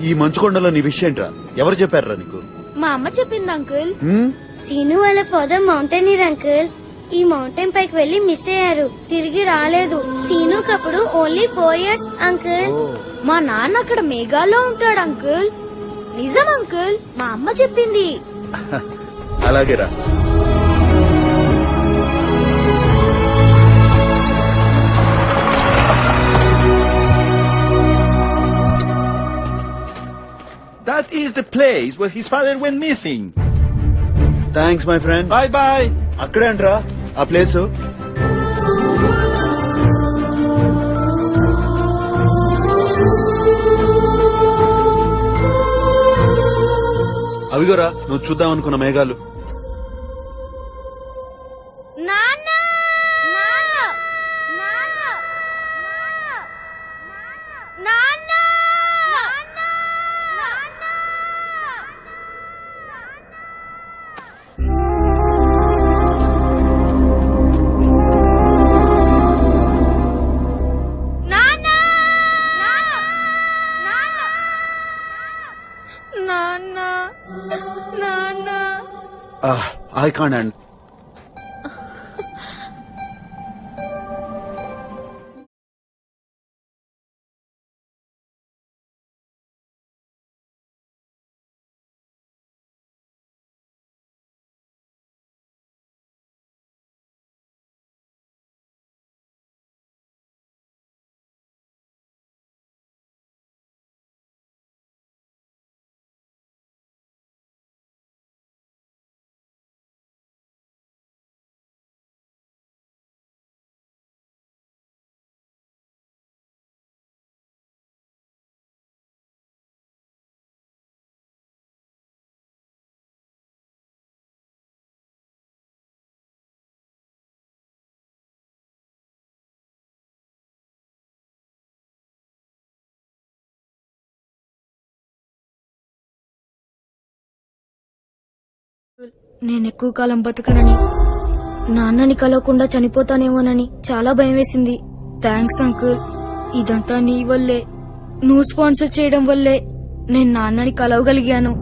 ఈ మంచుకొండలో నీ విషయం ఏంట్రా? ఎవరు చెప్పారా నీకు? మా అమ్మ చెప్పింది అంకుల్. సీను వాళ్ళ ఫాదర్ మౌంటైనీర్ అంకుల్. ఈ మౌంటైన్ పైకి వెళ్లి మిస్ అయ్యారు, తిరిగి రాలేదు. సీనుకి అప్పుడు ఓన్లీ 4 years అంకుల్. మా నాన్న అక్కడ మేఘాల్లో ఉంటాడు అంకుల్. నిజం అంకుల్, మా అమ్మ చెప్పింది. అలాగేరా. That is the place where his father went missing. Thanks my friend. Bye bye. అక్కడే అంటరా ఆ ప్లేస్? అవిగోరా నువ్వు చూద్దాం అనుకున్న మేఘాలు. ఐ కాంట్ అండ్ నేను ఎక్కువ కాలం బతకనని, నాన్నని కలవకుండా చనిపోతానేమోనని చాలా భయం వేసింది. థ్యాంక్స్ అంకుల్, ఇదంతా నీ వల్లే. నువ్వు స్పాన్సర్ చేయడం వల్లే నేను నాన్నని కలవగలిగాను.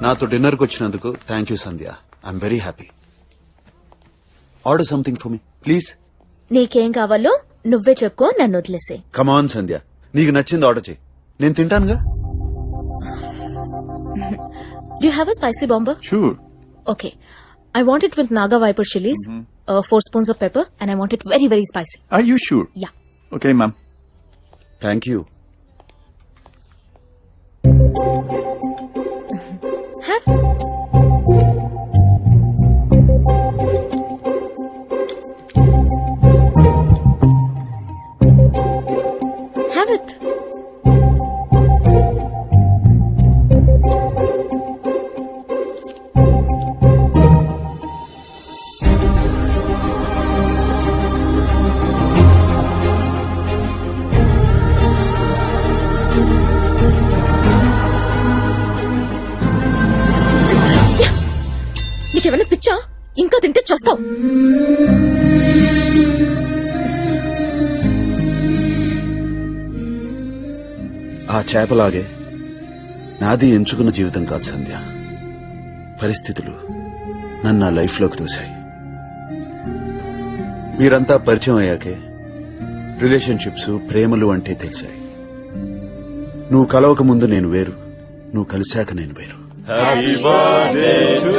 నాతో డిన్నర్కి వచ్చినందుకు thank you Sandhya. I'm very happy. Order something for me please. నీకేం కావాలో నువ్వే చెప్పుకో, నన్ను వదిలేసే. కమాన్ సంధ్య, నీకు నచ్చింది ఆర్డర్ చేయి, నేను తింటానుగా. Do you have a spicy bomber? Sure. Okay. I want it with Naga Viper chilies, 4 spoons of pepper, and I want it very, very spicy. Are you sure? Yeah. Okay, ma'am. Thank you. Have. Have it. నీకేమైనా పిచ్చా? ఇంకా తింటే చస్తావు. ఆ చేపలాగే నాది ఎంచుకున్న జీవితం కాదు సంధ్య. పరిస్థితులు నన్ను నా లైఫ్ లోకి తోశాయి. మీరంతా పరిచయం అయ్యాకే రిలేషన్షిప్స్, ప్రేమలు అంటే తెలిసాయి. నువ్వు కలవక ముందు నేను వేరు, నువ్వు కలిశాక నేను వేరు. Happy birthday to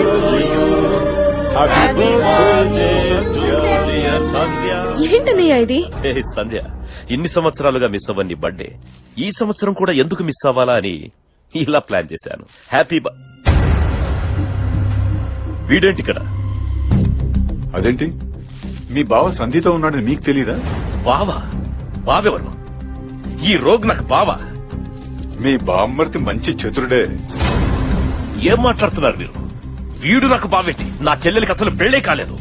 you. Happy birthday to dear Sandhya. ఏంటన్నయ్య ఇది? హే సంధ్య, ఇన్ని సంవత్సరాలుగా మిస్ అవ్వని బర్త్డే ఈ సంవత్సరం కూడా ఎందుకు మిస్ అవ్వాలా అని ఇలా ప్లాన్ చేశాను. హ్యాపీ వీడేంటి ఇక్కడ? అదేంటి, మీ బావ సంధితో ఉన్నాడని మీకు తెలీదా? బావా? బావెవరు? ఈ రోగ్ నాకు బావా? మీ బామ్మర్తి మంచి చతురుడే. ఏం మాట్లాడుతున్నారు మీరు? వీడు నాకు బావేంటి? నా చెల్లెలికి అసలు పెళ్లే కాలేదు.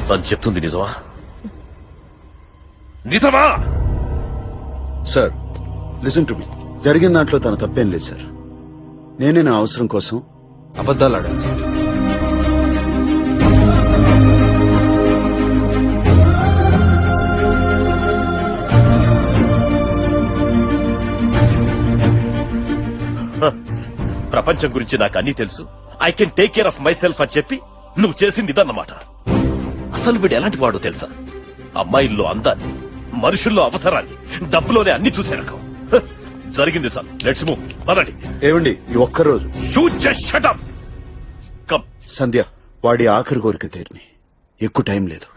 తను చెప్తుంది నిజమా? నిజమా? Sir listen to me. జరిగిన దాంట్లో తన తప్పేం లేదు సార్. నేనే నా అవసరం కోసం అబద్దాలు ఆడాను సార్. ప్రపంచం గురించి నాకు అన్నీ తెలుసు, I can take care of my self అని చెప్పి నువ్వు చేసింది ఇదన్నమాట. అసలు వీడు ఎలాంటి వాడు తెలుసా? అమ్మాయిల్లో అందాన్ని, మనుషుల్లో అవసరాన్ని, డబ్బులోనే అన్ని చూసే రకం. జరిగింది సార్, లెట్స్ మూవ్. పదండి. ఏమండి, ఈ ఒక్కరోజు సంధ్య వాడి ఆఖరి కోరిక తీరిని. ఎక్కువ టైం లేదు.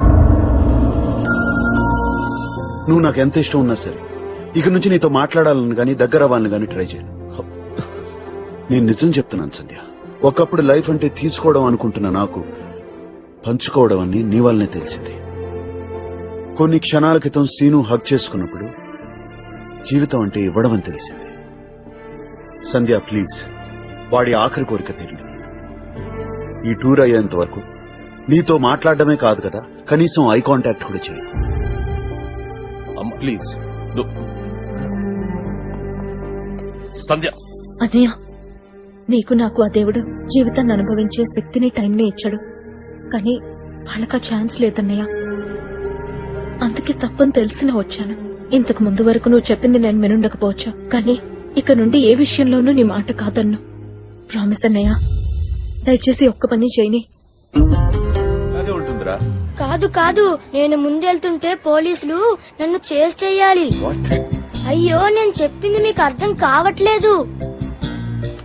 నువ్వు నాకు ఎంత ఇష్టం ఉన్నా సరే ఇక నుంచి నీతో మాట్లాడాలని గాని దగ్గర అవ్వాలని గాని ట్రై చేయను. నేను నిజం చెప్తున్నాను సంధ్య. ఒకప్పుడు లైఫ్ అంటే తీసుకోవడం అనుకుంటున్న నాకు పంచుకోవడం అని నీ వల్లనే తెలిసింది. కొన్ని క్షణాల క్రితం సీను హగ్ చేసుకున్నప్పుడు జీవితం అంటే ఇవ్వడం అని తెలిసింది. సంధ్య ప్లీజ్, వాడి ఆఖరి కోరిక తీరింది. ఈ టూర్ అయ్యేంత వరకు నీతో మాట్లాడడమే కాదు కదా, కనీసం ఐ కాంటాక్ట్ కూడా చేయి. ప్లీజ్. సంధ్య. అన్నయ్య, నీకు నాకు ఆ దేవుడు జీవితాన్ని అనుభవించే శక్తిని, టైంని ఇచ్చాడు. కానీ వాళ్ళకా ఛాన్స్ లేదన్నయ్య. అందుకే తప్పని తెలిసినా వచ్చాను. ఇంతకు ముందు వరకు నువ్వు చెప్పింది నేను వినుండకపోవచ్చు, కానీ ఇక నుండి ఏ విషయంలోనూ నీ మాట కాదన్ను. ప్రామిస్ అన్నయ్య, దయచేసి ఒక్క పని చేయని. అదే ఉంటుందిరా. కాదు కాదు, నేను ముందెళ్తుంటే పోలీసులు నన్ను చేసి చెయ్యాలి. అయ్యో, నేను చెప్పింది మీకు అర్థం కావట్లేదు.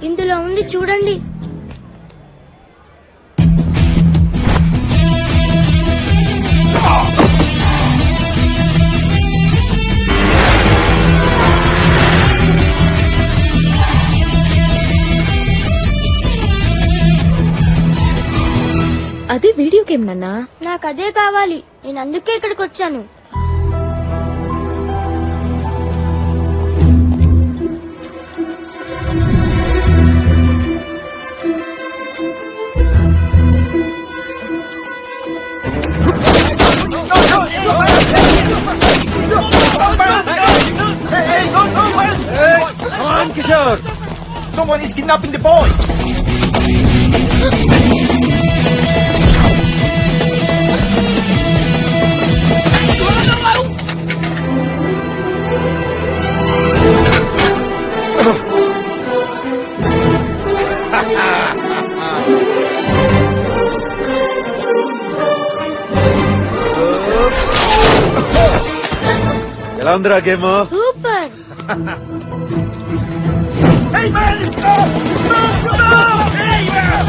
ఇందులో ఉంది చూడండి. అది వీడియో గేమ్ నాన్నా. నాకు అదే కావాలి, నేను అందుకే ఇక్కడికి వచ్చాను. Kishore, someone is kidnapping the boy. ఎలా ఉందిరా game? Super. Hey man, stop! Stop! Hey man!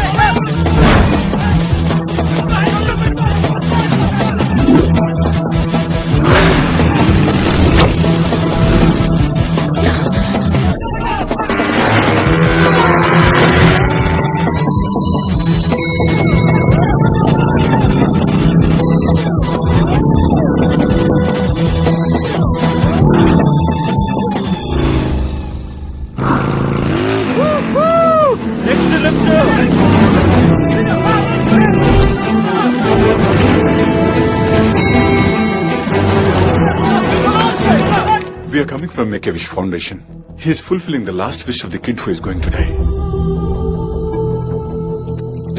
We are coming from Make-A-Wish Foundation. He is fulfilling the last wish of the kid who is going to die.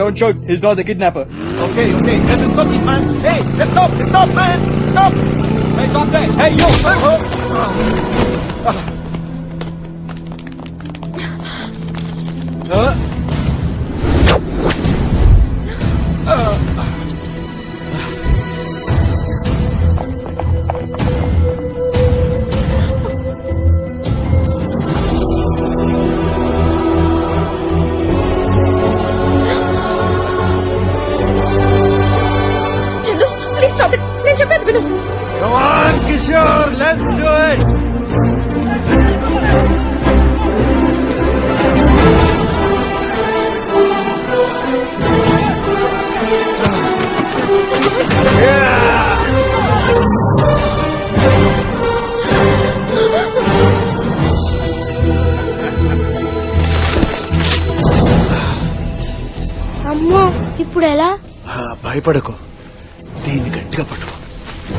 Don't shoot, he's not the kidnapper. Okay, let's stop it, man. Hey, let's stop, man. Stop. Hey, stop there. Hey, yo. Please stop it. నేను చెప్పేది విను. Come on, Kishore, let's do it. అమ్మో, ఇప్పుడు ఎలా? భయపడకు, దీన్ని గట్టిగా పట్టుకో.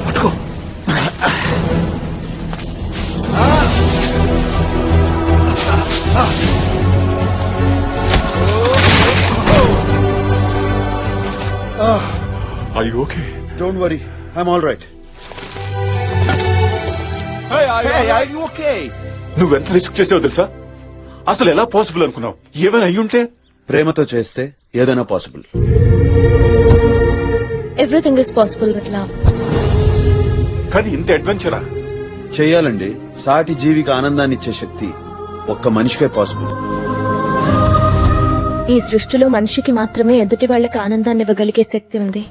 పట్టుకో. Are you okay? Don't worry, I'm all right. Hey, are you okay? నువ్వెంత రిస్క్ చేసావో తెలుసా? అసలు ఎలా పాసిబుల్ అనుకున్నావు? ఏమైనా అయ్యుంటే? ప్రేమతో చేస్తే ఏదైనా possible. Everything is possible with love. కానీ ఇంత అడ్వెంచరా? చెయ్యాలండి. సాటి జీవికి ఆనందాన్ని ఇచ్చే శక్తి ఒక్క మనిషికే పాసిబుల్. ఈ సృష్టిలో మనిషికి మాత్రమే ఎదుటి వాళ్ళకి ఆనందాన్ని ఇవ్వగలిగే శక్తి ఉంది.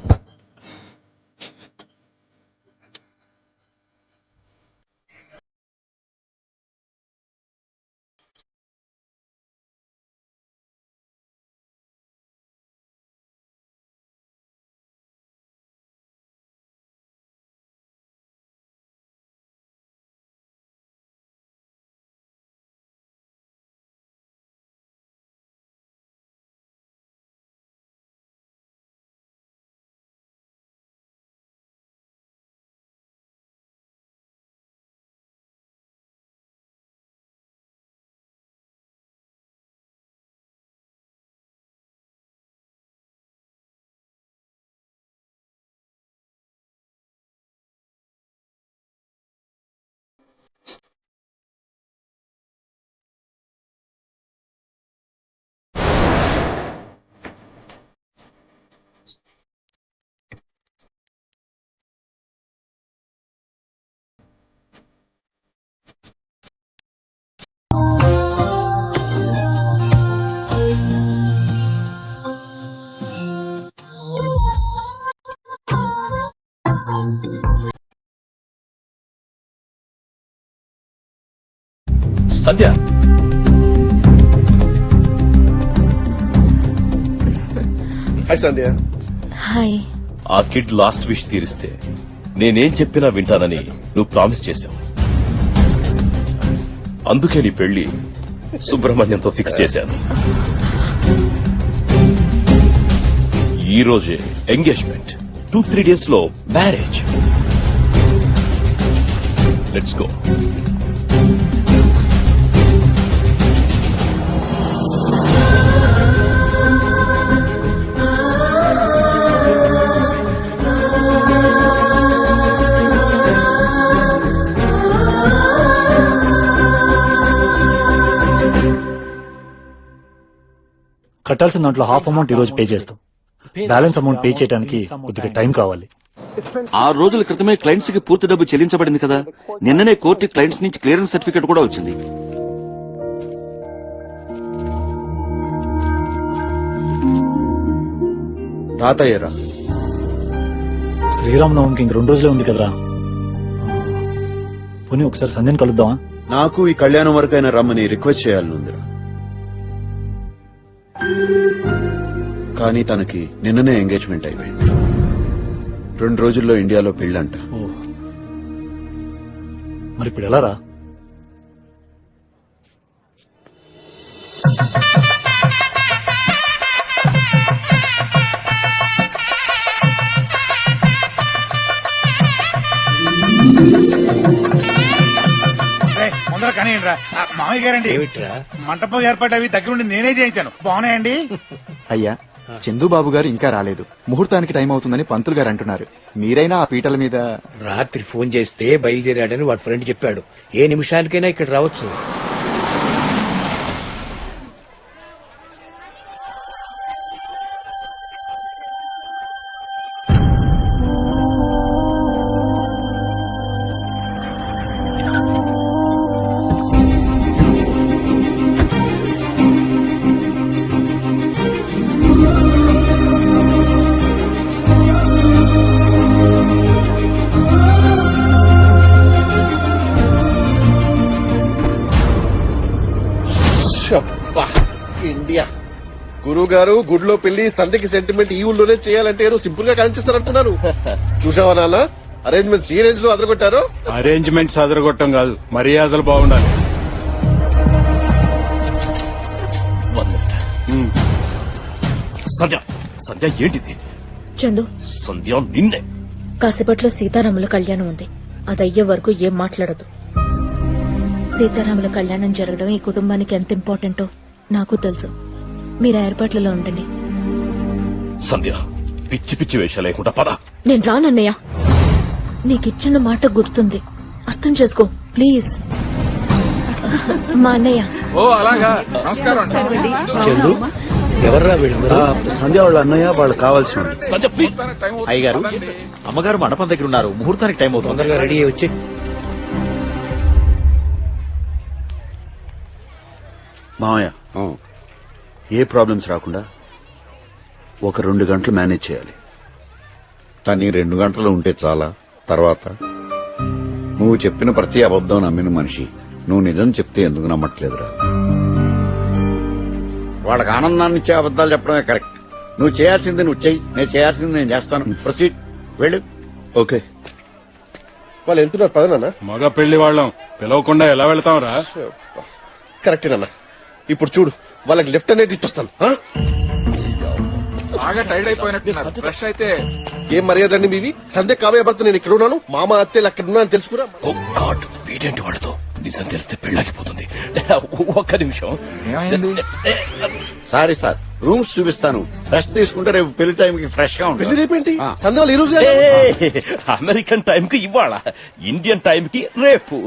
సంధ్య, హాయ్ సంధ్య. హాయ్. ఆ కిడ్ లాస్ట్ విష్ తీరిస్తే నేనేం చెప్పినా వింటానని నువ్వు ప్రామిస్ చేశావు. అందుకే నీ పెళ్లి సుబ్రహ్మణ్యంతో ఫిక్స్ చేశాను. ఈ రోజే ఎంగేజ్మెంట్, 2-3 days లో మ్యారేజ్. Let's go. కట్టాల్సిన దాంట్లో హాఫ్ అమౌంట్ ఈ రోజు పే చేస్తాం. బ్యాలెన్స్ అమౌంట్ పే చేయడానికి కొద్దిగా టైం కావాలి. 6 రోజుల క్రితమే క్లయింట్స్ కి పూర్తి డబ్బు చెల్లించబడింది కదా. నిన్ననే కోర్టు క్లయింట్స్ నుంచి క్లియరెన్స్ సర్టిఫికేట్ కూడా వచ్చింది. తాతయ్యరా, శ్రీరామనవమికి ఇంక 2 రోజులే ఉంది కదరా. పోనీ ఒకసారి సంధ్యని కలుద్దామా? నాకు ఈ కళ్యాణం వరకైనా రమ్మని రిక్వెస్ట్ చేయాలని ఉందిరా. కానీ తనకి నిన్ననే ఎంగేజ్మెంట్ అయిపోయింది. 2 రోజుల్లో ఇండియాలో పెళ్ళంట. మరి ఇప్పుడు ఎలా రా? తొందరగా కనేయండి రా. మామయ్య గారండి, మంటపం ఏర్పాటు అవి దగ్గరుండి నేనే చేయించాను. బాగున్నాయండి? అయ్యా, చందుబాబు గారు ఇంకా రాలేదు. ముహూర్తానికి టైం అవుతుందని పంతులు గారు అంటున్నారు. మీరైనా ఆ పీటల మీద. రాత్రి ఫోన్ చేస్తే బయలుదేరాడని వాడి ఫ్రెండ్ చెప్పాడు. ఏ నిమిషానికైనా ఇక్కడ రావచ్చు. ఇండియా గురువు గారు గుడిలో పెళ్లి, సంధ్యకి సెంటిమెంట్ ఈ ఊళ్ళోనే చేయాలంటే ఏదో సింపుల్ గా కనిపిస్తారంటున్నారు. చూసావా నాన్న, అరేంజ్మెంట్స్ ఏ రేంజ్ లో అదరగొట్టారో. అరేంజ్మెంట్స్ అదరగొట్టం కాదు, మర్యాదలు బాగుండాలి. సంధ్య, సంధ్య ఏంటిది? చందు, సంధ్య నిన్నే. కాసేపట్లో సీతారాముల కళ్యాణం ఉంది. అదయ్యే వరకు ఏం మాట్లాడదు. సీతారాముల కళ్యాణం జరగడం ఈ కుటుంబానికి ఎంత ఇంపార్టెంటో నాకు తెలుసు. మీరు ఏర్పాట్లలో ఉండండి. సంధ్య, పిచ్చి పిచ్చి వేషాలు లేకుండా పద. నేను రానన్నయ్య. నీకిచ్చిన మాట గుర్తుంది, అర్థం చేసుకో ప్లీజ్. మా అన్నయ్య. ఓ అలాగా, నమస్కారం అండి. చందు, ఎవర్రా వీళ్ళందరూ? సంధ్య వాళ్ళ అన్నయ్య, వాళ్ళు కావాల్సిన అయ్యగారు, అమ్మగారు మండపం దగ్గర ఉన్నారు. ముహూర్తానికి టైం అవుతుంది. తొందరగా రెడీ అయ్యి వచ్చి. మామయ్య, ఏ ప్రాబ్లమ్స్ రాకుండా ఒక 2 గంటలు మేనేజ్ చేయాలి. కానీ 2 గంటలు ఉంటే చాలా. తర్వాత నువ్వు చెప్పిన ప్రతి అబద్ధం నమ్మిన మనిషి నువ్వు నిజం చెప్తే ఎందుకు నమ్మట్లేదురా? వాళ్ళకి ఆనందాన్ని ఇచ్చే అబద్దాలు చెప్పడమే కరెక్ట్. నువ్వు చేయాల్సింది నువ్వు చెయ్యి, నేను చేయాల్సింది నేను చేస్తాను. ప్రొసీడ్, వెళ్ళు. ఓకే, వాళ్ళు వెళ్తున్నారు పదనా. మగ పెళ్లి వాళ్ళం పిలవకుండా ఎలా వెళ్తాం రా? కరెక్టేనన్నా. ఇప్పుడు చూడు, వాళ్ళకి లెఫ్ట్ అనేది ఇచ్చొస్తాను. బాగా టైర్డ్ అయిపోయినట్టున్నారు. ఫ్రెష్ అయితే ఏం మర్యాద అండి మీవి? సంధ్య కాబోయే భర్త నేను ఇక్కడ ఉన్నాను, మామ అత్తేలు అక్కడ ఉన్నాను తెలుసుకురా. వీడేంటి వాడితో నిజం తెలిస్తే పెళ్ళాగిపోతుంది. ఒక్క నిమిషం. సారీ సార్, రూమ్స్ చూపిస్తాను. రెస్ట్ తీసుకుంటే రేపు పెళ్లి టైంకి ఫ్రెష్ గా ఉంటుంది. పెళ్లి రేపేంటి? సంధ్య వాళ్ళు ఈ రోజు. అమెరికన్ టైం కి ఇవాళ, ఇండియన్ టైం కి రేపు.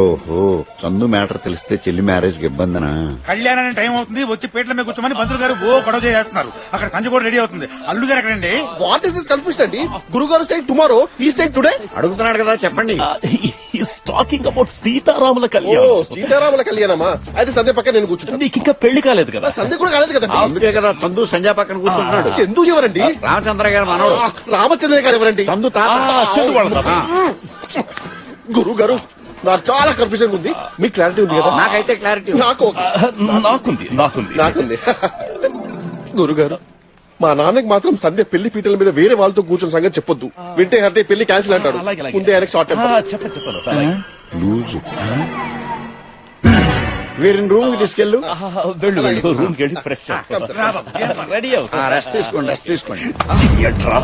ఓహో చందు మ్యాటర్ తెలిస్తే చెల్లి మ్యారేజ్ కి ఇబ్బందినా? కళ్యాణానికి టైం అవుతుంది, వచ్చి పీటల మీద కూర్చోమని పంతులు గారు ఓ గొడవ చేస్తున్నారు. అక్కడ సంజయ్ కూడా రెడీ అవుతుంది. అల్లుడు గారు ఎక్కడండి? వాట్ ఇస్ దిస్ కన్ఫ్యూజన్ అండి? గురుగారు సైడ్ టుమారో, ఈ సైడ్ టుడే. అడుగుతున్నాడు కదా చెప్పండి. టాకింగ్ అబౌట్ సీతారాముల ఓ కళ్యాణం. సీతారాముల కళ్యాణమా? అయితే సంధ్య పక్కన నేను కూర్చుంటాను. నీకు ఇంకా పెళ్లి కాలేదు కదా? సంధ్య కూడా కాలేదు కదండి. అందుకే కదా చందు సంజయ్ పక్కన కూర్చుంటున్నాడు. చందు ఎవరండి? రామచంద్ర గారు మనవడు. రామచంద్ర గారు ఎవరండి? చందు తాత. చందు వాళ్ళ తాత. గురువు గారు నాకు చాలా కన్ఫ్యూజన్ ఉంది. మీకు క్లారిటీ ఉంది కదా? నాకైతే క్లారిటీ నాకు నాకుంది. గురుగారు మా నాన్నకి మాత్రం సంధ్య పెళ్లి పీటల మీద వేరే వాళ్ళతో కూర్చున్న సంగతి చెప్పొద్దు. వింటే హర్టే పెళ్లి క్యాన్సిల్ అంటాడు. ముందే ఆయనకి షార్ట్ చెప్పను. లూజు వీరిని రూమ్ కి తీసుకెళ్ళు. వెళ్ళు రూమ్ కెళ్ళి ఫ్రెష్ రెడీ రెస్ట్ తీసుకోండి. ఎట్రా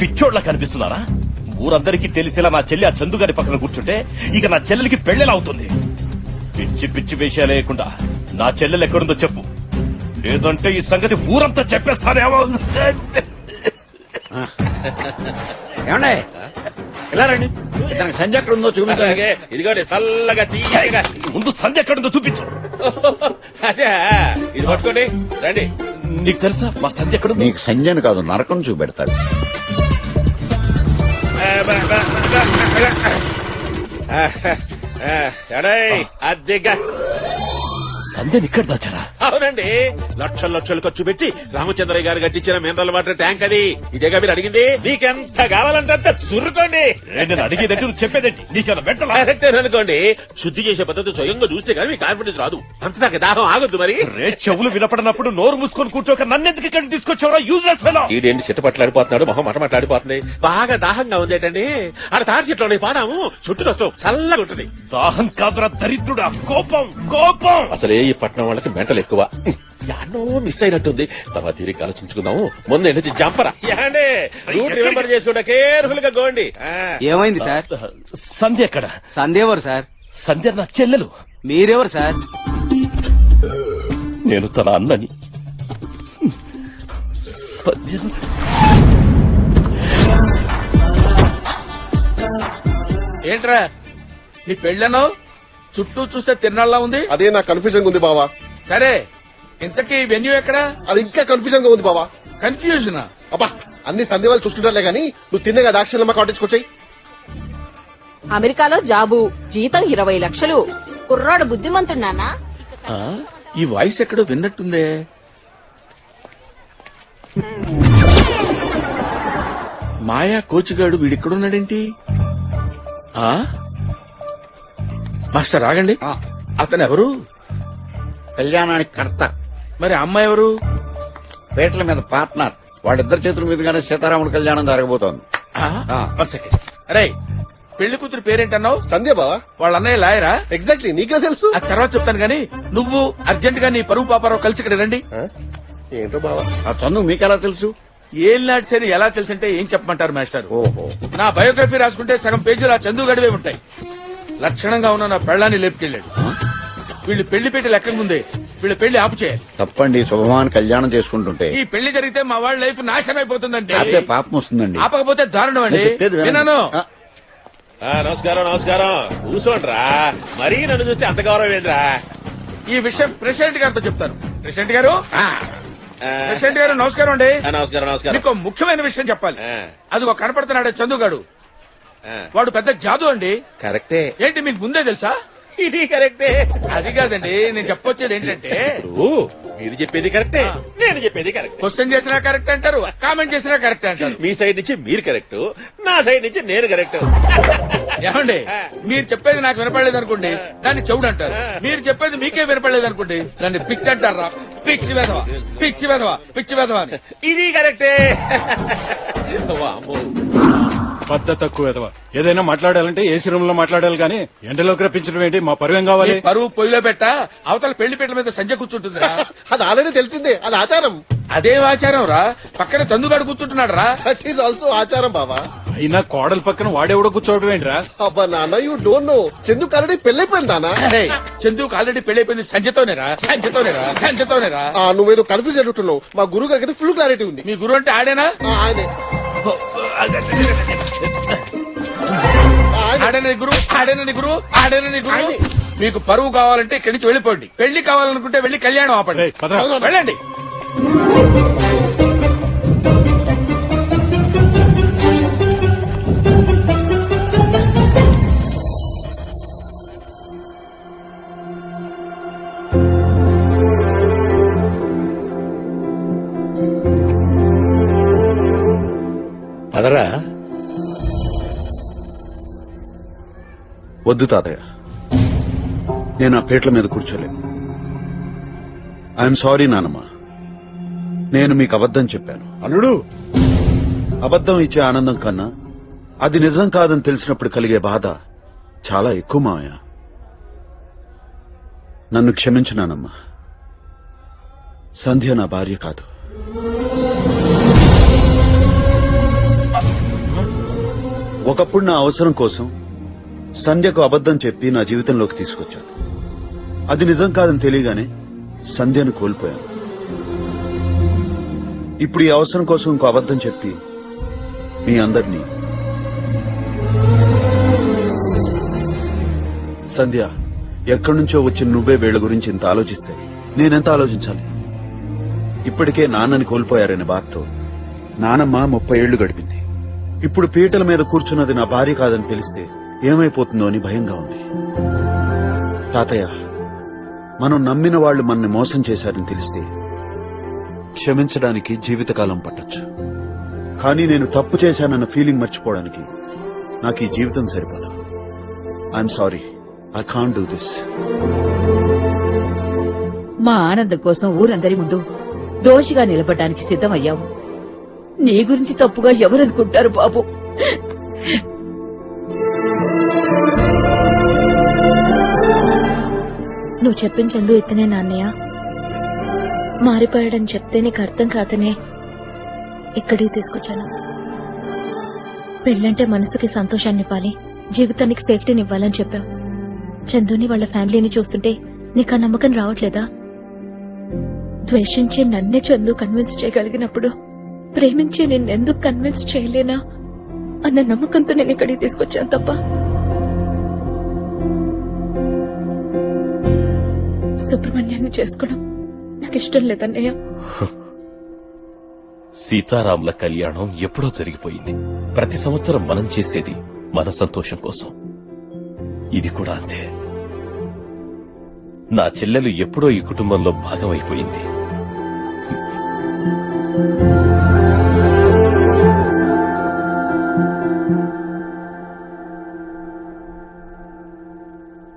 పిచ్చోడ్లా కనిపిస్తున్నారా? ఊరందరికీ తెలిసేలా నా చెల్లి ఆ చందు గారి పక్కన కూర్చుంటే ఇక నా చెల్లెలికి పెళ్లెలా అవుతుంది? పిచ్చి పిచ్చి వేషాలు వేయకుండా నా చెల్లెలు ఎక్కడుందో చెప్పు, లేదంటే ఈ సంగతి ఊరంతా చెప్పేస్తానేమో. ఏమండే ఇలా రండి. ఇతనికి సంజయ్ ఎక్కడ ఉందో చూపించాలి. ఇదిగోండి చల్లగా తీయగా. ముందు సంధ్య ఎక్కడుందో చూపించు. అదే ఇది పట్టుకోండి రండి. నీకు తెలుసా మా సంధ్య ఎక్కడ? నీకు సంజయ్ కాదు నరకం చూపెడతాడు. అద్దెగా సంధ్యని ఇక్కడ దాచారా? అవునండి, లక్షలు లక్షలు ఖర్చు పెట్టి రామచంద్రయ్య గారు కట్టించిన మినరల్ వాటర్ ట్యాంక్ అది. ఇదేగా మీరు అడిగింది. మీకెంత కావాలంటే అంత చురుకోండి. నేను అడిగేదంటే నువ్వు చెప్పేదండి. నీకేమైనా వెంటనే అనుకోండి. శుద్ధి చేసే పద్ధతి స్వయంగా చూస్తే కానీ మీ కాన్ఫిడెన్స్ రాదు. అంత దాహం ఆగొద్దు. మరి చెవులు వినపడినప్పుడు నోరు మూసుకొని కూర్చోక నన్నెందుకు ఇక్కడ తీసుకొచ్చావరా? Useless fellow. ఈడేంటి చెట్టు పట్లాడిపోతున్నాడు, మొహం మట మాట్లాడిపోతుంది. బాగా దాహంగా ఉంది ఏంటండి? ఆడ తాడి చెట్లు పాదాము చుట్టూ వస్తాం చల్లగా ఉంటుంది. దాహం కాదురా దరిద్రుడా, కోపం కోపం. అసలే ఈ పట్నం వాళ్ళకి మెంటలు ఎక్కువ. యానో మిస్ అయినట్టుంది. తర్వాత తిరిగి ఆలోచించుకుందాము. ముందు నుంచి జంపరా రిమెంబర్ చేసుకుంటా కేర్ఫుల్ గా గోండి. ఏమైంది సార్? సంధ్య ఎక్కడ? సంధ్య ఎవరు సార్? సంధ్య నా చెల్లెలు. మీరెవరు సార్? నేను తన అన్నని. సంధ్య ఏంట్రా నీ పెళ్ళను చుట్టూ చూస్తే తిరణాల్లా ఉంది. అదే నాకు కన్ఫ్యూజన్ ఉంది బావా. సరే ఇంతకీ వెన్యూ ఎక్కడా? అది ఇంకా కన్ఫ్యూజన్ గా ఉంది బావా. కన్ఫ్యూజన్ అబ్బా అన్ని సంధ్య వాళ్ళు చూసుకుంటారులే గానీ నువ్వు తిన్నగా దాక్షలమ్మ కాటేజ్కి వచ్చాయి. అమెరికాలో జాబు, జీతం 20 లక్షలు. కుర్రాడు బుద్ధిమంతుడు నాన్నా. ఈ వాయిస్ ఎక్కడో విన్నట్టుందే. మాయా కోచిగాడు వీడిక్కడున్నాడేంటి? మాస్టర్ ఆగండి. అతను ఎవరు? కళ్యాణానికి కర్త. మరి అమ్మాయి ఎవరు? పేటల మీద పార్ట్నర్. వాళ్ళిద్దరి చేతుల మీదుగానే సీతారాముల కళ్యాణం జరగబోతోంది. అరే పెళ్లి కూతురు పేరేంటన్నావు? సంధ్య బావా. వాళ్ళ అన్నయ్య లాయరా? ఎగ్జాక్ట్లీ, నీకే తెలుసు. ఆ తర్వాత చెప్తాను గానీ నువ్వు అర్జెంట్ గా నీ పరువు పాపారావు కలిసి ఇక్కడ రండి. ఏంటో బావా. ఆ చందు మీకెలా తెలుసు? ఏం నాటి సరే ఎలా తెలుసంటే ఏం చెప్పమంటారు మాస్టర్? ఓహో, నా బయోగ్రఫీ రాసుకుంటే సగం పేజీలు ఆ చందు గడివే ఉంటాయి. లక్షణంగా ఉన్న నా పెళ్ళాన్ని లేపుకెళ్ళాడు. వీళ్ళు పెళ్లి పెట్టి లెక్క ముందే వీళ్ళ పెళ్లి ఆపు చేయాలి. తప్పండి. శుభమాన్ కళ్యాణం చేసుకుంటుంటే ఈ పెళ్లి జరిగితే మా వాళ్ళ లైఫ్ నాశనం అయిపోతుందంటే అదే పాపం వస్తుందండి. ఆపకపోతే దారుణం అండి. విన్నాను. నమస్కారం నమస్కారం. కూర్చోండ్రా. మరీ నన్ను చూస్తే అంత గౌరవం ఏంద్రా? ఈ విషయం ప్రెసిడెంట్ గారితో చెప్తాను. ప్రెసిడెంట్ గారు, ప్రెసిడెంట్ గారు నమస్కారం అండి. నమస్కారం నమస్కారం. మీకు ముఖ్యమైన విషయం చెప్పాలి. అదిగో కనపడుతున్నాడే చందుగాడు, వాడు పెద్ద జాదు అండి. కరెక్టే. ఏంటి మీకు ముందే తెలుసా? ఇది కరెక్టే. అది కాదండి, నేను చెప్పొచ్చేది ఏంటంటే మీరు చెప్పేది కరెక్టే, నేను చెప్పేది కరెక్ట్. క్వశ్చన్ చేసినా కరెక్ట్ అంటారు, కామెంట్ చేసినా కరెక్ట్ అంటారు. మీ సైడ్ నుంచి మీరు కరెక్ట్, నా సైడ్ నుంచి నేను కరెక్ట్. ఏమండి, మీరు చెప్పేది నాకు వినపడలేదు అనుకోండి, దాన్ని చెవుడు అంటారు. మీరు చెప్పేది మీకే వినపడలేదు అనుకోండి, దాన్ని పిచ్చి అంటారా? పిచ్చి వెధవా, పిచ్చి వెధవా, పిచ్చి వెధవా. ఇది కరెక్టే. పెద్ద తక్కువ ఎదవా. ఏదైనా మాట్లాడాలంటే ఏసీ రూమ్ లో మాట్లాడాలి కానీ ఎండలోకి రప్పించడం ఏంటి? మా పరువేం కావాలి? పరువు పొయ్యిలో పెట్ట అవతల పెళ్లి పెట్టల మీద సంజ కూర్చుంటుంది. అది ఆల్రెడీ తెలిసిందే, అది ఆచారం. అదేం ఆచారం రా? పక్కన చందుగాడు కూర్చుంటున్నాడు రా. దట్ ఈస్ ఆల్సో ఆచారం బాబా. అయినా కోడల పక్కన వాడేవడో కూర్చోవడం ఏంట్రా? అబ్బా నాన్న, యూ డోంట్ నో. చందుకు ఆల్రెడీ పెళ్ళైపోయిందానా? చందుకు ఆల్రెడీ పెళ్ళైపోయింది. సంజతోనేరా, సంజతోనేరా, సంజతోనేరా. నువ్వేదో కన్ఫ్యూజ్ అయ్యుంటున్నావు. మా గురువు గారికి ఫుల్ క్లారిటీ ఉంది. మీ గురువు అంటే ఆడేనా? ఆయనే. ఆడని గురు మీకు పరువు కావాలంటే ఇక్కడి నుంచి వెళ్ళిపోండి. పెళ్లి కావాలనుకుంటే వెళ్ళి కళ్యాణం ఆపండి. వెళ్ళండి. పదరా. వద్దు తాతయ్య, నేను ఆ పీటల మీద కూర్చోలేను. ఐఎమ్ సారీ నానమ్మ, నేను మీకు అబద్ధం చెప్పాను. అల్లుడు, అబద్ధం ఇచ్చే ఆనందం కన్నా అది నిజం కాదని తెలిసినప్పుడు కలిగే బాధ చాలా ఎక్కువ మావయ్య. నన్ను క్షమించు నానమ్మ. సంధ్య నా భార్య కాదు. ఒకప్పుడు నా అవసరం కోసం సంధ్యకు అబద్ధం చెప్పి నా జీవితంలోకి తీసుకొచ్చాను. అది నిజం కాదని తెలియగానే సంధ్యను కోల్పోయాను. ఇప్పుడు ఈ అవసరం కోసం ఇంకో అబద్ధం చెప్పి మీ అందరినీ. సంధ్య, ఎక్కడి నుంచో వచ్చిన నువ్వే వీళ్ల గురించి ఇంత ఆలోచిస్తే నేనెంత ఆలోచించాలి? ఇప్పటికే నాన్నని కోల్పోయారనే బాధతో నానమ్మ 30 ఏళ్లు గడిపింది. ఇప్పుడు పీటల మీద కూర్చున్నది నా భార్య కాదని తెలిస్తే ఏమైపోతుందో అని భయంగా ఉంది. తాతయ్య, మనం నమ్మిన వాళ్లు మనల్ని మోసం చేశారని తెలిస్తే క్షమించడానికి జీవితకాలం పట్టొచ్చు. కానీ నేను తప్పు చేశానన్న ఫీలింగ్ మర్చిపోవడానికి నాకు ఈ జీవితం సరిపోదు. I'm sorry, I can't do this. మా ఆనందం కోసం ఊరందరి ముందు దోషిగా నిలబడడానికి సిద్ధమయ్యావు. నీ గురించి తప్పుగా ఎవరనుకుంటారు బాబు? నువ్వు చెప్పిన చందు ఇతనే నాన్నయ్య. మారిపోయాడని చెప్తే నీకు అర్థం కాదనే ఇక్కడికి తీసుకొచ్చాను. పెళ్ళంటే మనసుకి సంతోషాన్నివ్వాలి, జీవితానికి సేఫ్టీని ఇవ్వాలని చెప్పావు. చందుని వాళ్ళ ఫ్యామిలీని చూస్తుంటే నీకు ఆ నమ్మకం రావట్లేదా? ద్వేషించి నన్నే చందు కన్విన్స్ చేయగలిగినప్పుడు ప్రేమించి నిన్నెందుకు కన్విన్స్ చేయలేనా అన్న నమ్మకంతో నేను ఇక్కడికి తీసుకొచ్చాను తప్ప సుబ్రహ్మణ్యాన్ని చేసుకోవడం నాకు ఇష్టం లేదన్నయ్య. సీతారాముల కళ్యాణం ఎప్పుడో జరిగిపోయింది. ప్రతి సంవత్సరం మనం చేసేది మన సంతోషం కోసం. ఇది కూడా అంతే. నా చెల్లెలు ఎప్పుడో ఈ కుటుంబంలో భాగమైపోయింది.